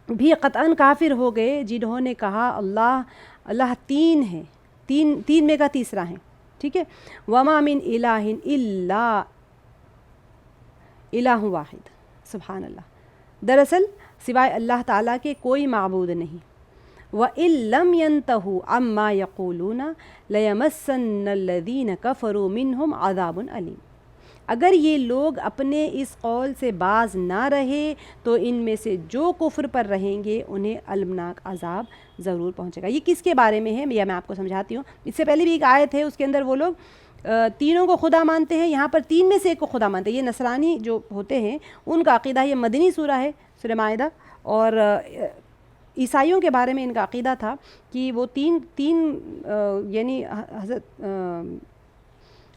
S1: بھی قطعاً کافر ہو گئے جنہوں نے کہا اللہ تین ہے، تین میں کا تیسرا ہے. ٹھیک ہے. وما من الہ الا الہ واحد. سبحان اللہ. دراصل سوائے اللہ تعالیٰ کے کوئی معبود نہیں. وَإِن لَّمْ يَنْتَهُوا عَمَّا يَقُولُونَ لَيَمَسَّنَّ الَّذِينَ كَفَرُوا مِنْهُمْ عَذَابٌ أَلِيمٌ. اگر یہ لوگ اپنے اس قول سے باز نہ رہے تو ان میں سے جو کفر پر رہیں گے انہیں المناک عذاب ضرور پہنچے گا. یہ کس کے بارے میں ہے یا میں آپ کو سمجھاتی ہوں. اس سے پہلے بھی ایک آیت ہے، اس کے اندر وہ لوگ تینوں کو خدا مانتے ہیں، یہاں پر تین میں سے ایک کو خدا مانتے ہیں. یہ نصرانی جو ہوتے ہیں ان کا عقیدہ، یہ مدنی سورہ ہے سورہ مائدہ. اور عیسائیوں کے بارے میں ان کا عقیدہ تھا کہ وہ تین یعنی حضرت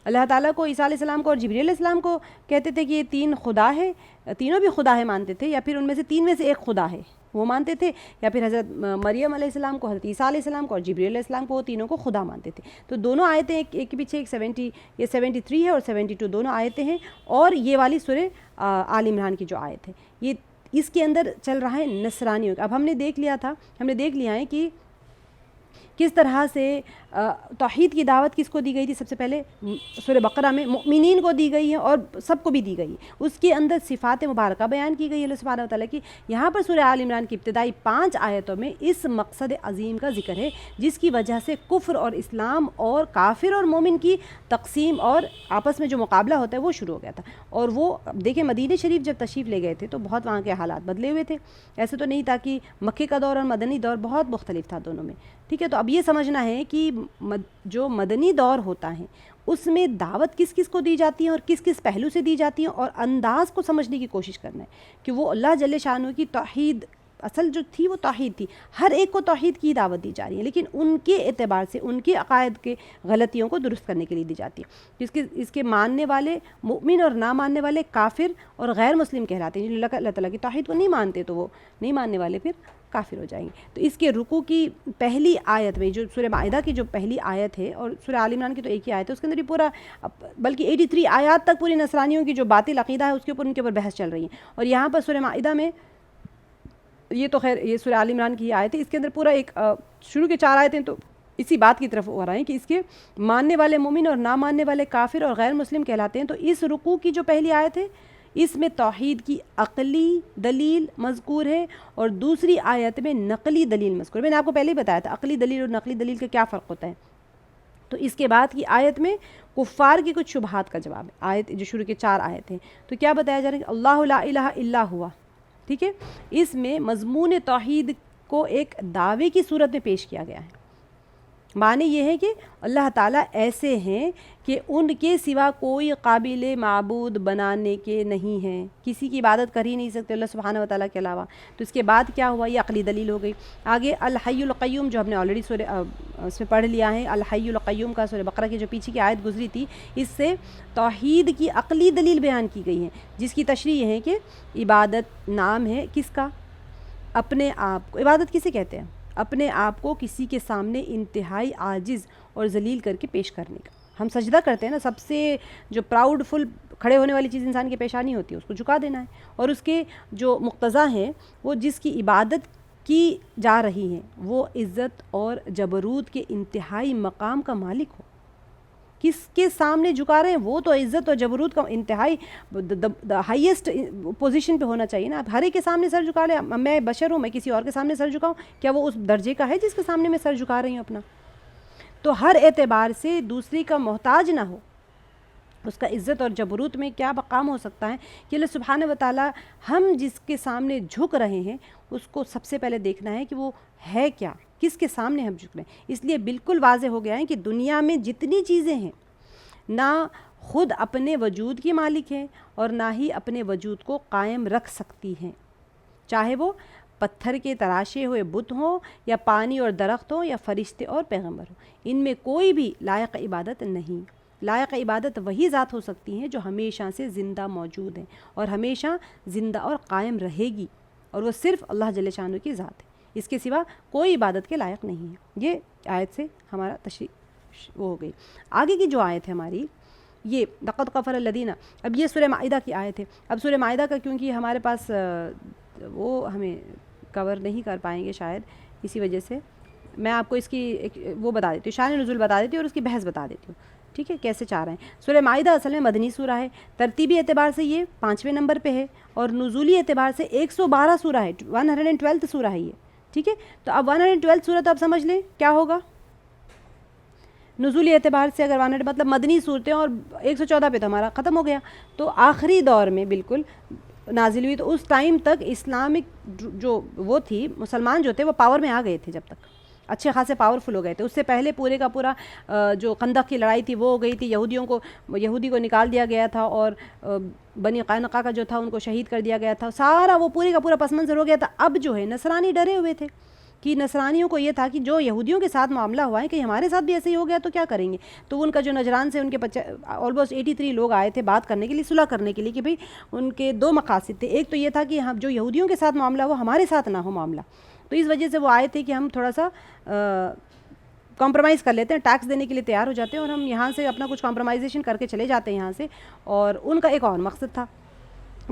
S1: اللہ تعالیٰ کو، عیسیٰ علیہ السلام کو اور جبریل علیہ السلام کو کہتے تھے کہ یہ تین خدا ہے، تینوں بھی خدا ہے مانتے تھے، یا پھر ان میں سے تین میں سے ایک خدا ہے وہ مانتے تھے، یا پھر حضرت مریم علیہ السلام کو، حضرت عیسیٰ علیہ السلام کو اور جبریل علیہ السلام کو، وہ تینوں کو خدا مانتے تھے. تو دونوں آیتیں ایک کے پیچھے ایک 73 ہے اور 72 دونوں آیتیں ہیں. اور یہ والی سورہ آل عمران کی جو آیت ہے، یہ اس کے اندر چل رہا ہے نصرانیوں کا. اب ہم نے دیکھ لیا ہے کہ کس طرح سے توحید کی دعوت کس کو دی گئی تھی. سب سے پہلے سورہ بقرہ میں مؤمنین کو دی گئی ہے اور سب کو بھی دی گئی ہے. اس کے اندر صفات مبارکہ بیان کی گئی ہے اللہ سبحانہ وتعالیٰ کی. یہاں پر سورہ آل عمران کی ابتدائی 5 آیتوں میں اس مقصد عظیم کا ذکر ہے جس کی وجہ سے کفر اور اسلام اور کافر اور مومن کی تقسیم اور آپس میں جو مقابلہ ہوتا ہے وہ شروع ہو گیا تھا. اور وہ دیکھیں مدینہ شریف جب تشریف لے گئے تھے تو بہت وہاں کے حالات بدلے ہوئے تھے. ایسے تو نہیں تھا کہ مکے کا دور اور مدنی دور بہت مختلف تھا دونوں میں. ٹھیک ہے. تو اب یہ سمجھنا ہے کہ جو مدنی دور ہوتا ہے اس میں دعوت کس کس کو دی جاتی ہے اور کس کس پہلو سے دی جاتی ہے، اور انداز کو سمجھنے کی کوشش کرنا ہے کہ وہ اللہ جل شانہ کی توحید اصل جو تھی وہ توحید تھی. ہر ایک کو توحید کی دعوت دی جا رہی ہے، لیکن ان کے اعتبار سے ان کے عقائد کے غلطیوں کو درست کرنے کے لیے دی جاتی ہے. اس کے ماننے والے مؤمن اور نہ ماننے والے کافر اور غیر مسلم کہلاتے ہیں. جو اللہ تعالیٰ کی توحید کو نہیں مانتے تو وہ نہیں ماننے والے پھر کافر ہو جائیں گے. تو اس کے رکوع کی پہلی آیت میں جو سورہ مائدہ کی جو پہلی آیت ہے اور سورہ آل عمران کی تو ایک ہی آیت ہے، اس کے اندر یہ پورا بلکہ 83 آیات تک پوری نصرانیوں کی جو باطل عقیدہ ہے اس کے اوپر ان کے اوپر بحث چل رہی ہے. اور یہاں پر سورہ مائدہ میں یہ تو خیر یہ سورہ آل عمران کی آیت ہے، اس کے اندر پورا ایک شروع کے 4 آیتیں تو اسی بات کی طرف ہو رہا ہے کہ اس کے ماننے والے مومن اور نہ ماننے والے کافر اور غیر مسلم کہلاتے ہیں. تو اس رکوع کی جو پہلی آیت ہے اس میں توحید کی عقلی دلیل مذکور ہے اور دوسری آیت میں نقلی دلیل مذکور ہے. میں نے آپ کو پہلے ہی بتایا تھا عقلی دلیل اور نقلی دلیل کا کیا فرق ہوتا ہے. تو اس کے بعد کی آیت میں کفار کی کچھ شبہات کا جواب ہے. آیت جو شروع کے 4 آیت ہیں تو کیا بتایا جا رہا ہے کہ اللہ لا الہ الا ہوا. ٹھیک ہے. اس میں مضمون توحید کو ایک دعوے کی صورت میں پیش کیا گیا ہے. معنی یہ ہے کہ اللہ تعالیٰ ایسے ہیں کہ ان کے سوا کوئی قابل معبود بنانے کے نہیں ہیں، کسی کی عبادت کر ہی نہیں سکتے اللہ سبحانہ وتعالیٰ کے علاوہ. تو اس کے بعد کیا ہوا، یہ عقلی دلیل ہو گئی. آگے الحی القیوم جو ہم نے آلریڈی اس میں پڑھ لیا ہے، الحی القیوم کا سورہ بقرہ کی جو پیچھے کی آیت گزری تھی اس سے توحید کی عقلی دلیل بیان کی گئی ہے جس کی تشریح یہ ہے کہ عبادت نام ہے کس کا، اپنے آپ کو. عبادت کسے کہتے ہیں؟ اپنے آپ کو کسی کے سامنے انتہائی عاجز اور ذلیل کر کے پیش کرنے کا. ہم سجدہ کرتے ہیں نا، سب سے جو پراؤڈ فل کھڑے ہونے والی چیز انسان کی پیشانی ہوتی ہے اس کو جھکا دینا ہے، اور اس کے جو مقتضا ہیں وہ جس کی عبادت کی جا رہی ہیں وہ عزت اور جبروت کے انتہائی مقام کا مالک ہو. کس کے سامنے جھکا رہے ہیں؟ وہ تو عزت اور جبروت کا انتہائی ہائیسٹ پوزیشن پہ ہونا چاہیے نا. آپ ہر ایک کے سامنے سر جھکا رہے ہیں. میں بشر ہوں، میں کسی اور کے سامنے سر جھکاؤں، کیا وہ اس درجے کا ہے جس کے سامنے میں سر جھکا رہی ہوں اپنا؟ تو ہر اعتبار سے دوسری کا محتاج نہ ہو، اس کا عزت اور جبروت میں کیا مقام ہو سکتا ہے کہ اللہ سبحانہ وتعالیٰ ہم جس کے سامنے جھک رہے ہیں اس کو سب سے پہلے دیکھنا ہے کہ وہ ہے کیا، کس کے سامنے ہم جھک رہے ہیں. اس لیے بالکل واضح ہو گیا ہے کہ دنیا میں جتنی چیزیں ہیں نہ خود اپنے وجود کی مالک ہیں اور نہ ہی اپنے وجود کو قائم رکھ سکتی ہیں، چاہے وہ پتھر کے تراشے ہوئے بت ہوں یا پانی اور درخت ہوں یا فرشتے اور پیغمبر ہوں. ان میں کوئی بھی لائق عبادت نہیں. لائق عبادت وہی ذات ہو سکتی ہیں جو ہمیشہ سے زندہ موجود ہیں اور ہمیشہ زندہ اور قائم رہے گی، اور وہ صرف اللہ جل شانہ کی ذات ہے، اس کے سوا کوئی عبادت کے لائق نہیں ہے۔ یہ آیت سے ہمارا تشریح وہ ہو گئی۔ آگے کی جو آیت ہے ہماری یہ لقد کفر الذین، اب یہ سورہ مائدہ کی آیت ہے۔ اب سورہ مائدہ کا کیونکہ ہمارے پاس وہ ہمیں کور نہیں کر پائیں گے شاید، اسی وجہ سے میں آپ کو اس کی ایک وہ بتا دیتی ہوں، شان نزول بتا دیتی ہوں اور اس کی بحث بتا دیتی ہوں، ٹھیک ہے، کیسے چاہ رہے ہیں۔ سورہ مائدہ اصل میں مدنی سورہ ہے، ترتیبی اعتبار سے یہ 5ویں نمبر پہ ہے، اور نزولی اعتبار سے 112 سورہ ہے، 112 سورہ ہے یہ، ٹھیک ہے۔ تو اب 112 سورہ تو آپ سمجھ لیں کیا ہوگا نزولی اعتبار سے، اگر 100 مطلب مدنی صورتیں، اور 114 پہ تو ہمارا ختم ہو گیا، تو آخری دور میں بالکل نازل ہوئی۔ تو اس ٹائم تک اسلامک جو وہ تھی، مسلمان جو تھے وہ پاور میں آ گئے تھے، جب تک اچھے خاصے پاورفل ہو گئے تھے۔ اس سے پہلے پورے کا پورا جو خندق کی لڑائی تھی وہ ہو گئی تھی، یہودی کو نکال دیا گیا تھا، اور بنی قینقاع کا جو تھا ان کو شہید کر دیا گیا تھا، سارا وہ پورے کا پورا پس منظر ہو گیا تھا۔ اب جو ہے نصرانی ڈرے ہوئے تھے کہ نصرانیوں کو یہ تھا کہ جو یہودیوں کے ساتھ معاملہ ہوا ہے کہ ہمارے ساتھ بھی ایسے ہی ہو گیا تو کیا کریں گے۔ تو ان کا جو نجران سے ان کے آلموسٹ 83 لوگ آئے تھے بات کرنے کے لیے، صلح کرنے کے لیے، کہ بھئی ان کے 2 مقاصد تھے۔ ایک تو یہ تھا کہ ہم جو یہودیوں کے ساتھ معاملہ ہوا ہمارے ساتھ نہ ہو معاملہ، تو اس وجہ سے وہ آئے تھے کہ ہم تھوڑا سا کمپرومائز کر لیتے ہیں، ٹیکس دینے کے لیے تیار ہو جاتے ہیں، اور ہم یہاں سے اپنا کچھ کمپرومائزیشن کر کے چلے جاتے ہیں یہاں سے۔ اور ان کا ایک اور مقصد تھا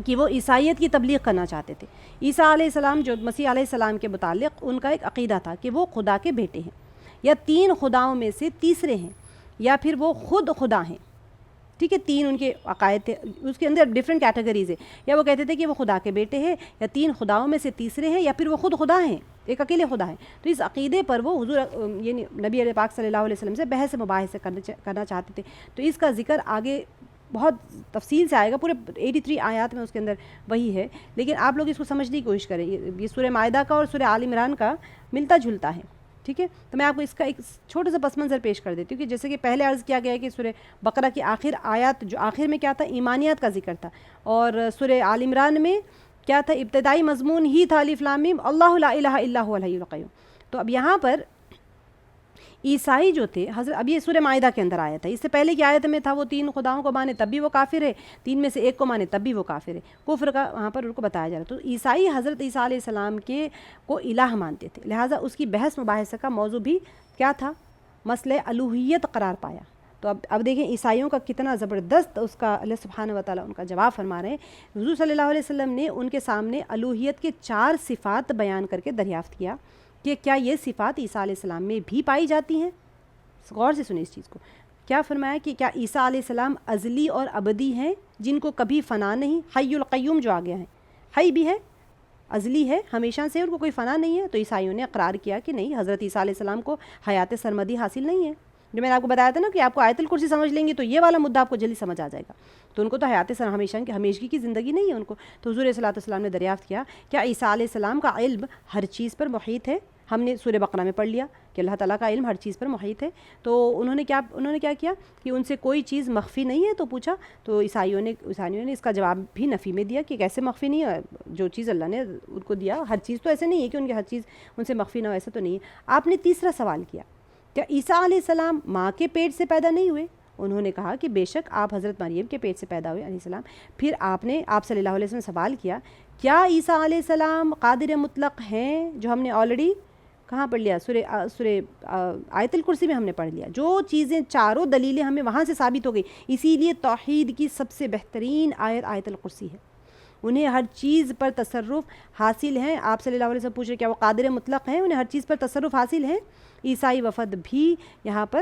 S1: کہ وہ عیسائیت کی تبلیغ کرنا چاہتے تھے۔ عیسیٰ علیہ السلام جو مسیح علیہ السلام کے متعلق ان کا ایک عقیدہ تھا کہ وہ خدا کے بیٹے ہیں، یا 3 خداؤں میں سے تیسرے ہیں، یا پھر وہ خود خدا ہیں، ٹھیک ہے۔ 3 ان کے عقائد تھے، اس کے اندر ڈفرینٹ کیٹیگریز ہیں، یا وہ کہتے تھے کہ وہ خدا کے بیٹے ہیں، یا 3 خداؤں میں سے تیسرے ہیں، یا پھر وہ خود خدا ہیں، ایک اکیلے خدا ہیں۔ تو اس عقیدے پر وہ حضور یعنی نبی علیہ پاک صلی اللہ علیہ وسلم سے بحث مباحثے کرنا چاہتے تھے۔ تو اس کا ذکر آگے بہت تفصیل سے آئے گا، پورے 83 آیات میں اس کے اندر وہی ہے، لیکن آپ لوگ اس کو سمجھنے کی کوشش کریں۔ یہ سورہ مائدہ کا اور سورہ آل عمران کا ملتا جلتا ہے، ٹھیک ہے۔ تو میں آپ کو اس کا ایک چھوٹا سا پس منظر پیش کر دیتی ہوں کہ جیسے کہ پہلے عرض کیا گیا ہے کہ سورہ بقرہ کی آخر آیات جو آخر میں کیا تھا، ایمانیات کا ذکر تھا، اور سورہ آل عمران میں کیا تھا، ابتدائی مضمون ہی تھا الف لام میم اللہ لا الہ الا هو الحی القیوم۔ تو اب یہاں پر عیسائی جو تھے حضرت، اب یہ سورہ مائدہ کے اندر آیا تھا، اس سے پہلے کی آیت میں تھا وہ 3 خداؤں کو مانے تب بھی وہ کافر ہے، 3 میں سے ایک کو مانے تب بھی وہ کافر ہے، کفر کا وہاں پر ان کو بتایا جا رہا۔ تو عیسائی حضرت عیسیٰ علیہ السلام کے کو الہ مانتے تھے، لہٰذا اس کی بحث مباحثہ کا موضوع بھی کیا تھا، مسئلہ الوہیت قرار پایا۔ تو اب دیکھیں عیسائیوں کا کتنا زبردست اس کا اللہ سبحانہ و تعالیٰ ان کا جواب فرما رہے ہیں۔ حضور صلی اللہ علیہ وسلم نے ان کے سامنے الوہیت کے 4 صفات بیان کر کے دریافت کیا کہ کیا یہ صفات عیسیٰ علیہ السلام میں بھی پائی جاتی ہیں۔ غور سے سنیں اس چیز کو، کیا فرمایا کہ کیا عیسیٰ علیہ السلام ازلی اور ابدی ہیں جن کو کبھی فنا نہیں، حی القیوم جو آ گیا ہے، حی بھی ہے، ازلی ہے، ہمیشہ سے ان کو کوئی فنا نہیں ہے۔ تو عیسائیوں نے اقرار کیا کہ نہیں، حضرت عیسیٰ علیہ السلام کو حیات سرمدی حاصل نہیں ہے۔ جو میں نے آپ کو بتایا تھا نا کہ آپ کو آیت الکرسی سمجھ لیں گے تو یہ والا مدعا آپ کو جلدی سمجھ آ جائے گا۔ تو ان کو تو حیات ہمیشگی کی زندگی نہیں ہے ان کو۔ تو حضور صلی اللہ علیہ وسلم نے دریافت کیا کیا عیسیٰ علیہ السلام کا علم ہر چیز پر محیط ہے؟ ہم نے سورہ بقرہ میں پڑھ لیا کہ اللہ تعالیٰ کا علم ہر چیز پر محیط ہے۔ تو انہوں نے کیا کیا کہ ان سے کوئی چیز مخفی نہیں ہے، تو پوچھا، تو عیسائیوں نے اس کا جواب بھی نفی میں دیا کہ کیسے مخفی نہیں ہے، جو چیز اللہ نے ان کو دیا ہر چیز تو ایسے نہیں ہے کہ ان کی ہر چیز ان سے مخفی نہ ہو، ایسا تو نہیں ہے۔ آپ نے تیسرا سوال کیا کیا عیسیٰ علیہ السلام ماں کے پیٹ سے پیدا نہیں ہوئے؟ انہوں نے کہا کہ بے شک آپ حضرت مریم کے پیٹ سے پیدا ہوئے علیہ السلام۔ پھر آپ صلی اللہ علیہ وسلم نے سوال کیا کیا عیسیٰ علیہ السلام قادر مطلق ہیں؟ جو ہم نے آلریڈی کہاں پڑھ لیا، سورہ آیت الکرسی میں ہم نے پڑھ لیا۔ جو چیزیں 4 دلیلیں ہمیں وہاں سے ثابت ہو گئی، اسی لیے توحید کی سب سے بہترین آیت الکرسی ہے۔ انہیں ہر چیز پر تصرف حاصل ہیں۔ آپ صلی اللہ علیہ وسلم پوچھ رہے کیا وہ قادر مطلق ہیں؟ انہیں ہر چیز پر تصرف حاصل ہیں۔ عیسائی وفد بھی یہاں پر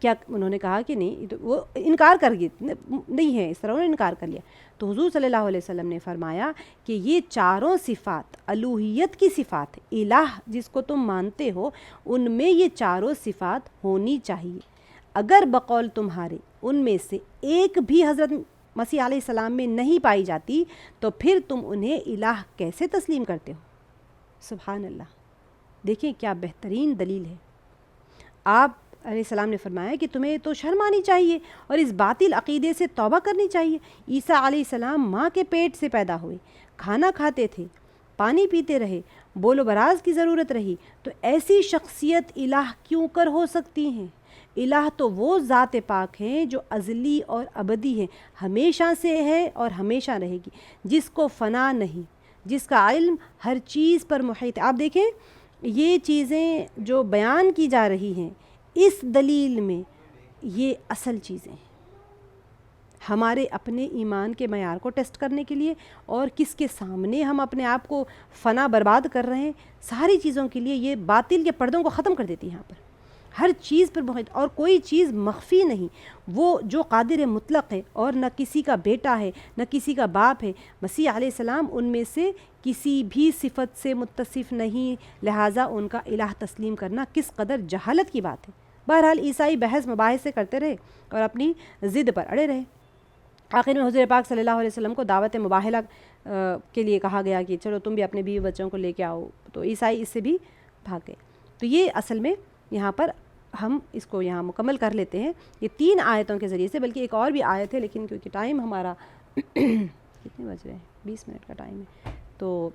S1: کیا انہوں نے کہا کہ نہیں، تو وہ انکار کر گئے، نہیں ہے، اس طرح انہوں نے انکار کر لیا۔ تو حضور صلی اللہ علیہ وسلم نے فرمایا کہ یہ 4 صفات الوہیت کی صفات ہے، الہ جس کو تم مانتے ہو ان میں یہ 4 صفات ہونی چاہیے۔ اگر بقول تمہارے ان میں سے ایک بھی حضرت مسیح علیہ السلام میں نہیں پائی جاتی تو پھر تم انہیں الہ کیسے تسلیم کرتے ہو؟ سبحان اللہ، دیکھیں کیا بہترین دلیل ہے۔ آپ علیہ السلام نے فرمایا کہ تمہیں تو شرم آنی چاہیے اور اس باطل عقیدے سے توبہ کرنی چاہیے۔ عیسیٰ علیہ السلام ماں کے پیٹ سے پیدا ہوئے، کھانا کھاتے تھے، پانی پیتے رہے، بول و براز کی ضرورت رہی، تو ایسی شخصیت الہ کیوں کر ہو سکتی ہیں؟ الہ تو وہ ذات پاک ہیں جو ازلی اور ابدی ہے، ہمیشہ سے ہے اور ہمیشہ رہے گی، جس کو فنا نہیں، جس کا علم ہر چیز پر محیط ہے۔ آپ دیکھیں یہ چیزیں جو بیان کی جا رہی ہیں اس دلیل میں، یہ اصل چیزیں ہیں ہمارے اپنے ایمان کے معیار کو ٹیسٹ کرنے کے لیے، اور کس کے سامنے ہم اپنے آپ کو فنا برباد کر رہے ہیں، ساری چیزوں کے لیے یہ باطل کے پردوں کو ختم کر دیتی ہے۔ یہاں پر ہر چیز پر محیط، اور کوئی چیز مخفی نہیں، وہ جو قادر مطلق ہے، اور نہ کسی کا بیٹا ہے نہ کسی کا باپ ہے، مسیح علیہ السلام ان میں سے کسی بھی صفت سے متصف نہیں، لہٰذا ان کا الہ تسلیم کرنا کس قدر جہالت کی بات ہے۔ بہرحال عیسائی بحث مباحثے کرتے رہے اور اپنی ضد پر اڑے رہے۔ آخر میں حضور پاک صلی اللہ علیہ وسلم کو دعوت مباہلہ کے لیے کہا گیا کہ چلو تم بھی اپنے بیوی بچوں کو لے کے آؤ، تو عیسائی اس سے بھی بھاگ گئے۔ تو یہ اصل میں یہاں پر ہم اس کو یہاں مکمل کر لیتے ہیں یہ 3 آیتوں کے ذریعے سے، بلکہ ایک اور بھی آیت ہے لیکن کیونکہ ٹائم ہمارا کتنے بج رہے ہیں، 20 منٹ کا ٹائم ہے، تو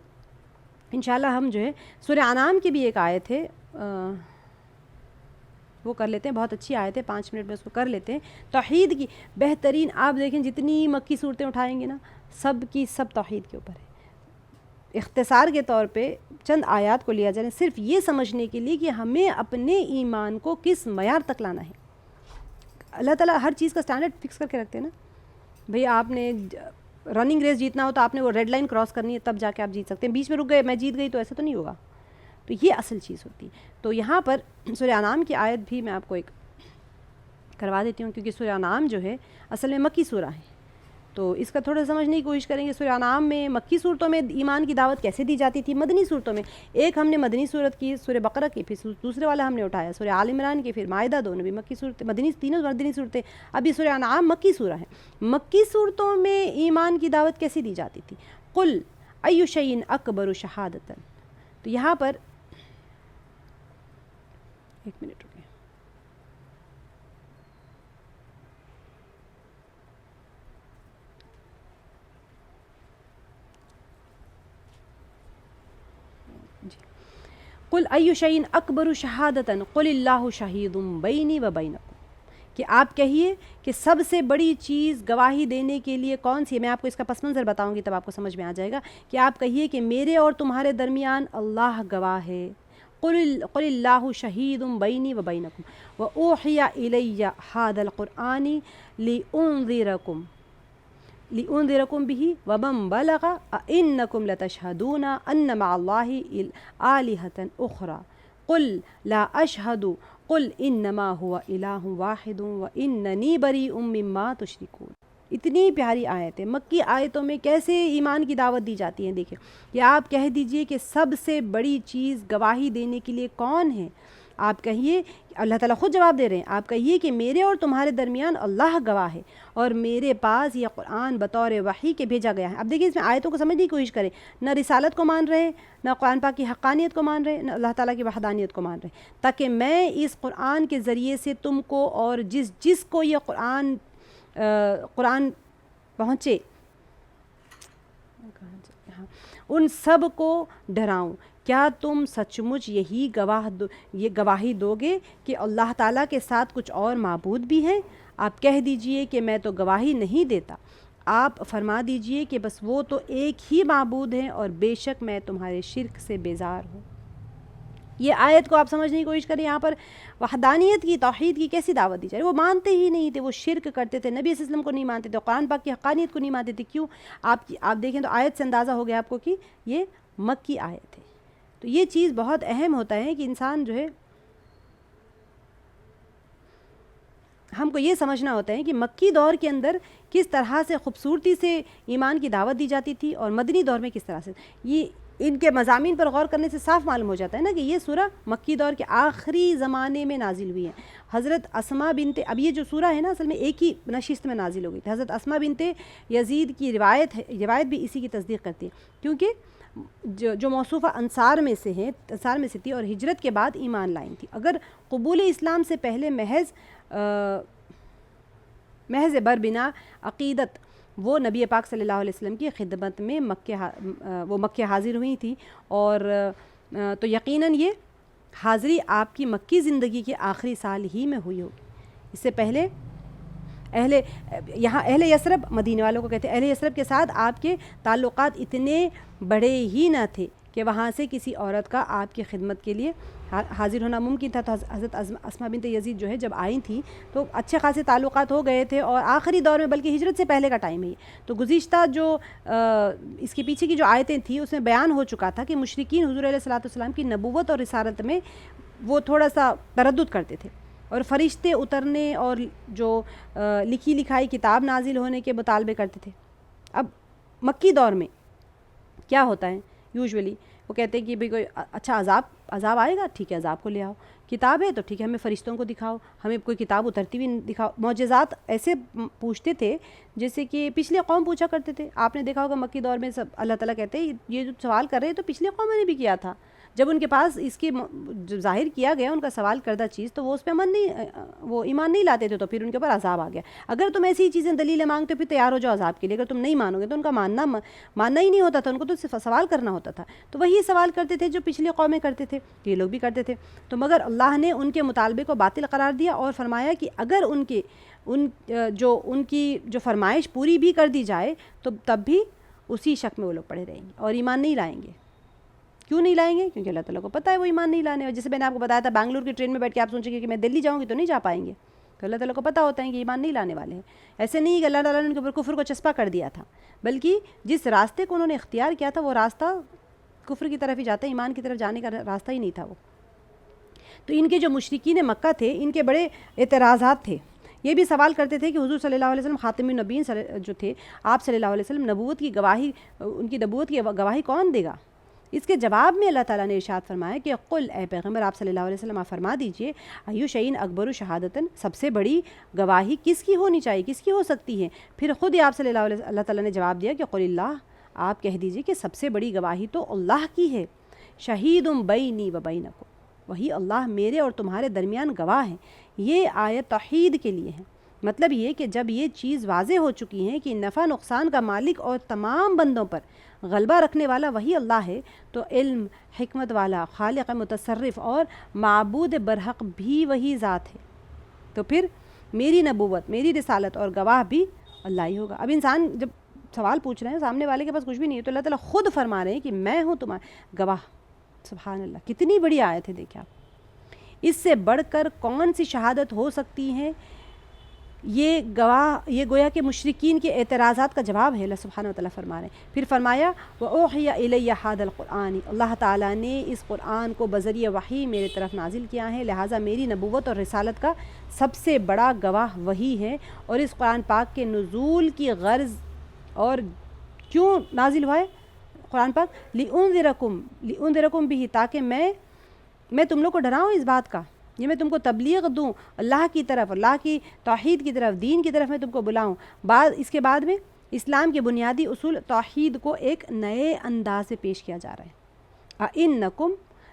S1: انشاءاللہ ہم جو ہے سورہ انعام کی بھی ایک آیت ہے وہ کر لیتے ہیں، بہت اچھی آیت ہے، 5 منٹ میں اس کو کر لیتے ہیں۔ توحید کی بہترین، آپ دیکھیں جتنی مکی صورتیں اٹھائیں گے نا، سب کی سب توحید کے اوپر ہے۔ اختصار کے طور پہ چند آیات کو لیا جائے صرف یہ سمجھنے کے لیے کہ ہمیں اپنے ایمان کو کس معیار تک لانا ہے۔ اللہ تعالیٰ ہر چیز کا سٹینڈرڈ فکس کر کے رکھتے ہیں نا، بھئی آپ نے رننگ ریس جیتنا ہو تو آپ نے وہ ریڈ لائن کراس کرنی ہے، تب جا کے آپ جیت سکتے ہیں، بیچ میں رک گئے میں جیت گئی تو ایسا تو نہیں ہوگا۔ تو یہ اصل چیز ہوتی ہے۔ تو یہاں پر سورہ انعام کی آیت بھی میں آپ کو ایک کروا دیتی ہوں، کیونکہ سورہ انعام جو ہے اصل میں مکی سورہ ہے، تو اس کا تھوڑا سمجھنے کی کوشش کریں گے۔ سورہ انعام میں مکی صورتوں میں ایمان کی دعوت کیسے دی جاتی تھی، مدنی صورتوں میں ایک ہم نے مدنی صورت کی سورہ بقرہ کی، پھر دوسرے والا ہم نے اٹھایا سورہ آل عمران کی، پھر مائدہ، دونوں بھی مکی صورت، مدنی، تینوں مدنی صورتیں۔ ابھی سورہ انعام مکی سورہ ہے۔ مکی صورتوں میں ایمان کی دعوت کیسے دی جاتی تھی؟ قل ای شیء اکبر شہادۃ، تو یہاں پر ایک منٹ رکیں، قل ای شیء اکبر شہادۃ قل اللہ شہید بینی و بینکم، کہ آپ کہیے کہ سب سے بڑی چیز گواہی دینے کے لیے کون سی ہے؟ میں آپ کو اس کا پس منظر بتاؤں گی تب آپ کو سمجھ میں آ جائے گا کہ آپ کہیے کہ میرے اور تمہارے درمیان اللہ گواہ ہے۔ قل اللہ شہید بینی و بینکم واوحی الی ھذا القرآن لأنذرکم به ومن بلغ أئنکم لتشہدون ان مع اللہ آلہۃ اخری قل لا اشہد قل انما هو الہ واحد واننی بریء مما تشرکون۔ اتنی پیاری آیت ہے۔ مکی آیتوں میں کیسے ایمان کی دعوت دی جاتی ہے، دیکھیں کہ آپ کہہ دیجئے کہ سب سے بڑی چیز گواہی دینے کے لیے کون ہے؟ آپ کہیے، اللہ تعالیٰ خود جواب دے رہے ہیں، آپ کہیے کہ میرے اور تمہارے درمیان اللہ گواہ ہے اور میرے پاس یہ قرآن بطور وحی کے بھیجا گیا ہے۔ اب دیکھیں اس میں آیتوں کو سمجھنے کی کوشش کریں، نہ رسالت کو مان رہے، نہ قرآن پاک کی حقانیت کو مان رہے، نہ اللہ تعالیٰ کی وحدانیت کو مان رہے، تاکہ میں اس قرآن کے ذریعے سے تم کو اور جس کو یہ قرآن پہنچے ان سب کو ڈراؤں۔ کیا تم سچ مچ یہ گواہی دو گے کہ اللہ تعالیٰ کے ساتھ کچھ اور معبود بھی ہیں؟ آپ کہہ دیجئے کہ میں تو گواہی نہیں دیتا، آپ فرما دیجئے کہ بس وہ تو ایک ہی معبود ہیں اور بے شک میں تمہارے شرک سے بیزار ہوں۔ یہ آیت کو آپ سمجھنے کی کوشش کریں، یہاں پر وحدانیت کی، توحید کی کیسی دعوت دی جائے؟ وہ مانتے ہی نہیں تھے، وہ شرک کرتے تھے، نبی صلی اللہ علیہ وسلم کو نہیں مانتے تھے، قرآن پاک کی حقانیت کو نہیں مانتے تھے۔ کیوں؟ آپ دیکھیں تو آیت سے اندازہ ہو گیا آپ کو کہ یہ مکی آیت ہے۔ تو یہ چیز بہت اہم ہوتا ہے کہ انسان جو ہے، ہم کو یہ سمجھنا ہوتا ہے کہ مکی دور کے اندر کس طرح سے خوبصورتی سے ایمان کی دعوت دی جاتی تھی اور مدنی دور میں کس طرح سے۔ یہ ان کے مضامین پر غور کرنے سے صاف معلوم ہو جاتا ہے نا کہ یہ سورہ مکی دور کے آخری زمانے میں نازل ہوئی ہے۔ حضرت اسماء بنت، اب یہ جو سورہ ہے نا اصل میں ایک ہی نشست میں نازل ہو گئی تھی۔ حضرت اسماء بنت یزید کی روایت ہے، روایت بھی اسی کی تصدیق کرتی ہے، کیونکہ جو موصوفہ انصار میں سے ہیں، انصار میں سے تھی اور ہجرت کے بعد ایمان لائیں تھی۔ اگر قبول اسلام سے پہلے محض بربنا عقیدت وہ نبی پاک صلی اللہ علیہ وسلم کی خدمت میں مکہ حاضر ہوئی تھی، اور تو یقیناً یہ حاضری آپ کی مکی زندگی کے آخری سال ہی میں ہوئی ہوگی۔ اس سے پہلے اہل یثرب مدینے والوں کو کہتے ہیں، اہل یثرب کے ساتھ آپ کے تعلقات اتنے بڑے ہی نہ تھے کہ وہاں سے کسی عورت کا آپ کی خدمت کے لیے حاضر ہونا ممکن تھا. تو حضرت اسماء بنت یزید جو ہے جب آئی تھیں تو اچھے خاصے تعلقات ہو گئے تھے، اور آخری دور میں بلکہ ہجرت سے پہلے کا ٹائم ہے. تو گزشتہ جو اس کے پیچھے کی جو آیتیں تھیں اس میں بیان ہو چکا تھا کہ مشرکین حضور علیہ الصلوۃ والسلام کی نبوت اور رسالت میں وہ تھوڑا سا تردد کرتے تھے، اور فرشتے اترنے اور جو لکھی لکھائی کتاب نازل ہونے کے مطالبے کرتے تھے. اب مکی دور میں کیا ہوتا ہے یوزولی وہ کہتے ہیں کہ بھئی کوئی اچھا عذاب آئے گا، ٹھیک ہے عذاب کو لے آؤ، کتاب ہے تو ٹھیک ہے ہمیں فرشتوں کو دکھاؤ، ہمیں کوئی کتاب اترتی ہوئی دکھاؤ. معجزات ایسے پوچھتے تھے جیسے کہ پچھلے قوم پوچھا کرتے تھے. آپ نے دیکھا ہوگا مکی دور میں سب اللہ تعالیٰ کہتے ہیں یہ جو سوال کر رہے ہیں تو پچھلے قوموں نے بھی کیا تھا. جب ان کے پاس اس کی جو ظاہر کیا گیا ان کا سوال کردہ چیز تو وہ اس پہ وہ ایمان نہیں لاتے تھے، تو پھر ان کے اوپر عذاب آ گیا. اگر تم ایسی چیزیں دلیلیں مانگتے ہو پھر تیار ہو جاؤ عذاب کے لیے. اگر تم نہیں مانو گے تو ان کا ماننا ہی نہیں ہوتا تھا، ان کو تو صرف سوال کرنا ہوتا تھا. تو وہی سوال کرتے تھے جو پچھلی قومیں کرتے تھے، یہ لوگ بھی کرتے تھے. تو مگر اللہ نے ان کے مطالبے کو باطل قرار دیا اور فرمایا کہ اگر ان کی جو فرمائش پوری بھی کر دی جائے تو تب بھی اسی شک میں وہ لوگ پڑے رہیں گے اور ایمان نہیں لائیں گے. کیوں نہیں لائیں گے؟ کیونکہ اللہ تعالیٰ کو پتہ ہے وہ ایمان نہیں لانے. اور جیسے میں نے آپ کو بتایا تھا بنگلور کی ٹرین میں بیٹھ کے آپ سوچیں گے کہ میں دلی جاؤں گی تو نہیں جا پائیں گے، تو اللہ تعالیٰ کو پتہ ہوتا ہے کہ ایمان نہیں لانے والے ہیں. ایسے نہیں کہ اللہ تعالیٰ نے ان کے اوپر کفر کو چسپا کر دیا تھا، بلکہ جس راستے کو انہوں نے اختیار کیا تھا وہ راستہ کفر کی طرف ہی جاتا ہے، ایمان کی طرف جانے کا راستہ ہی نہیں تھا وہ. تو ان کے جو مشرکین مکہ تھے ان کے بڑے اعتراضات تھے. یہ بھی سوال کرتے تھے کہ حضور صلی اللہ علیہ وسلم خاتم النبیین جو تھے آپ صلی اللہ علیہ وسلم نبوت کی گواہی، ان کی نبوت کی گواہی کون دے گا؟ اس کے جواب میں اللہ تعالیٰ نے ارشاد فرمایا کہ قل اے پیغمبر آپ صلی اللہ علیہ وسلم آپ فرما دیجئے ایو شیئن اکبر شہادتاً، سب سے بڑی گواہی کس کی ہونی چاہیے، کس کی ہو سکتی ہے؟ پھر خود ہی آپ صلی اللہ تعالیٰ نے جواب دیا کہ قل اللہ، آپ کہہ دیجئے کہ سب سے بڑی گواہی تو اللہ کی ہے. شہید بینی و بینکم، وہی اللہ میرے اور تمہارے درمیان گواہ ہے. یہ آیت توحید کے لیے ہے. مطلب یہ کہ جب یہ چیز واضح ہو چکی ہے کہ نفع نقصان کا مالک اور تمام بندوں پر غلبہ رکھنے والا وہی اللہ ہے، تو علم، حکمت والا، خالق متصرف اور معبود برحق بھی وہی ذات ہے. تو پھر میری نبوت، میری رسالت اور گواہ بھی اللہ ہی ہوگا. اب انسان جب سوال پوچھ رہے ہیں سامنے والے کے پاس کچھ بھی نہیں ہے تو اللہ تعالیٰ خود فرما رہے ہیں کہ میں ہوں تمہارا گواہ. سبحان اللہ، کتنی بڑی آیت ہے. دیکھیں آپ، اس سے بڑھ کر کون سی شہادت ہو سکتی ہے؟ یہ گویا کہ مشرکین کے اعتراضات کا جواب ہے. اللہ سبحانہ و تعالیٰ فرما رہے ہیں. پھر فرمایا وَأُوحِيَ إِلَيَّ هَذَا الْقُرْآنِ، اللہ تعالیٰ نے اس قرآن کو بذریعہ وحی میرے طرف نازل کیا ہے، لہٰذا میری نبوت اور رسالت کا سب سے بڑا گواہ وہی ہے. اور اس قرآن پاک کے نزول کی غرض اور کیوں نازل ہوا ہے قرآن پاک؟ لِأُنذِرَكُمْ بِهِ، تاکہ میں تم لوگ کو ڈراؤں اس بات کا، یہ میں تم کو تبلیغ دوں اللہ کی طرف، اللہ کی توحید کی طرف، دین کی طرف میں تم کو بلاؤں. اس کے بعد میں اسلام کے بنیادی اصول توحید کو ایک نئے انداز سے پیش کیا جا رہا ہے. أَإِنَّكُمْ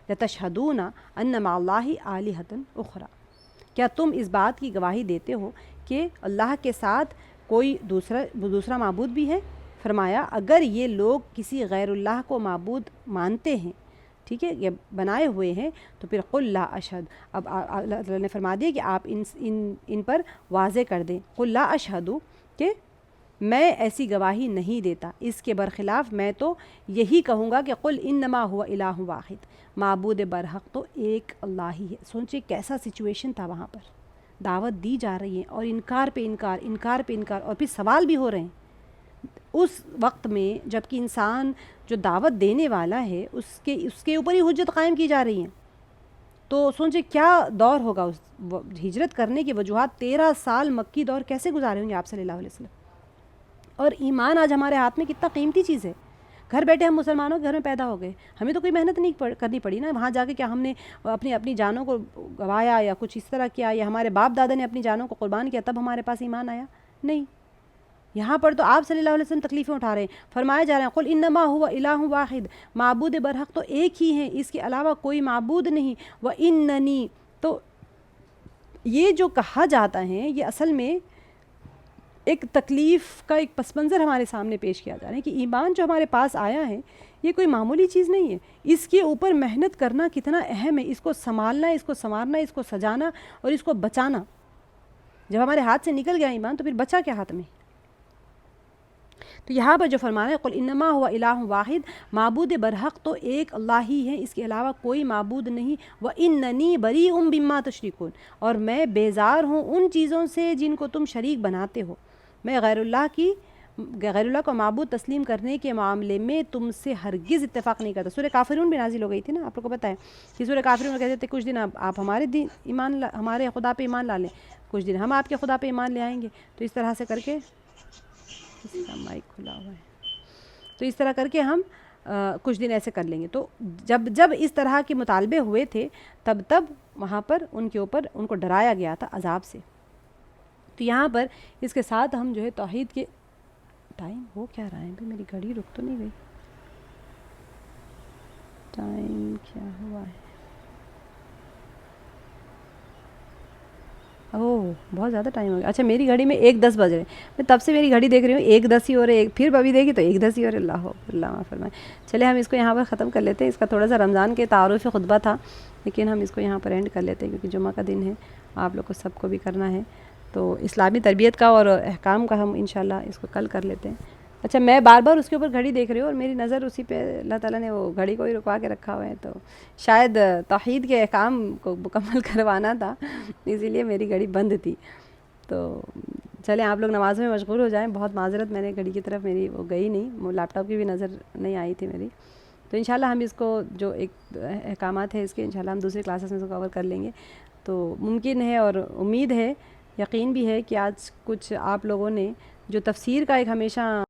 S1: لَتَشْهَدُونَ أَنَّ مَعَ اللَّهِ آلِهَةً أُخْرَى، کیا تم اس بات کی گواہی دیتے ہو کہ اللہ کے ساتھ کوئی دوسرا معبود بھی ہے؟ فرمایا اگر یہ لوگ کسی غیر اللہ کو معبود مانتے ہیں، ٹھیک ہے، یہ بنائے ہوئے ہیں، تو پھر قل لا اشہد، اب اللہ تعالیٰ نے فرما دیا کہ آپ ان پر واضح کر دیں قل لا اشہد، کہ میں ایسی گواہی نہیں دیتا. اس کے برخلاف میں تو یہی کہوں گا کہ قل انما هو الہ واحد، معبود برحق تو ایک اللہ ہی ہے. سوچیں کیسا سچویشن تھا وہاں پر، دعوت دی جا رہی ہے اور انکار پہ انکار اور پھر سوال بھی ہو رہے ہیں اس وقت میں، جبکہ انسان جو دعوت دینے والا ہے اس کے اوپر ہی حجت قائم کی جا رہی ہیں. تو سوچیں کیا دور ہوگا اس ہجرت کرنے کی وجوہات. 13 سال مکی دور کیسے گزارے ہوں گے آپ صلی اللہ علیہ وسلم. اور ایمان آج ہمارے ہاتھ میں کتنا قیمتی چیز ہے. گھر بیٹھے ہم مسلمانوں کے گھر میں پیدا ہو گئے، ہمیں تو کوئی محنت نہیں کرنی پڑی نا. وہاں جا کے کیا ہم نے اپنی جانوں کو گوایا یا کچھ اس طرح کیا، یا ہمارے باپ دادا نے اپنی جانوں کو قربان کیا تب ہمارے پاس ایمان آیا؟ نہیں. یہاں پر تو آپ صلی اللہ علیہ وسلم تکلیفیں اٹھا رہے ہیں. فرمایا جا رہا ہے قل انما هو الہ واحد، معبود برحق تو ایک ہی ہے، اس کے علاوہ کوئی معبود نہیں. واننی، تو یہ جو کہا جاتا ہے یہ اصل میں ایک تکلیف کا ایک پس منظر ہمارے سامنے پیش کیا جا رہا ہے کہ ایمان جو ہمارے پاس آیا ہے یہ کوئی معمولی چیز نہیں ہے. اس کے اوپر محنت کرنا کتنا اہم ہے، اس کو سنبھالنا، اس کو سنوارنا، اس کو سجانا اور اس کو بچانا. جب ہمارے ہاتھ سے نکل گیا ایمان تو پھر بچا کیا ہاتھ میں؟ تو یہاں پر جو فرمانا ہے قل انما ہوا الہ واحد، معبود برحق تو ایک اللہ ہی ہے، اس کے علاوہ کوئی معبود نہیں، واننی بریء مما تشرکون، اور میں بیزار ہوں ان چیزوں سے جن کو تم شریک بناتے ہو، میں غیر اللہ کو معبود تسلیم کرنے کے معاملے میں تم سے ہرگز اتفاق نہیں کرتا۔ سورہ کافرون بھی نازل ہو گئی تھی نا، آپ لوگ کو پتہ ہے کہ سورہ کافرون میں کہتے تھے کچھ دن آپ ہمارے ہمارے خدا پہ ایمان لا لیں، کچھ دن ہم آپ کے خدا پہ ایمان لے آئیں گے، تو اس طرح سے کر کے کسی کا مائک کھلا ہوا ہے، تو اس طرح کر کے ہم کچھ دن ایسے کر لیں گے۔ تو جب اس طرح کے مطالبے ہوئے تھے تب وہاں پر ان کے اوپر ان کو ڈرایا گیا تھا عذاب سے۔ تو یہاں پر اس کے ساتھ ہم جو ہے توحید کے ٹائم ہو کیا رہا ہے؟ میری گھڑی رک تو نہیں گئی؟ ٹائم کیا ہوا ہے؟ اوہ بہت زیادہ ٹائم ہو گیا۔ اچھا میری گھڑی میں 1:10 بج رہے ہیں، میں تب سے میری گھڑی دیکھ رہی ہوں 1:10 ہی ہو رہے، پھر ابھی دیکھی تو 1:10 ہی ہو رہے۔ اللہ معاف فرمائے۔ چلے ہم اس کو یہاں پر ختم کر لیتے ہیں، اس کا تھوڑا سا رمضان کے تعارف خطبہ تھا، لیکن ہم اس کو یہاں پر اینڈ کر لیتے ہیں کیونکہ جمعہ کا دن ہے، آپ لوگ کو سب کو بھی کرنا ہے، تو اسلامی تربیت کا اور احکام کا ہم انشاءاللہ اس کو کل کر لیتے ہیں۔ اچھا میں بار بار اس کے اوپر گھڑی دیکھ رہی ہوں اور میری نظر اسی پہ اللہ تعالیٰ نے وہ گھڑی کو ہی رکوا کے رکھا ہوا ہے، تو شاید توحید کے احکام کو مکمل کروانا تھا، اسی لیے میری گھڑی بند تھی۔ تو چلیں آپ لوگ نماز میں مشغول ہو جائیں، بہت معذرت میں نے گھڑی کی طرف میری وہ گئی نہیں، لیپ ٹاپ کی بھی نظر نہیں آئی تھی میری، تو انشاءاللہ ہم اس کو جو ایک احکامات ہے اس کے انشاءاللہ ہم دوسری کلاسز میں کور کر لیں گے۔ تو ممکن ہے اور امید ہے، یقین بھی ہے کہ آج کچھ آپ لوگوں نے جو تفسیر کا ایک ہمیشہ